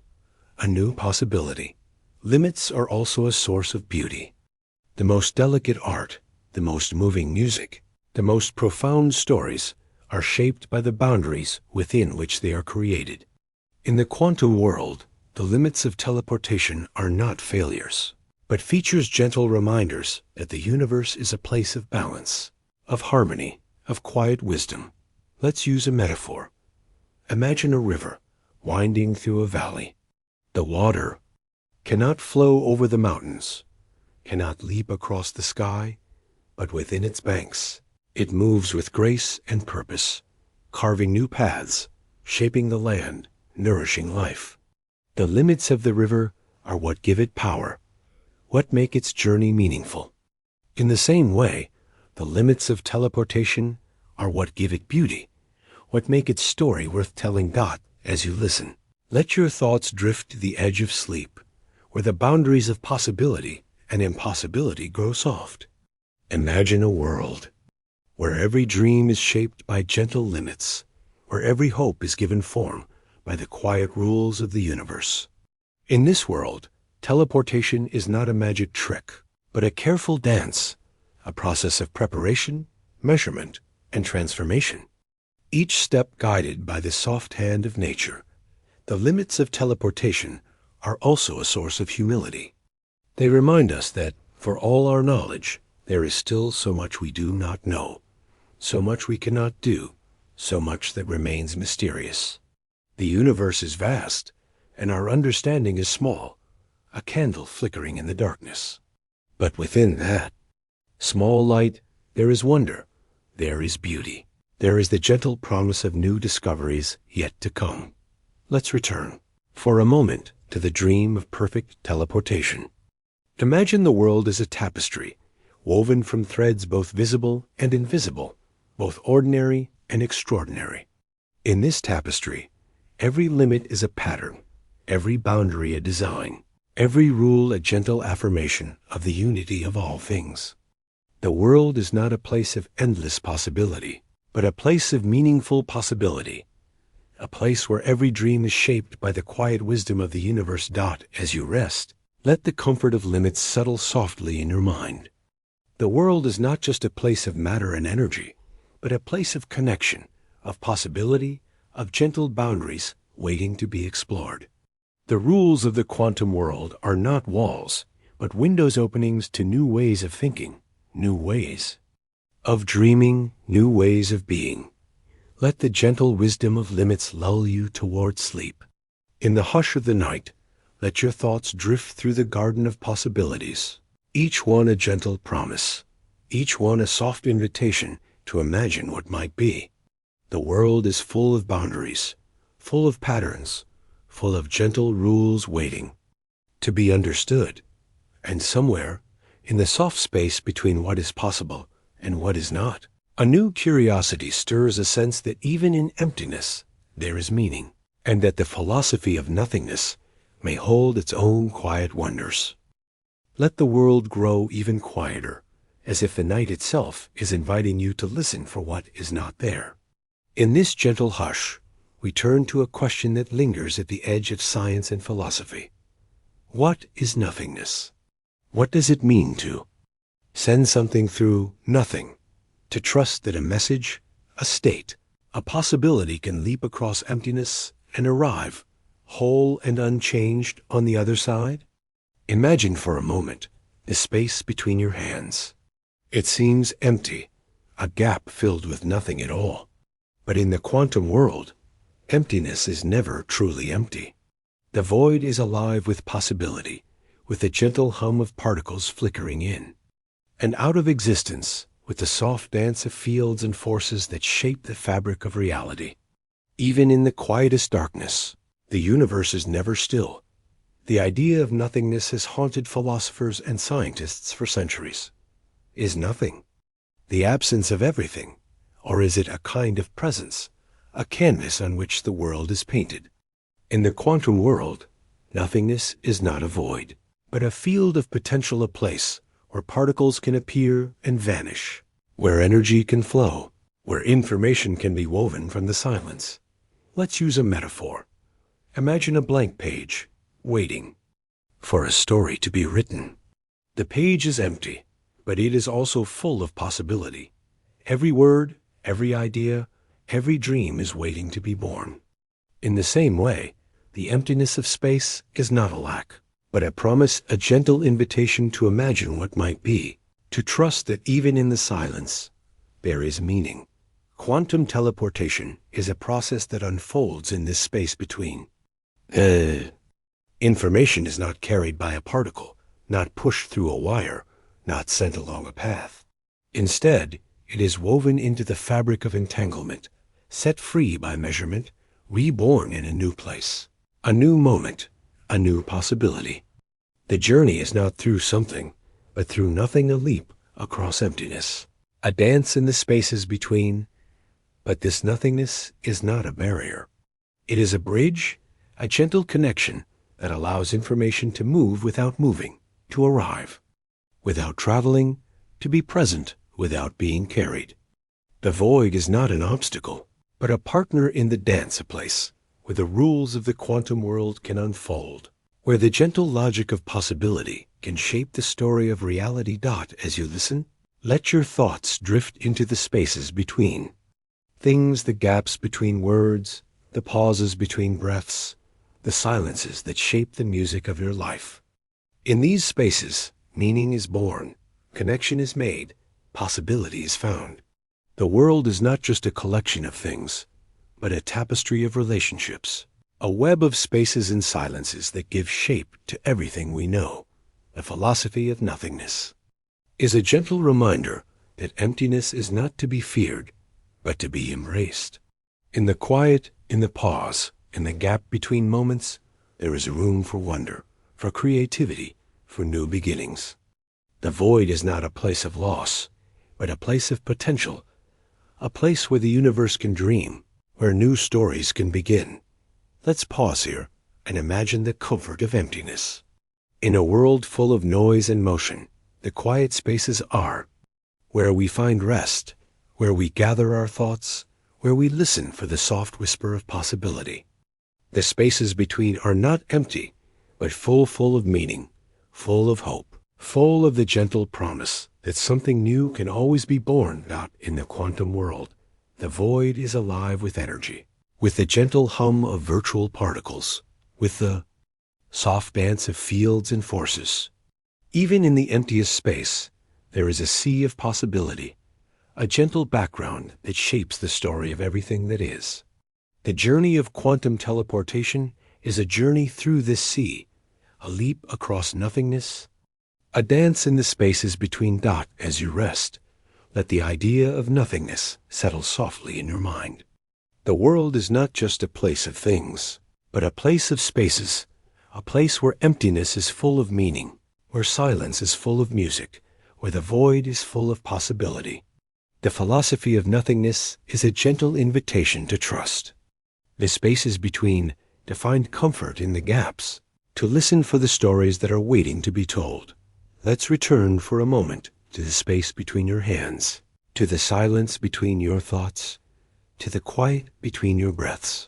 a new possibility. Limits are also a source of beauty. The most delicate art, the most moving music, the most profound stories are shaped by the boundaries within which they are created. In the quantum world, the limits of teleportation are not failures, but features gentle reminders that the universe is a place of balance, of harmony, of quiet wisdom. Let's use a metaphor. Imagine a river winding through a valley. The water cannot flow over the mountains, cannot leap across the sky, but within its banks, it moves with grace and purpose, carving new paths, shaping the land, nourishing life. The limits of the river are what give it power, what make its journey meaningful. In the same way, the limits of teleportation are what give it beauty, what make its story worth telling. As you listen, let your thoughts drift to the edge of sleep, where the boundaries of possibility and impossibility grow soft. Imagine a world where every dream is shaped by gentle limits, where every hope is given form by the quiet rules of the universe. In this world, teleportation is not a magic trick, but a careful dance, a process of preparation, measurement, and transformation. Each step guided by the soft hand of nature. The limits of teleportation are also a source of humility. They remind us that, for all our knowledge, there is still so much we do not know, so much we cannot do, so much that remains mysterious. The universe is vast, and our understanding is small, a candle flickering in the darkness. But within that small light, there is wonder, there is beauty, there is the gentle promise of new discoveries yet to come. Let's return, for a moment, to the dream of perfect teleportation. Imagine the world as a tapestry, woven from threads both visible and invisible, both ordinary and extraordinary. In this tapestry, every limit is a pattern, every boundary a design, every rule a gentle affirmation of the unity of all things. The world is not a place of endless possibility, but a place of meaningful possibility, a place where every dream is shaped by the quiet wisdom of the universe. As you rest, let the comfort of limits settle softly in your mind. The world is not just a place of matter and energy, but a place of connection, of possibility, of gentle boundaries waiting to be explored. The rules of the quantum world are not walls, but windows openings to new ways of thinking, new ways of dreaming, new ways of being. Let the gentle wisdom of limits lull you toward sleep. In the hush of the night, let your thoughts drift through the garden of possibilities, each one a gentle promise, each one a soft invitation to imagine what might be. The world is full of boundaries, full of patterns, full of gentle rules waiting to be understood. And somewhere, in the soft space between what is possible and what is not, a new curiosity stirs a sense that even in emptiness there is meaning. and that the philosophy of nothingness may hold its own quiet wonders. Let the world grow even quieter, as if the night itself is inviting you to listen for what is not there. In this gentle hush, we turn to a question that lingers at the edge of science and philosophy. What is nothingness? What does it mean to send something through nothing, to trust that a message, a state, a possibility can leap across emptiness and arrive, whole and unchanged, on the other side? Imagine for a moment the space between your hands. It seems empty, a gap filled with nothing at all. But in the quantum world, emptiness is never truly empty. The void is alive with possibility, with the gentle hum of particles flickering in and out of existence, with the soft dance of fields and forces that shape the fabric of reality. Even in the quietest darkness, the universe is never still. The idea of nothingness has haunted philosophers and scientists for centuries. Is nothing the absence of everything, or is it a kind of presence, a canvas on which the world is painted? In the quantum world, nothingness is not a void, but a field of potential, a place where particles can appear and vanish, where energy can flow, where information can be woven from the silence. Let's use a metaphor. Imagine a blank page, waiting for a story to be written. The page is empty, but it is also full of possibility. Every word, every idea, every dream is waiting to be born. In the same way, the emptiness of space is not a lack, but a promise, a gentle invitation to imagine what might be, to trust that even in the silence, there is meaning. Quantum teleportation is a process that unfolds in this space between. Information is not carried by a particle, not pushed through a wire, not sent along a path. Instead, it is woven into the fabric of entanglement, set free by measurement, reborn in a new place, a new moment, a new possibility. The journey is not through something, but through nothing, a leap across emptiness, a dance in the spaces between. But this nothingness is not a barrier. It is a bridge, a gentle connection that allows information to move without moving, to arrive without traveling, to be present without being carried. The void is not an obstacle, but a partner in the dance, a place where the rules of the quantum world can unfold, where the gentle logic of possibility can shape the story of reality. As you listen, let your thoughts drift into the spaces between things, the gaps between words, the pauses between breaths, the silences that shape the music of your life. In these spaces, meaning is born, connection is made, possibility is found. The world is not just a collection of things, but a tapestry of relationships, a web of spaces and silences that give shape to everything we know. The philosophy of nothingness is a gentle reminder that emptiness is not to be feared, but to be embraced. In the quiet, in the pause, in the gap between moments, there is room for wonder, for creativity, for new beginnings. The void is not a place of loss, but a place of potential, a place where the universe can dream, where new stories can begin. Let's pause here and imagine the comfort of emptiness. In a world full of noise and motion, the quiet spaces are where we find rest, where we gather our thoughts, where we listen for the soft whisper of possibility. The spaces between are not empty, but full of meaning, full of hope, full of the gentle promise that something new can always be born out in the quantum world. The void is alive with energy, with the gentle hum of virtual particles, with the soft dance of fields and forces. Even in the emptiest space, there is a sea of possibility, a gentle background that shapes the story of everything that is. The journey of quantum teleportation is a journey through this sea, a leap across nothingness, a dance in the spaces between. As you rest, let the idea of nothingness settle softly in your mind. The world is not just a place of things, but a place of spaces, a place where emptiness is full of meaning, where silence is full of music, where the void is full of possibility. The philosophy of nothingness is a gentle invitation to trust the spaces between, to find comfort in the gaps, to listen for the stories that are waiting to be told. Let's return for a moment to the space between your hands, to the silence between your thoughts, to the quiet between your breaths.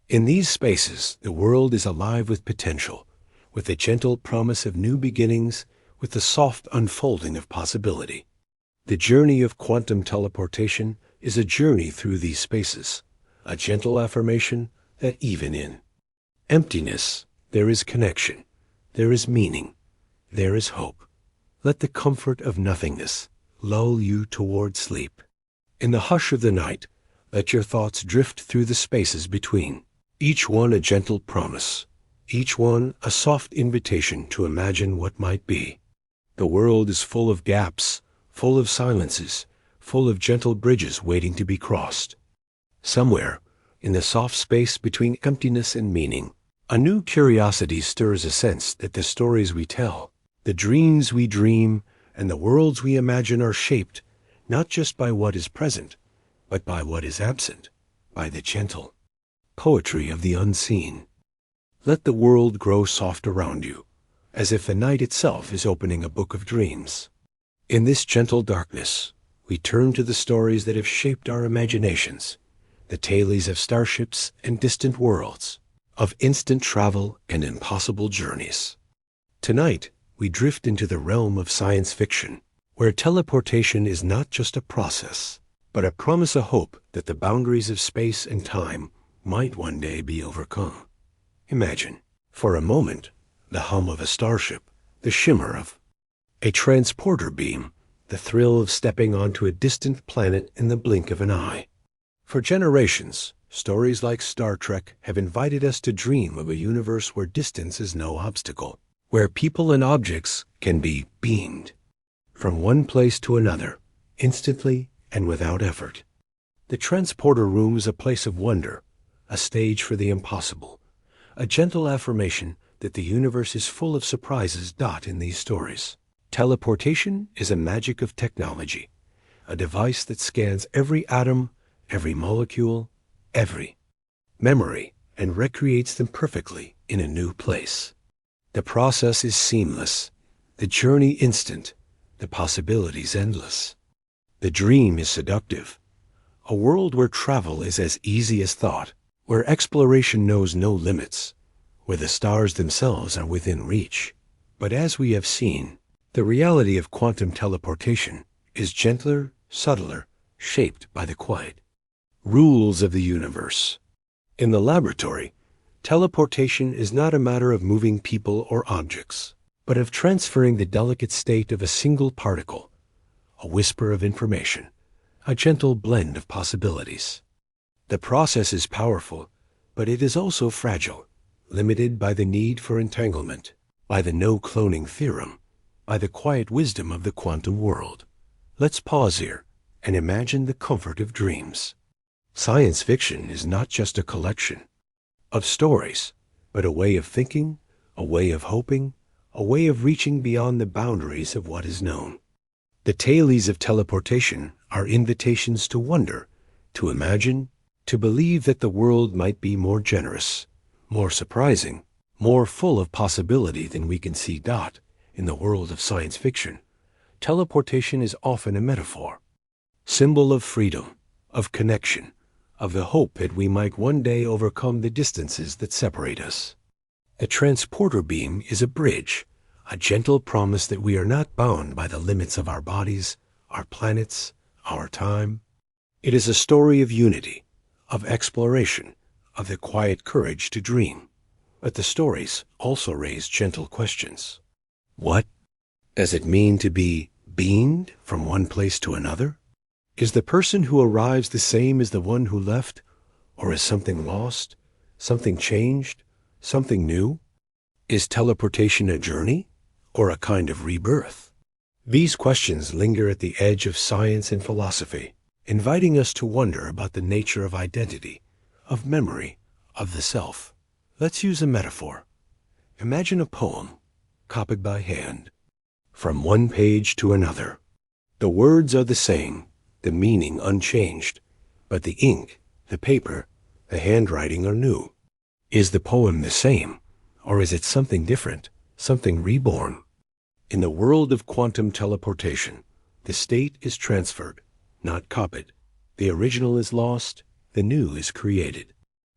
In these spaces, the world is alive with potential, with the gentle promise of new beginnings, with the soft unfolding of possibility. The journey of quantum teleportation is a journey through these spaces, a gentle affirmation that even in emptiness, there is connection, there is meaning, there is hope. Let the comfort of nothingness lull you toward sleep. In the hush of the night, let your thoughts drift through the spaces between, each one a gentle promise, each one a soft invitation to imagine what might be. The world is full of gaps, full of silences, full of gentle bridges waiting to be crossed. Somewhere, in the soft space between emptiness and meaning, a new curiosity stirs a sense that the stories we tell, the dreams we dream, and the worlds we imagine are shaped not just by what is present, but by what is absent, by the gentle poetry of the unseen. Let the world grow soft around you, as if the night itself is opening a book of dreams. In this gentle darkness, we turn to the stories that have shaped our imaginations, the tales of starships and distant worlds, of instant travel and impossible journeys. Tonight, we drift into the realm of science fiction, where teleportation is not just a process, but a promise of hope that the boundaries of space and time might one day be overcome. Imagine, for a moment, the hum of a starship, the shimmer of a transporter beam, the thrill of stepping onto a distant planet in the blink of an eye. For generations, stories like Star Trek have invited us to dream of a universe where distance is no obstacle, where people and objects can be beamed from one place to another, instantly and without effort. The transporter room is a place of wonder, a stage for the impossible, a gentle affirmation that the universe is full of surprises in these stories. Teleportation is a magic of technology, a device that scans every atom, every molecule, every memory, and recreates them perfectly in a new place. The process is seamless, the journey instant, the possibilities endless. The dream is seductive, a world where travel is as easy as thought, where exploration knows no limits, where the stars themselves are within reach. But as we have seen, the reality of quantum teleportation is gentler, subtler, shaped by the quiet rules of the universe. In the laboratory, teleportation is not a matter of moving people or objects, but of transferring the delicate state of a single particle, a whisper of information, a gentle blend of possibilities. The process is powerful, but it is also fragile, limited by the need for entanglement, by the no-cloning theorem, by the quiet wisdom of the quantum world. Let's pause here and imagine the comfort of dreams. Science fiction is not just a collection of stories, but a way of thinking, a way of hoping, a way of reaching beyond the boundaries of what is known. The tales of teleportation are invitations to wonder, to imagine, to believe that the world might be more generous, more surprising, more full of possibility than we can see. In the world of science fiction, teleportation is often a metaphor, symbol of freedom, of connection, of the hope that we might one day overcome the distances that separate us. The transporter beam is a bridge, a gentle promise that we are not bound by the limits of our bodies, our planets, our time. It is a story of unity, of exploration, of the quiet courage to dream. But the stories also raise gentle questions. What does it mean to be beamed from one place to another? Is the person who arrives the same as the one who left? Or is something lost, something changed, something new? Is teleportation a journey or a kind of rebirth? These questions linger at the edge of science and philosophy, inviting us to wonder about the nature of identity, of memory, of the self. Let's use a metaphor. Imagine a poem, copied by hand, from one page to another. The words are the same, the meaning unchanged, but the ink, the paper, the handwriting are new. Is the poem the same, or is it something different, something reborn? In the world of quantum teleportation, the state is transferred, not copied. The original is lost, the new is created.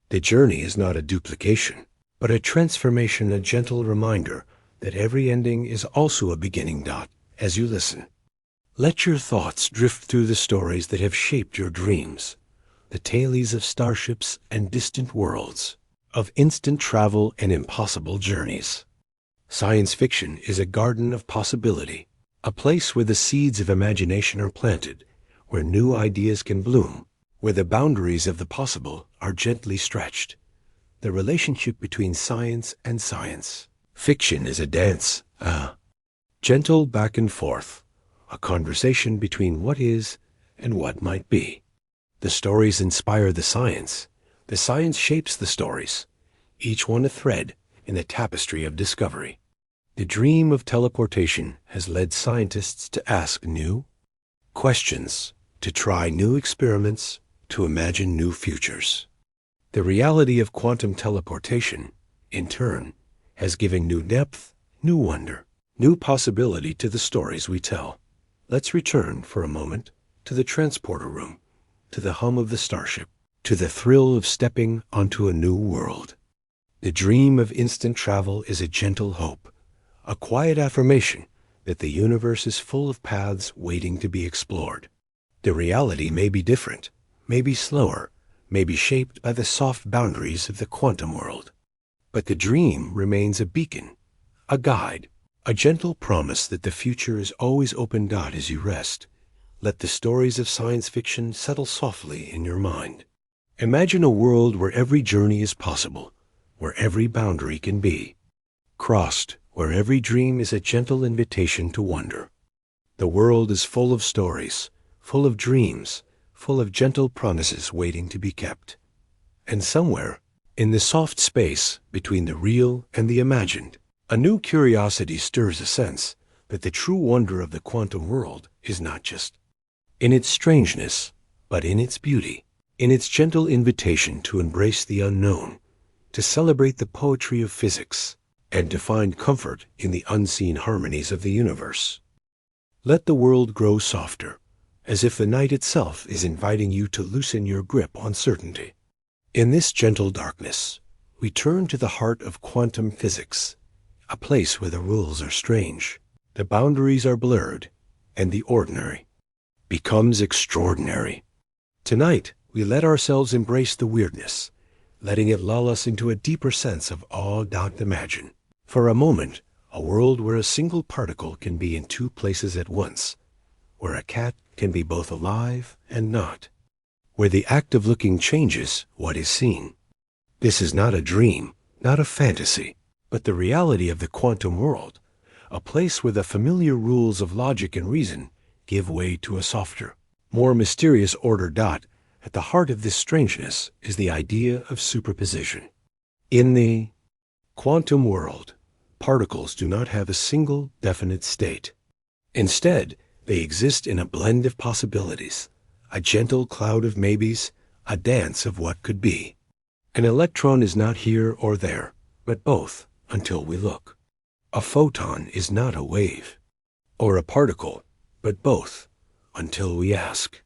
The journey is not a duplication, but a transformation, a gentle reminder that every ending is also a beginning. As you listen, let your thoughts drift through the stories that have shaped your dreams, the tales of starships and distant worlds, of instant travel and impossible journeys. Science fiction is a garden of possibility, a place where the seeds of imagination are planted, where new ideas can bloom, where the boundaries of the possible are gently stretched. The relationship between science and science. Fiction is a dance, gentle back and forth, a conversation between what is and what might be. The stories inspire the science shapes the stories, each one a thread in the tapestry of discovery. The dream of teleportation has led scientists to ask new questions, to try new experiments, to imagine new futures. The reality of quantum teleportation, in turn, has given new depth, new wonder, new possibility to the stories we tell. Let's return for a moment to the transporter room, to the hum of the starship, to the thrill of stepping onto a new world. The dream of instant travel is a gentle hope, a quiet affirmation that the universe is full of paths waiting to be explored. The reality may be different, may be slower, may be shaped by the soft boundaries of the quantum world. But the dream remains a beacon, a guide, a gentle promise that the future is always open. As you rest, let the stories of science fiction settle softly in your mind. Imagine a world where every journey is possible, where every boundary can be crossed, where every dream is a gentle invitation to wonder. The world is full of stories, full of dreams, full of gentle promises waiting to be kept. And somewhere, in the soft space between the real and the imagined, a new curiosity stirs a sense that the true wonder of the quantum world is not just in its strangeness, but in its beauty, in its gentle invitation to embrace the unknown, to celebrate the poetry of physics, and to find comfort in the unseen harmonies of the universe. Let the world grow softer, as if the night itself is inviting you to loosen your grip on certainty. In this gentle darkness, we turn to the heart of quantum physics, a place where the rules are strange, the boundaries are blurred, and the ordinary becomes extraordinary. Tonight, we let ourselves embrace the weirdness, letting it lull us into a deeper sense of awe. Imagine, for a moment, a world where a single particle can be in two places at once, where a cat can be both alive and not, where the act of looking changes what is seen. This is not a dream, not a fantasy, but the reality of the quantum world, a place where the familiar rules of logic and reason give way to a softer, more mysterious order. At the heart of this strangeness is the idea of superposition. In the quantum world, particles do not have a single definite state. Instead, they exist in a blend of possibilities, a gentle cloud of maybes, a dance of what could be. An electron is not here or there, but both until we look. A photon is not a wave or a particle, but both until we ask.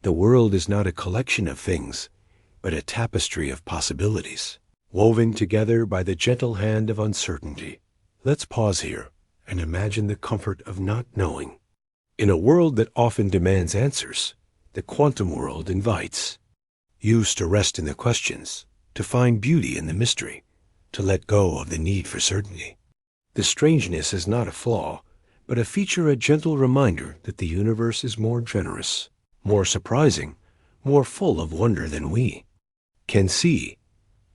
The world is not a collection of things, but a tapestry of possibilities, woven together by the gentle hand of uncertainty. Let's pause here and imagine the comfort of not knowing. In a world that often demands answers, the quantum world invites you to rest in the questions, to find beauty in the mystery, to let go of the need for certainty. The strangeness is not a flaw, but a feature, a gentle reminder that the universe is more generous, more surprising, more full of wonder than we can see.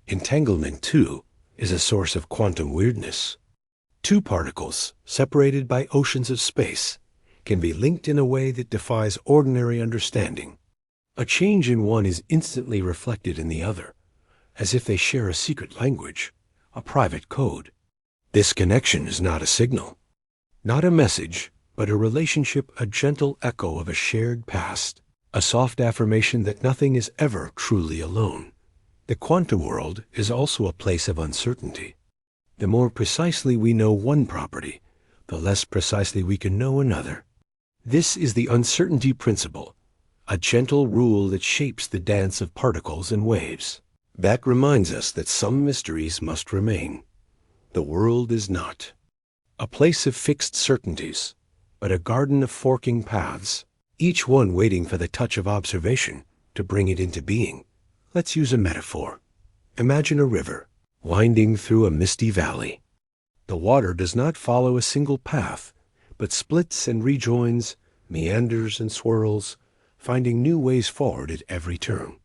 Entanglement, too, is a source of quantum weirdness. Two particles, separated by oceans of space, can be linked in a way that defies ordinary understanding. A change in one is instantly reflected in the other, as if they share a secret language, a private code. This connection is not a signal, not a message, but a relationship, a gentle echo of a shared past, a soft affirmation that nothing is ever truly alone. The quantum world is also a place of uncertainty. The more precisely we know one property, the less precisely we can know another. This is the uncertainty principle, a gentle rule that shapes the dance of particles and waves. That reminds us that some mysteries must remain. The world is not a place of fixed certainties, but a garden of forking paths, each one waiting for the touch of observation to bring it into being. Let's use a metaphor. Imagine a river winding through a misty valley. The water does not follow a single path, but splits and rejoins, meanders and swirls, finding new ways forward at every turn.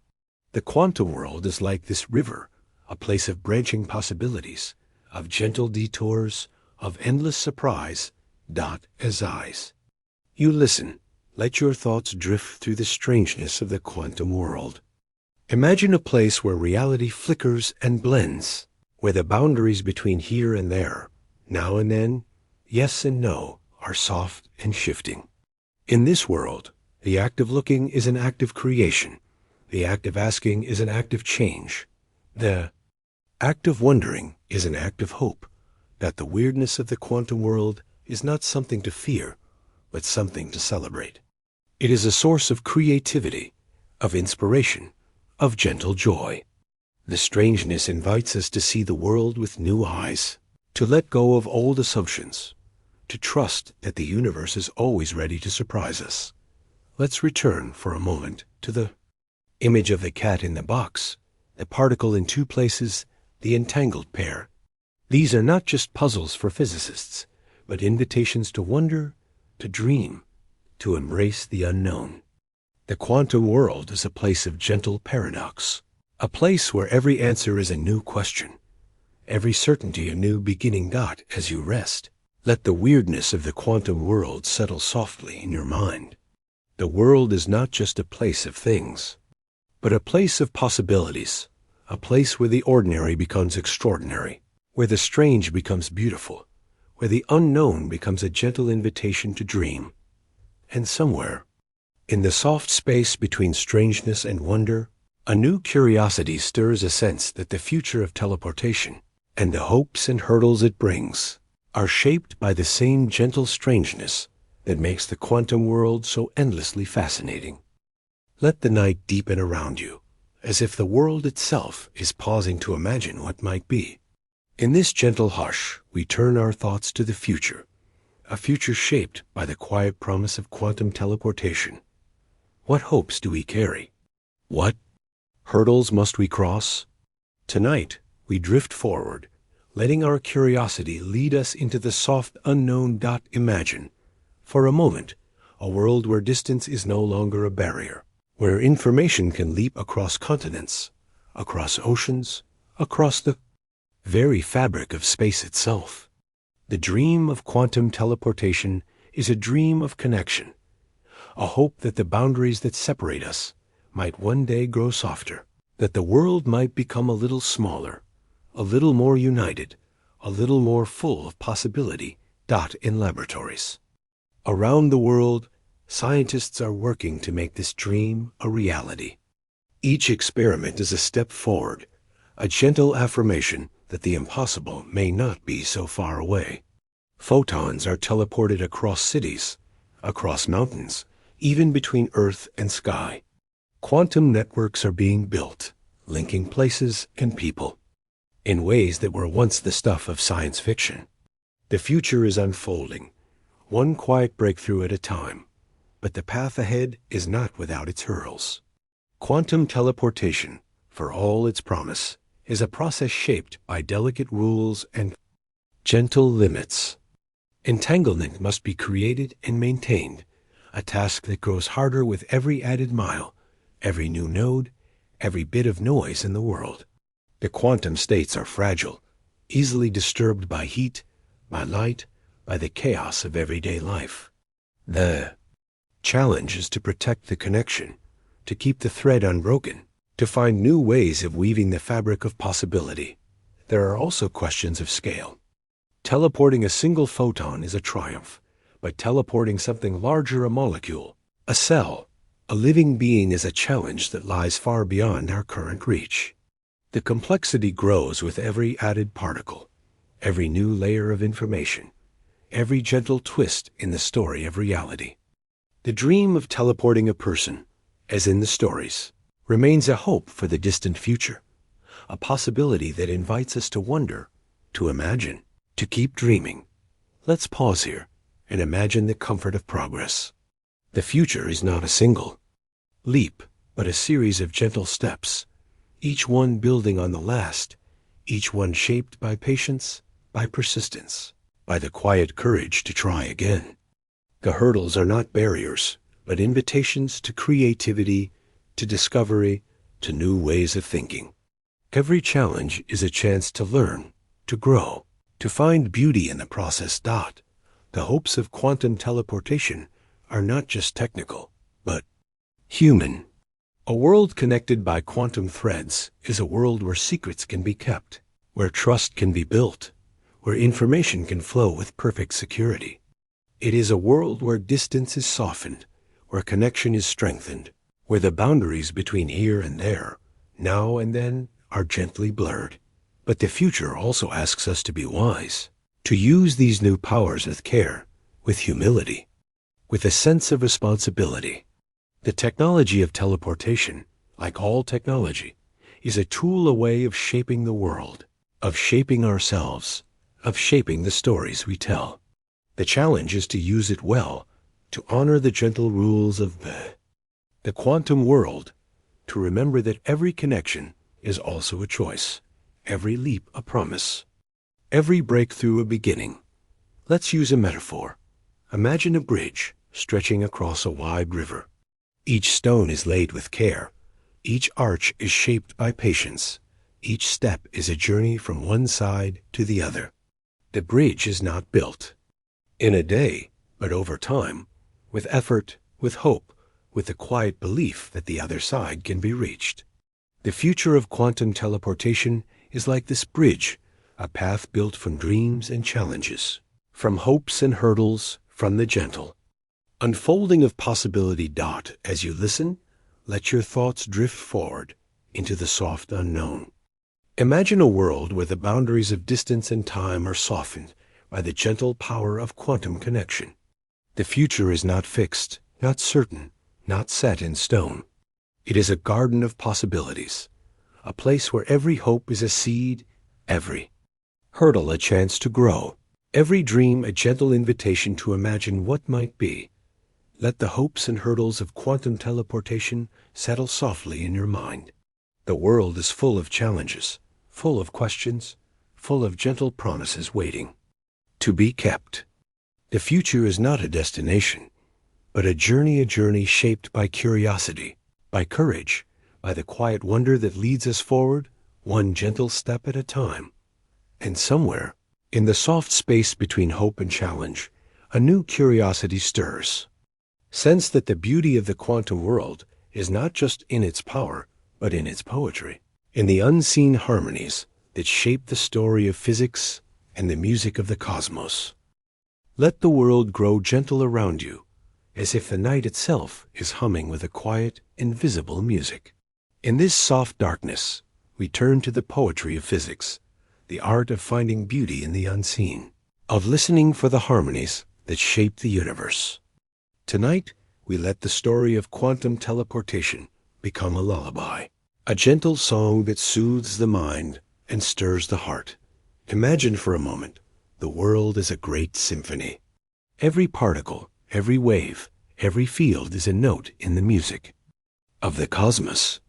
The quantum world is like this river, a place of branching possibilities, of gentle detours, of endless surprise, dot as eyes. You listen, let your thoughts drift through the strangeness of the quantum world. Imagine a place where reality flickers and blends, where the boundaries between here and there, now and then, yes and no, are soft and shifting. In this world, the act of looking is an act of creation. The act of asking is an act of change. The act of wondering is an act of hope that the weirdness of the quantum world is not something to fear, but something to celebrate. It is a source of creativity, of inspiration, of gentle joy. The strangeness invites us to see the world with new eyes, to let go of old assumptions, to trust that the universe is always ready to surprise us. Let's return for a moment to the image of the cat in the box, the particle in two places, the entangled pair. These are not just puzzles for physicists, but invitations to wonder, to dream, to embrace the unknown. The quantum world is a place of gentle paradox, a place where every answer is a new question, every certainty a new beginning. As you rest, let the weirdness of the quantum world settle softly in your mind. The world is not just a place of things, but a place of possibilities, a place where the ordinary becomes extraordinary, where the strange becomes beautiful, where the unknown becomes a gentle invitation to dream. And somewhere, in the soft space between strangeness and wonder, a new curiosity stirs a sense that the future of teleportation and the hopes and hurdles it brings are shaped by the same gentle strangeness that makes the quantum world so endlessly fascinating. Let the night deepen around you, as if the world itself is pausing to imagine what might be. In this gentle hush, we turn our thoughts to the future, a future shaped by the quiet promise of quantum teleportation. What hopes do we carry? What hurdles must we cross? Tonight, we drift forward, letting our curiosity lead us into the soft unknown. Imagine, for a moment, a world where distance is no longer a barrier, where information can leap across continents, across oceans, across the very fabric of space itself. The dream of quantum teleportation is a dream of connection, a hope that the boundaries that separate us might one day grow softer, that the world might become a little smaller, a little more united, a little more full of possibility. In laboratories around the world, scientists are working to make this dream a reality. Each experiment is a step forward, a gentle affirmation that the impossible may not be so far away. Photons are teleported across cities, across mountains, even between Earth and sky. Quantum networks are being built, linking places and people, in ways that were once the stuff of science fiction. The future is unfolding, one quiet breakthrough at a time, but the path ahead is not without its hurdles. Quantum teleportation, for all its promise, is a process shaped by delicate rules and gentle limits. Entanglement must be created and maintained, a task that grows harder with every added mile, every new node, every bit of noise in the world. The quantum states are fragile, easily disturbed by heat, by light, by the chaos of everyday life. The challenge is to protect the connection, to keep the thread unbroken, to find new ways of weaving the fabric of possibility. There are also questions of scale. Teleporting a single photon is a triumph, but teleporting something larger, a molecule, a cell, a living being, is a challenge that lies far beyond our current reach. The complexity grows with every added particle, every new layer of information, every gentle twist in the story of reality. The dream of teleporting a person, as in the stories, remains a hope for the distant future, a possibility that invites us to wonder, to imagine, to keep dreaming. Let's pause here and imagine the comfort of progress. The future is not a single leap, but a series of gentle steps, each one building on the last, each one shaped by patience, by persistence, by the quiet courage to try again. The hurdles are not barriers, but invitations to creativity, to discovery, to new ways of thinking. Every challenge is a chance to learn, to grow, to find beauty in the process. The hopes of quantum teleportation are not just technical, but human. A world connected by quantum threads is a world where secrets can be kept, where trust can be built, where information can flow with perfect security. It is a world where distance is softened, where connection is strengthened, where the boundaries between here and there, now and then, are gently blurred. But the future also asks us to be wise, to use these new powers with care, with humility, with a sense of responsibility. The technology of teleportation, like all technology, is a tool, a way of shaping the world, of shaping ourselves, of shaping the stories we tell. The challenge is to use it well, to honor the gentle rules of the quantum world, to remember that every connection is also a choice, every leap a promise, every breakthrough a beginning. Let's use a metaphor. Imagine a bridge stretching across a wide river. Each stone is laid with care. Each arch is shaped by patience. Each step is a journey from one side to the other. The bridge is not built in a day, but over time, with effort, with hope, with the quiet belief that the other side can be reached. The future of quantum teleportation is like this bridge, a path built from dreams and challenges, from hopes and hurdles, from the gentle unfolding of possibility. As you listen, let your thoughts drift forward into the soft unknown. Imagine a world where the boundaries of distance and time are softened by the gentle power of quantum connection. The future is not fixed, not certain, not set in stone. It is a garden of possibilities, a place where every hope is a seed, every hurdle a chance to grow, every dream a gentle invitation to imagine what might be. Let the hopes and hurdles of quantum teleportation settle softly in your mind. The world is full of challenges, full of questions, full of gentle promises waiting to be kept. The future is not a destination, but a journey shaped by curiosity, by courage, by the quiet wonder that leads us forward, one gentle step at a time. And somewhere, in the soft space between hope and challenge, a new curiosity stirs. Sense that the beauty of the quantum world is not just in its power, but in its poetry, in the unseen harmonies that shape the story of physics and the music of the cosmos. Let the world grow gentle around you, as if the night itself is humming with a quiet, invisible music. In this soft darkness, we turn to the poetry of physics, the art of finding beauty in the unseen, of listening for the harmonies that shape the universe. Tonight, we let the story of quantum teleportation become a lullaby, a gentle song that soothes the mind and stirs the heart. Imagine for a moment the world is a great symphony. Every particle, every wave, every field is a note in the music of the cosmos.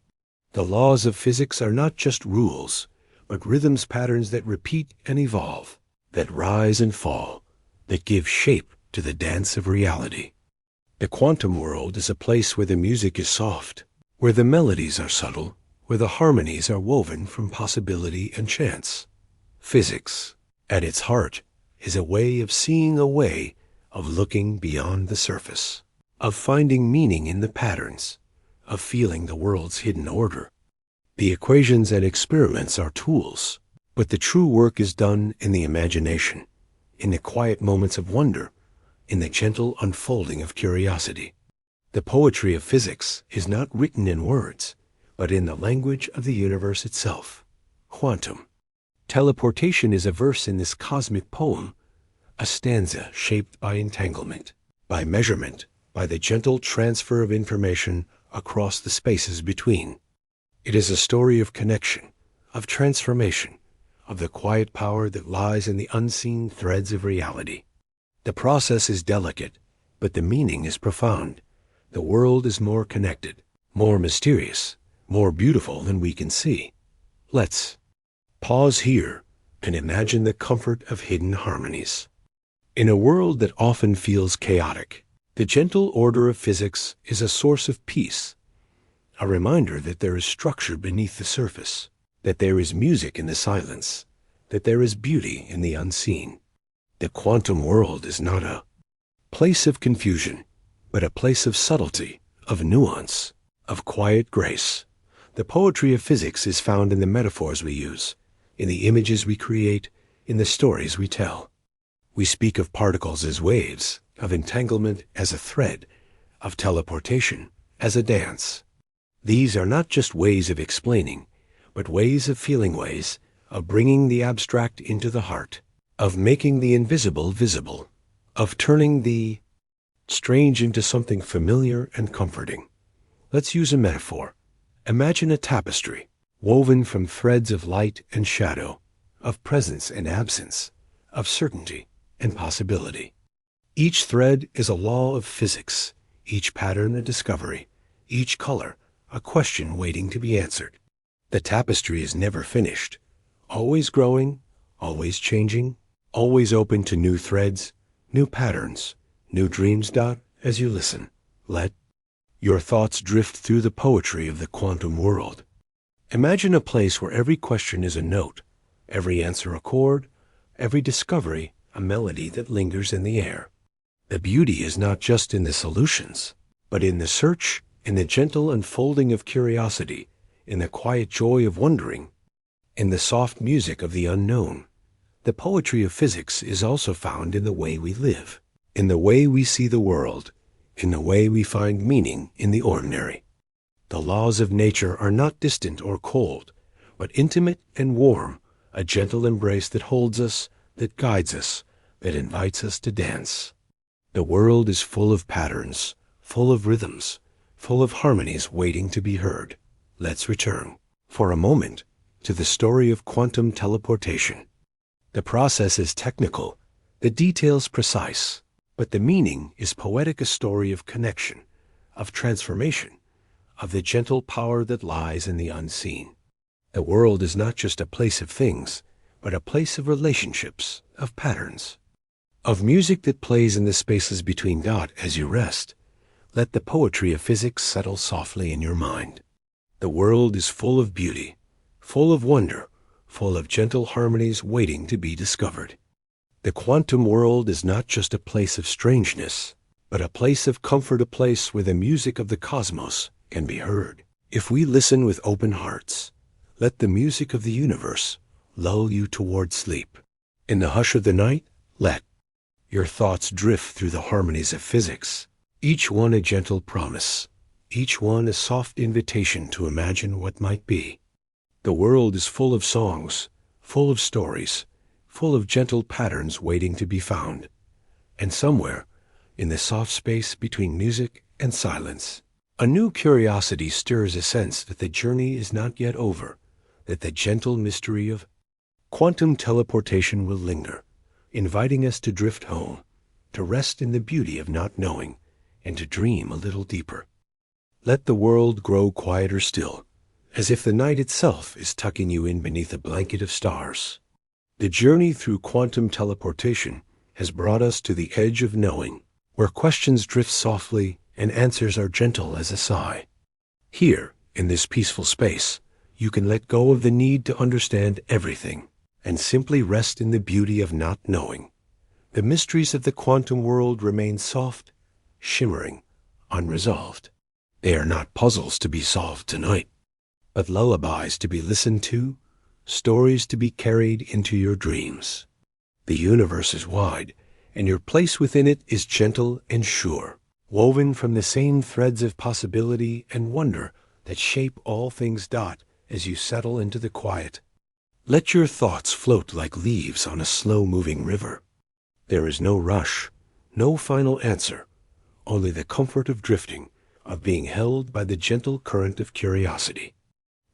The laws of physics are not just rules, but rhythms, patterns that repeat and evolve, that rise and fall, that give shape to the dance of reality. The quantum world is a place where the music is soft, where the melodies are subtle, where the harmonies are woven from possibility and chance. Physics, at its heart, is a way of seeing, a way of looking beyond the surface, of finding meaning in the patterns, of feeling the world's hidden order. The equations and experiments are tools, but the true work is done in the imagination, in the quiet moments of wonder, in the gentle unfolding of curiosity. The poetry of physics is not written in words, but in the language of the universe itself. Quantum Teleportation is a verse in this cosmic poem, a stanza shaped by entanglement, by measurement, by the gentle transfer of information across the spaces between. It is a story of connection, of transformation, of the quiet power that lies in the unseen threads of reality. The process is delicate, but the meaning is profound. The world is more connected, more mysterious, more beautiful than we can see. Let's pause here and imagine the comfort of hidden harmonies. In a world that often feels chaotic, the gentle order of physics is a source of peace, a reminder that there is structure beneath the surface, that there is music in the silence, that there is beauty in the unseen. The quantum world is not a place of confusion, but a place of subtlety, of nuance, of quiet grace. The poetry of physics is found in the metaphors we use, in the images we create, in the stories we tell. We speak of particles as waves, of entanglement as a thread, of teleportation as a dance. These are not just ways of explaining, but ways of feeling, ways of bringing the abstract into the heart, of making the invisible visible, of turning the strange into something familiar and comforting. Let's use a metaphor. Imagine a tapestry, woven from threads of light and shadow, of presence and absence, of certainty and possibility. Each thread is a law of physics, each pattern a discovery, each color a question waiting to be answered. The tapestry is never finished, always growing, always changing, always open to new threads, new patterns, new dreams. As you listen, let your thoughts drift through the poetry of the quantum world. Imagine a place where every question is a note, every answer a chord, every discovery a melody that lingers in the air. The beauty is not just in the solutions, but in the search, in the gentle unfolding of curiosity, in the quiet joy of wondering, in the soft music of the unknown. The poetry of physics is also found in the way we live, in the way we see the world, in the way we find meaning in the ordinary. The laws of nature are not distant or cold, but intimate and warm, a gentle embrace that holds us, that guides us, that invites us to dance. The world is full of patterns, full of rhythms, full of harmonies waiting to be heard. Let's return, for a moment, to the story of quantum teleportation. The process is technical, the details precise, but the meaning is poetic, a story of connection, of transformation, of the gentle power that lies in the unseen. The world is not just a place of things, but a place of relationships, of patterns, of music that plays in the spaces between. As you rest, let the poetry of physics settle softly in your mind. The world is full of beauty, full of wonder, full of gentle harmonies waiting to be discovered. The quantum world is not just a place of strangeness, but a place of comfort, a place where the music of the cosmos can be heard. If we listen with open hearts, let the music of the universe lull you toward sleep. In the hush of the night, let your thoughts drift through the harmonies of physics, each one a gentle promise, each one a soft invitation to imagine what might be. The world is full of songs, full of stories, full of gentle patterns waiting to be found. And somewhere, in the soft space between music and silence, a new curiosity stirs, a sense that the journey is not yet over, that the gentle mystery of quantum teleportation will linger, inviting us to drift home, to rest in the beauty of not knowing, and to dream a little deeper. Let the world grow quieter still, as if the night itself is tucking you in beneath a blanket of stars. The journey through quantum teleportation has brought us to the edge of knowing, where questions drift softly and answers are gentle as a sigh. Here, in this peaceful space, you can let go of the need to understand everything and simply rest in the beauty of not knowing. The mysteries of the quantum world remain soft, shimmering, unresolved. They are not puzzles to be solved tonight, but lullabies to be listened to, stories to be carried into your dreams. The universe is wide, and your place within it is gentle and sure, woven from the same threads of possibility and wonder that shape all things. As you settle into the quiet, Let your thoughts float like leaves on a slow-moving river. There is no rush, no final answer, only the comfort of drifting, of being held by the gentle current of curiosity.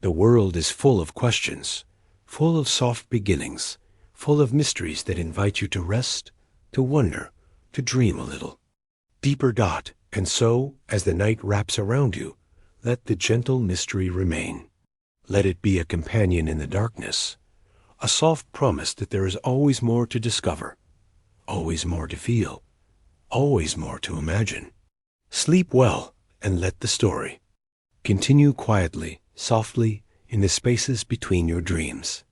The world is full of questions, full of soft beginnings, full of mysteries that invite you to rest, to wonder, to dream a little. Deeper dot, and so, as the night wraps around you, let the gentle mystery remain. Let it be a companion in the darkness, a soft promise that there is always more to discover, always more to feel, always more to imagine. Sleep well, and let the story continue quietly, softly, in the spaces between your dreams.